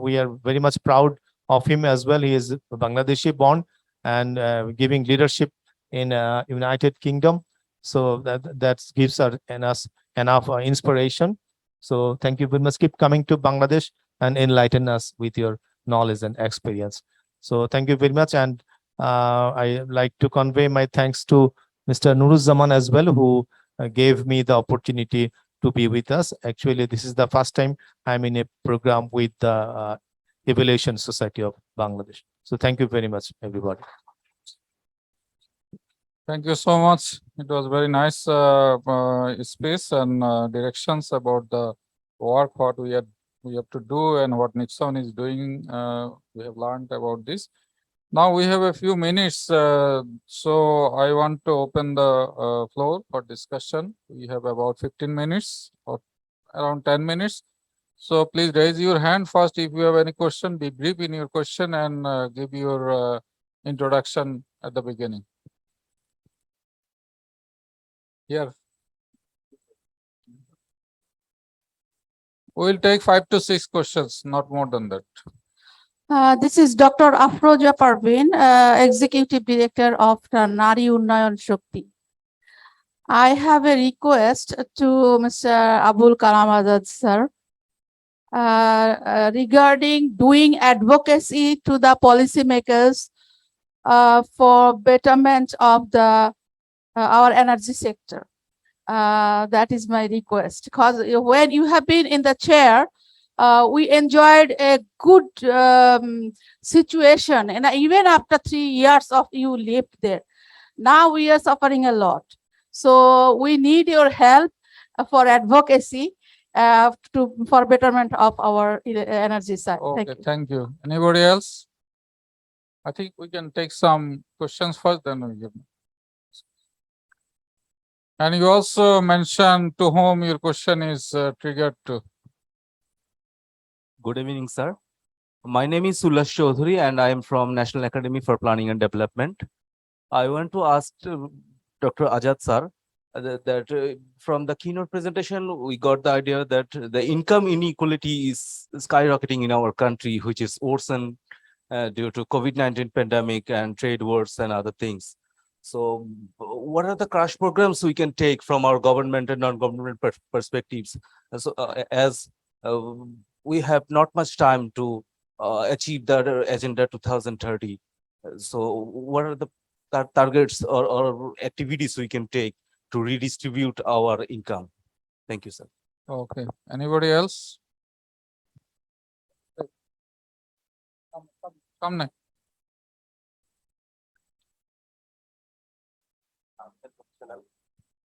we are very much proud of him as well. He is Bangladeshi born and giving leadership in United Kingdom. So that gives us enough inspiration. So thank you very much. Keep coming to Bangladesh and enlighten us with your knowledge and experience. So thank you very much. And I like to convey my thanks to Mr. Nuruzzaman as well, who gave me the opportunity to be with us. Actually, this is the first time I'm in a program with the Evaluation Society of Bangladesh. So thank you very much, everybody. Thank you so much. It was very nice space and directions about the work, what we have to do and what Nixon is doing. We have learned about this. Now we have a few minutes, so I want to open the floor for discussion. We have about 15 minutes or around 10 minutes. So please raise your hand first if you have any question. Be brief in your question and give your introduction at the beginning. Here. We'll take 5 to 6 questions, not more than that. This is Dr. Afroja Parveen, Executive Director of Nari Unnayan Shakti. I have a request to Mr. Abul Kalam Azad sir regarding doing advocacy to the policymakers for betterment of the our energy sector. That is my request, because when you have been in the chair, we enjoyed a good situation, and even after 3 years of you lived there, now we are suffering a lot. So we need your help for advocacy for betterment of our energy side. Okay, thank you. Anybody else? I think we can take some questions first, then we give. And you also mentioned to whom your question is triggered to. Good evening, sir. My name is Sullas Chaudhary and I am from National Academy for Planning and Development. I want to ask Dr. Azad sir that from the keynote presentation, we got the idea that the income inequality is skyrocketing in our country, which is worsened due to COVID-19 pandemic and trade wars and other things. So what are the crash programs we can take from our government and non-government perspectives? So as we have not much time to achieve the agenda 2030. So what are the targets or activities we can take to redistribute our income? Thank you, sir. Okay. Anybody else? Come next.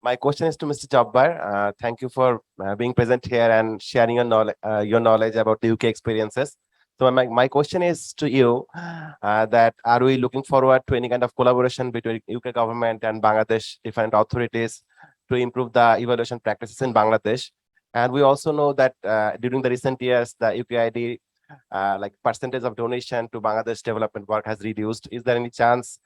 My question is to Mr. Jabbar. Thank you for being present here and sharing your knowledge about the UK experiences. So my question is to you that are we looking forward to any kind of collaboration between UK government and Bangladesh different authorities to improve the evaluation practices in Bangladesh? And we also know that during the recent years, the UKID like percentage of donation to Bangladesh development work has reduced. Is there any chance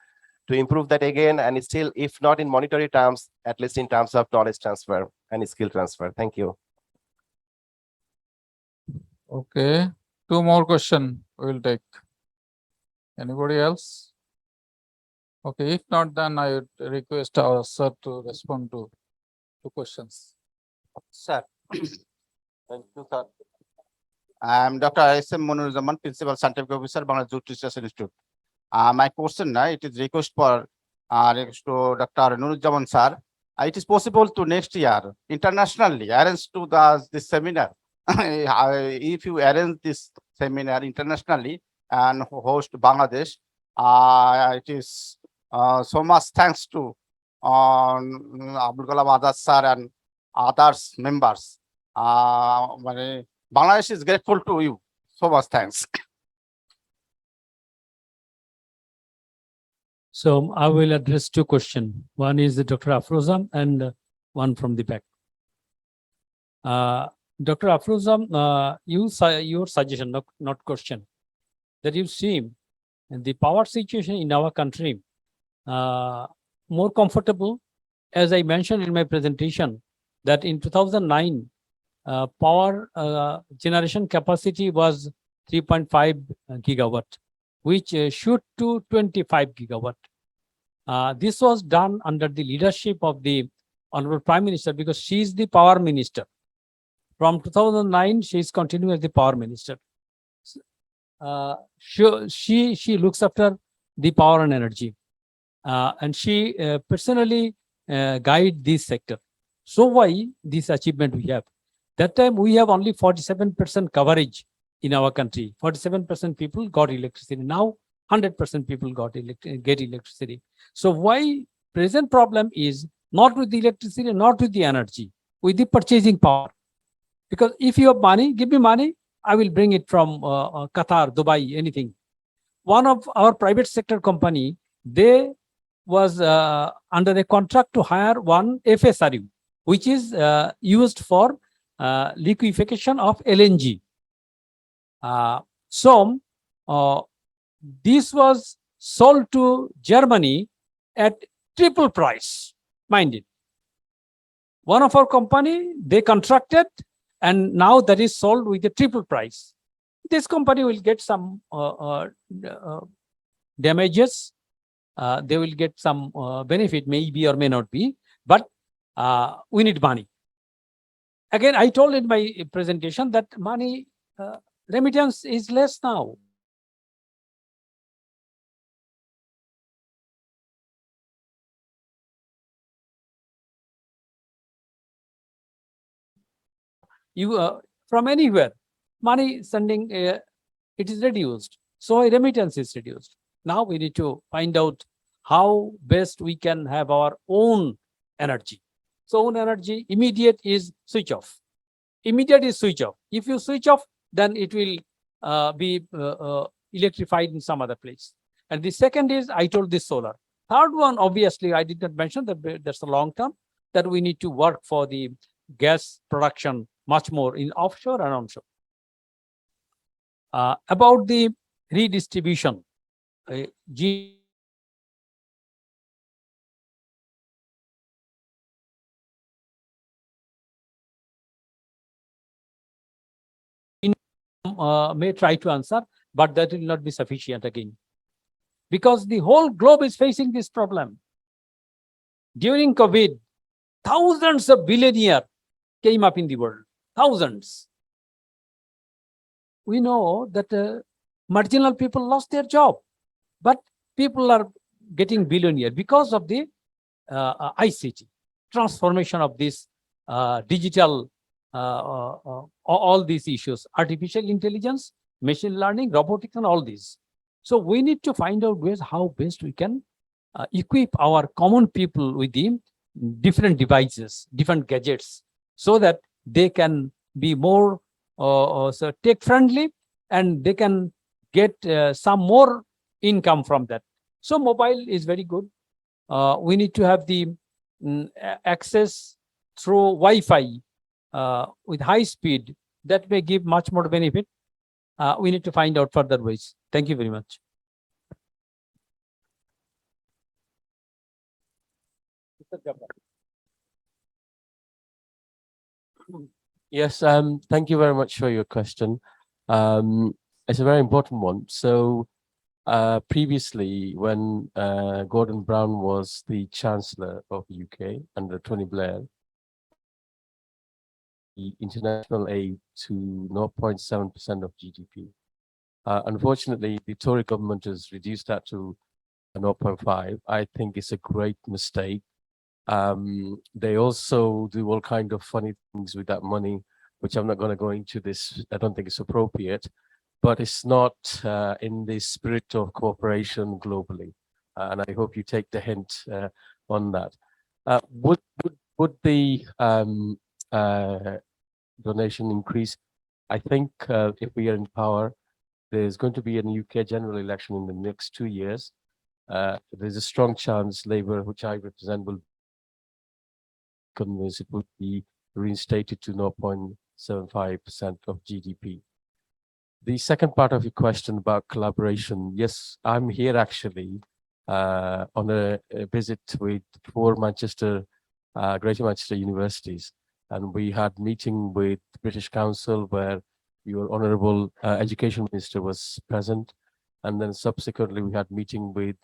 to improve that again, and still, if not in monetary terms, at least in terms of knowledge transfer and skill transfer? Thank you. Okay, 2 more questions we will take. Anybody else? Okay, if not, then I would request our sir to respond to 2 questions. Sir. Thank you, sir. I am Dr. S.M. Monuruzzaman, Principal Scientific Officer, Bangladesh Youth Research Institute. My question, it is request for to Dr. Nuruzzaman sir. It is possible to next year internationally arrange to this seminar. If you arrange this seminar internationally and host Bangladesh, it is so much thanks to Abul Kalam Azad sir and others members. Bangladesh is grateful to you. So much thanks. So I will address two questions. One is Dr. Afrozam and one from the back. Dr. Afrozam, your suggestion, not question, that you see the power situation in our country more comfortable. As I mentioned in my presentation, that in 2009, power generation capacity was 3.5 gigawatt, which shoot to 25 gigawatt. This was done under the leadership of the Honorable Prime Minister, because she is the power minister. From 2009, she is continuing as the power minister. She looks after the power and energy, and she personally guide this sector. So why this achievement we have? That time we have only 47% coverage in our country. 47% people got electricity. Now 100% people get electricity. So why present problem is not with the electricity, not with the energy, with the purchasing power. Because if you have money, give me money, I will bring it from Qatar, Dubai, anything. One of our private sector company, they was under a contract to hire one FSRU, which is used for liquefaction of LNG. This was sold to Germany at triple price, mind it. One of our company, they contracted, and now that is sold with a triple price. This company will get some damages. They will get some benefit, maybe or may not be, but we need money. Again, I told in my presentation that money remittance is less now. You from anywhere, money sending it is reduced, so remittance is reduced. Now we need to find out how best we can have our own energy. So own energy, immediate is switch off. Immediate is switch off. If you switch off, then it will be electrified in some other place. And the second is, I told this solar. Third one, obviously, I did not mention that that's a long term, that we need to work for the gas production much more in offshore and onshore. About the redistribution, may try to answer, but that will not be sufficient again, because the whole globe is facing this problem. During COVID, thousands of billionaires came up in the world, thousands. We know that marginal people lost their job, but people are getting billionaire because of the ICT, transformation of this digital, all these issues, artificial intelligence, machine learning, robotics, and all these. So we need to find out ways how best we can equip our common people with the different devices, different gadgets, so that they can be more so tech friendly, and they can get some more income from that. So mobile is very good. We need to have the access through Wi-Fi with high speed. That may give much more benefit. We need to find out further ways. Thank you very much. Yes, thank you very much for your question. It's a very important one. So previously, when Gordon Brown was the Chancellor of UK under Tony Blair, the international aid to 0.7% of GDP. Unfortunately, the Tory government has reduced that to 0.5. I think it's a great mistake. They also do all kind of funny things with that money, which I'm not going to go into this. I don't think it's appropriate, but it's not in the spirit of cooperation globally. And I hope you take the hint on that. Would the donation increase. I think if we are in power, there's going to be a UK general election in the next 2 years. There's a strong chance Labour, which I represent, will convince it would be reinstated to 0.75% of GDP. The second part of your question about collaboration, yes, I'm here actually on a visit with 4 Greater Manchester universities, and we had meeting with the British Council where your Honourable Education Minister was present, and then subsequently we had meeting with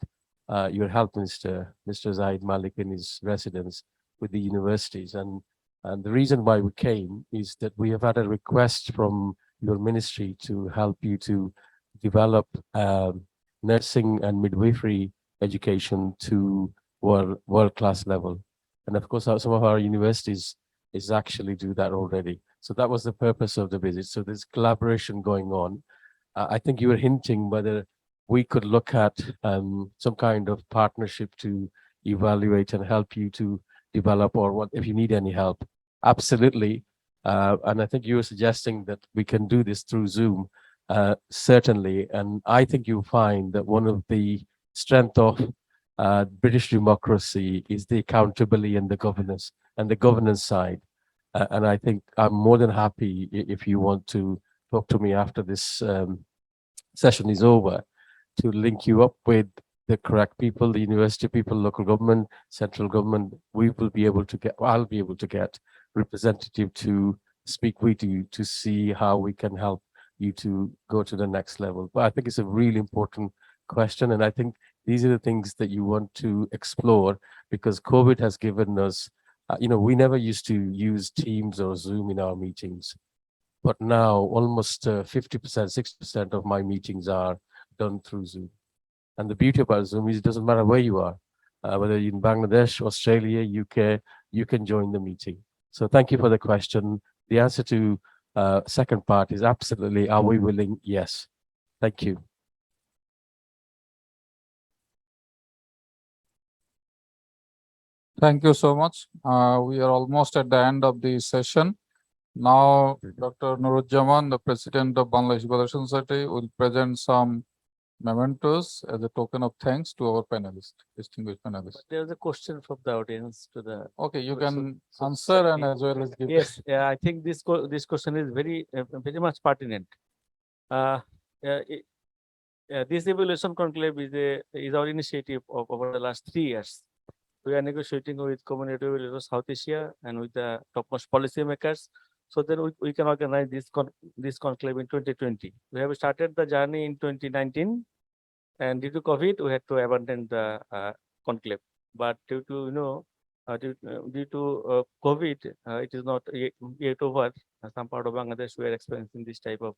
your Health Minister, Mr. Zaid Malik, in his residence with the universities. And the reason why we came is that we have had a request from your ministry to help you to develop nursing and midwifery education to world-class level. And of course, some of our universities is actually do that already. So that was the purpose of the visit. So there's collaboration going on. I think you were hinting whether we could look at some kind of partnership to evaluate and help you to develop, or what if you need any help. Absolutely. And I think you were suggesting that we can do this through Zoom, certainly. And I think you'll find that one of the strength of British democracy is the accountability and the governance side. And I think I'm more than happy if you want to talk to me after this session is over, to link you up with the correct people, the university people, local government, central government. I'll be able to get representative to speak with you to see how we can help you to go to the next level. But I think it's a really important question, and I think these are the things that you want to explore, because COVID has given us, we never used to use Teams or Zoom in our meetings, but now almost 50%, 60% of my meetings are done through Zoom. And the beauty about Zoom is it doesn't matter where you are, whether you're in Bangladesh, Australia, UK, you can join the meeting. So thank you for the question. The answer to second part is absolutely, are we willing? Yes. Thank you. Thank you so much. We are almost at the end of the session. Now, Dr. Nurujjaman, the President of Bangladesh Evaluation Society, will present some mementos as a token of thanks to our panelists, distinguished panelists. There's a question from the audience to the. Okay, you can answer and as well as give. Yes, I think this question is very much pertinent. This evaluation conclave is our initiative of over the last 3 years. We are negotiating with community evaluators South Asia and with the topmost policymakers, so that we can organize this conclave in 2020. We have started the journey in 2019, and due to COVID, we had to abandon the conclave. But due to COVID, it is not yet over. Some part of Bangladesh, we are experiencing this type of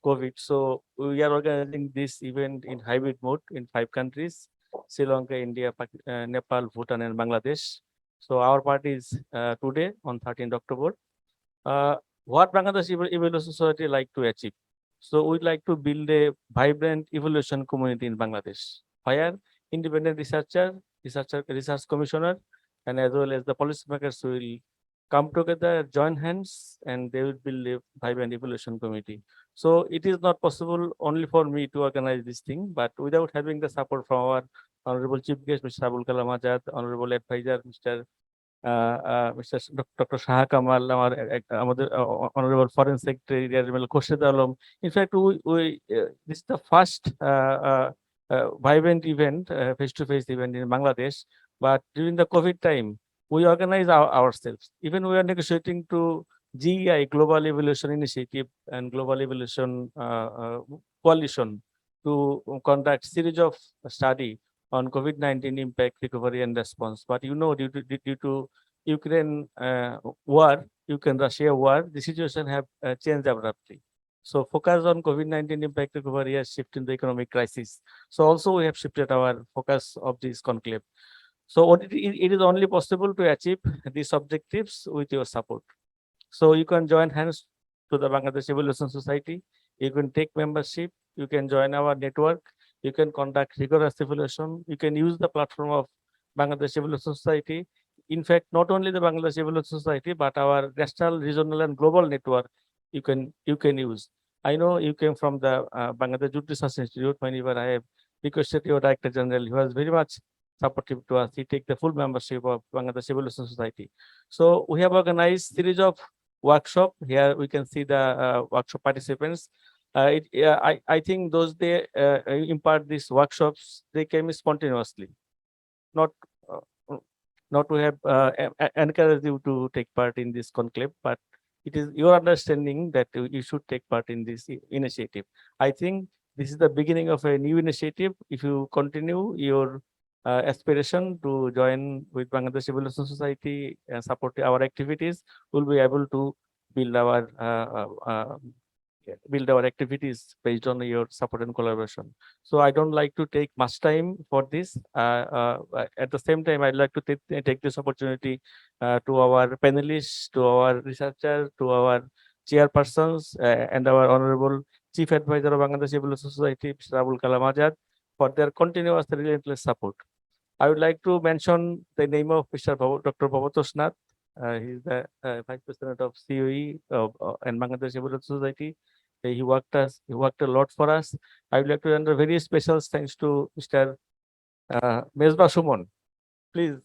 COVID. So we are organizing this event in hybrid mode in 5 countries: Sri Lanka, India, Nepal, Bhutan, and Bangladesh. So our party is today on 13th October. What Bangladesh Evaluation Society like to achieve? So we'd like to build a vibrant evaluation community in Bangladesh, where independent research commissioner, and as well as the policymakers will come together, join hands, and they will build a vibrant evaluation committee. So it is not possible only for me to organize this thing, but without having the support from our Honorable Chief Guest, Mr. Abul Kalam Azad, Honorable Advisor, Mr. Dr. Shah Kamal, our Honorable Foreign Secretary, Admiral Khurshid Alam. In fact, this is the first vibrant event, face-to-face event in Bangladesh. But during the COVID time, we organize ourselves. Even we are negotiating to GEI, Global Evaluation Initiative, and Global Evaluation Coalition to conduct series of study on COVID-19 impact, recovery, and response. But due to Ukraine war, Ukraine-Russia war, the situation have changed abruptly. So focus on COVID-19 impact, recovery has shifted the economic crisis. So also we have shifted our focus of this conclave. So it is only possible to achieve these objectives with your support. So you can join hands to the Bangladesh Evaluation Society. You can take membership. You can join our network. You can conduct rigorous evaluation. You can use the platform of Bangladesh Evaluation Society. in fact, not only the Bangladesh Evaluation Society, but our national, regional, and global network you can use. I know you came from the Bangladesh Youth Research Institute. Whenever I have requested your Director General, he was very much supportive to us. He take the full membership of Bangladesh Evaluation Society. So we have organized series of workshop. Here we can see the workshop participants. I think those they impart these workshops, they came spontaneously, not to have encouraged you to take part in this conclave, but it is your understanding that you should take part in this initiative. I think this is the beginning of a new initiative. If you continue your aspiration to join with Bangladesh Evaluation Society and support our activities, we'll be able to build our activities based on your support and collaboration. So I don't like to take much time for this. At the same time, I'd like to take this opportunity to our panelists, to our researchers, to our chairpersons, and our honorable Chief Advisor of Bangladesh Evaluation Society, Mr. Abul Kalam Azad, for their continuous relentless support. I would like to mention the name of Mr. Dr. Bhabatosh Nath. He is the Vice President of COE and Bangladesh Evaluation Society. He worked a lot for us. I would like to render very special thanks to Mr. Mesbah Suman. Please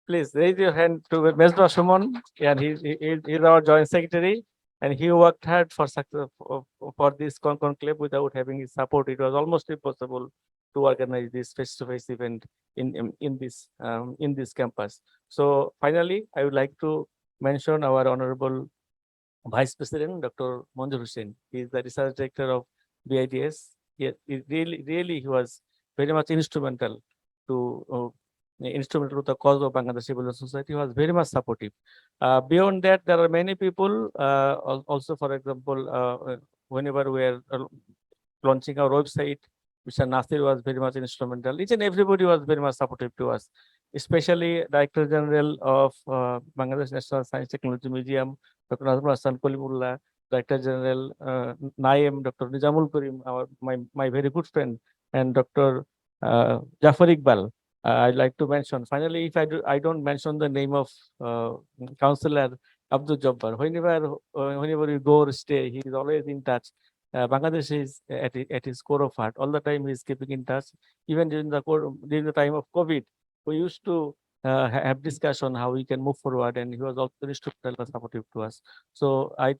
raise your hand to Mesbah Suman, and he is our Joint Secretary, and he worked hard for success for this conclave. Without having his support, it was almost impossible to organize this face-to-face event in this campus. So finally, I would like to mention our honorable Vice President, Dr. Manjur Hussain. He is the Research Director of BIDS. He really was very much instrumental to the cause of Bangladesh Evaluation Society. He was very much supportive. Beyond that, there are many people. Also, for example, whenever we are launching our website, Mr. Nasir was very much instrumental. Each and everybody was very much supportive to us, especially Director General of Bangladesh National Science Technology Museum, Dr. Nazrul Hassan Kolimullah, Director General Naim, Dr. Nizamul Karim, my very good friend, and Dr. Jafar Iqbal. I'd like to mention. Finally, if I don't mention the name of Councillor Abdul Jabbar, whenever you go or stay, he is always in touch. Bangladesh is at his core of heart. All the time he is keeping in touch. Even during the time of COVID, we used to have discussion how we can move forward, and he was also instrumental and supportive to us. So I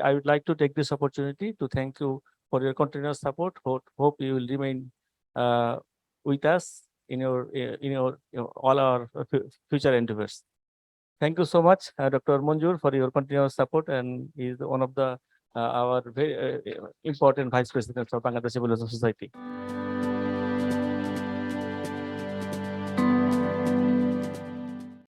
would like to take this opportunity to thank you for your continuous support. Hope you will remain with us in your all our future endeavors. Thank you so much, Dr. Manjur, for your continuous support, and he is one of the our very important vice presidents of Bangladesh Evaluation Society.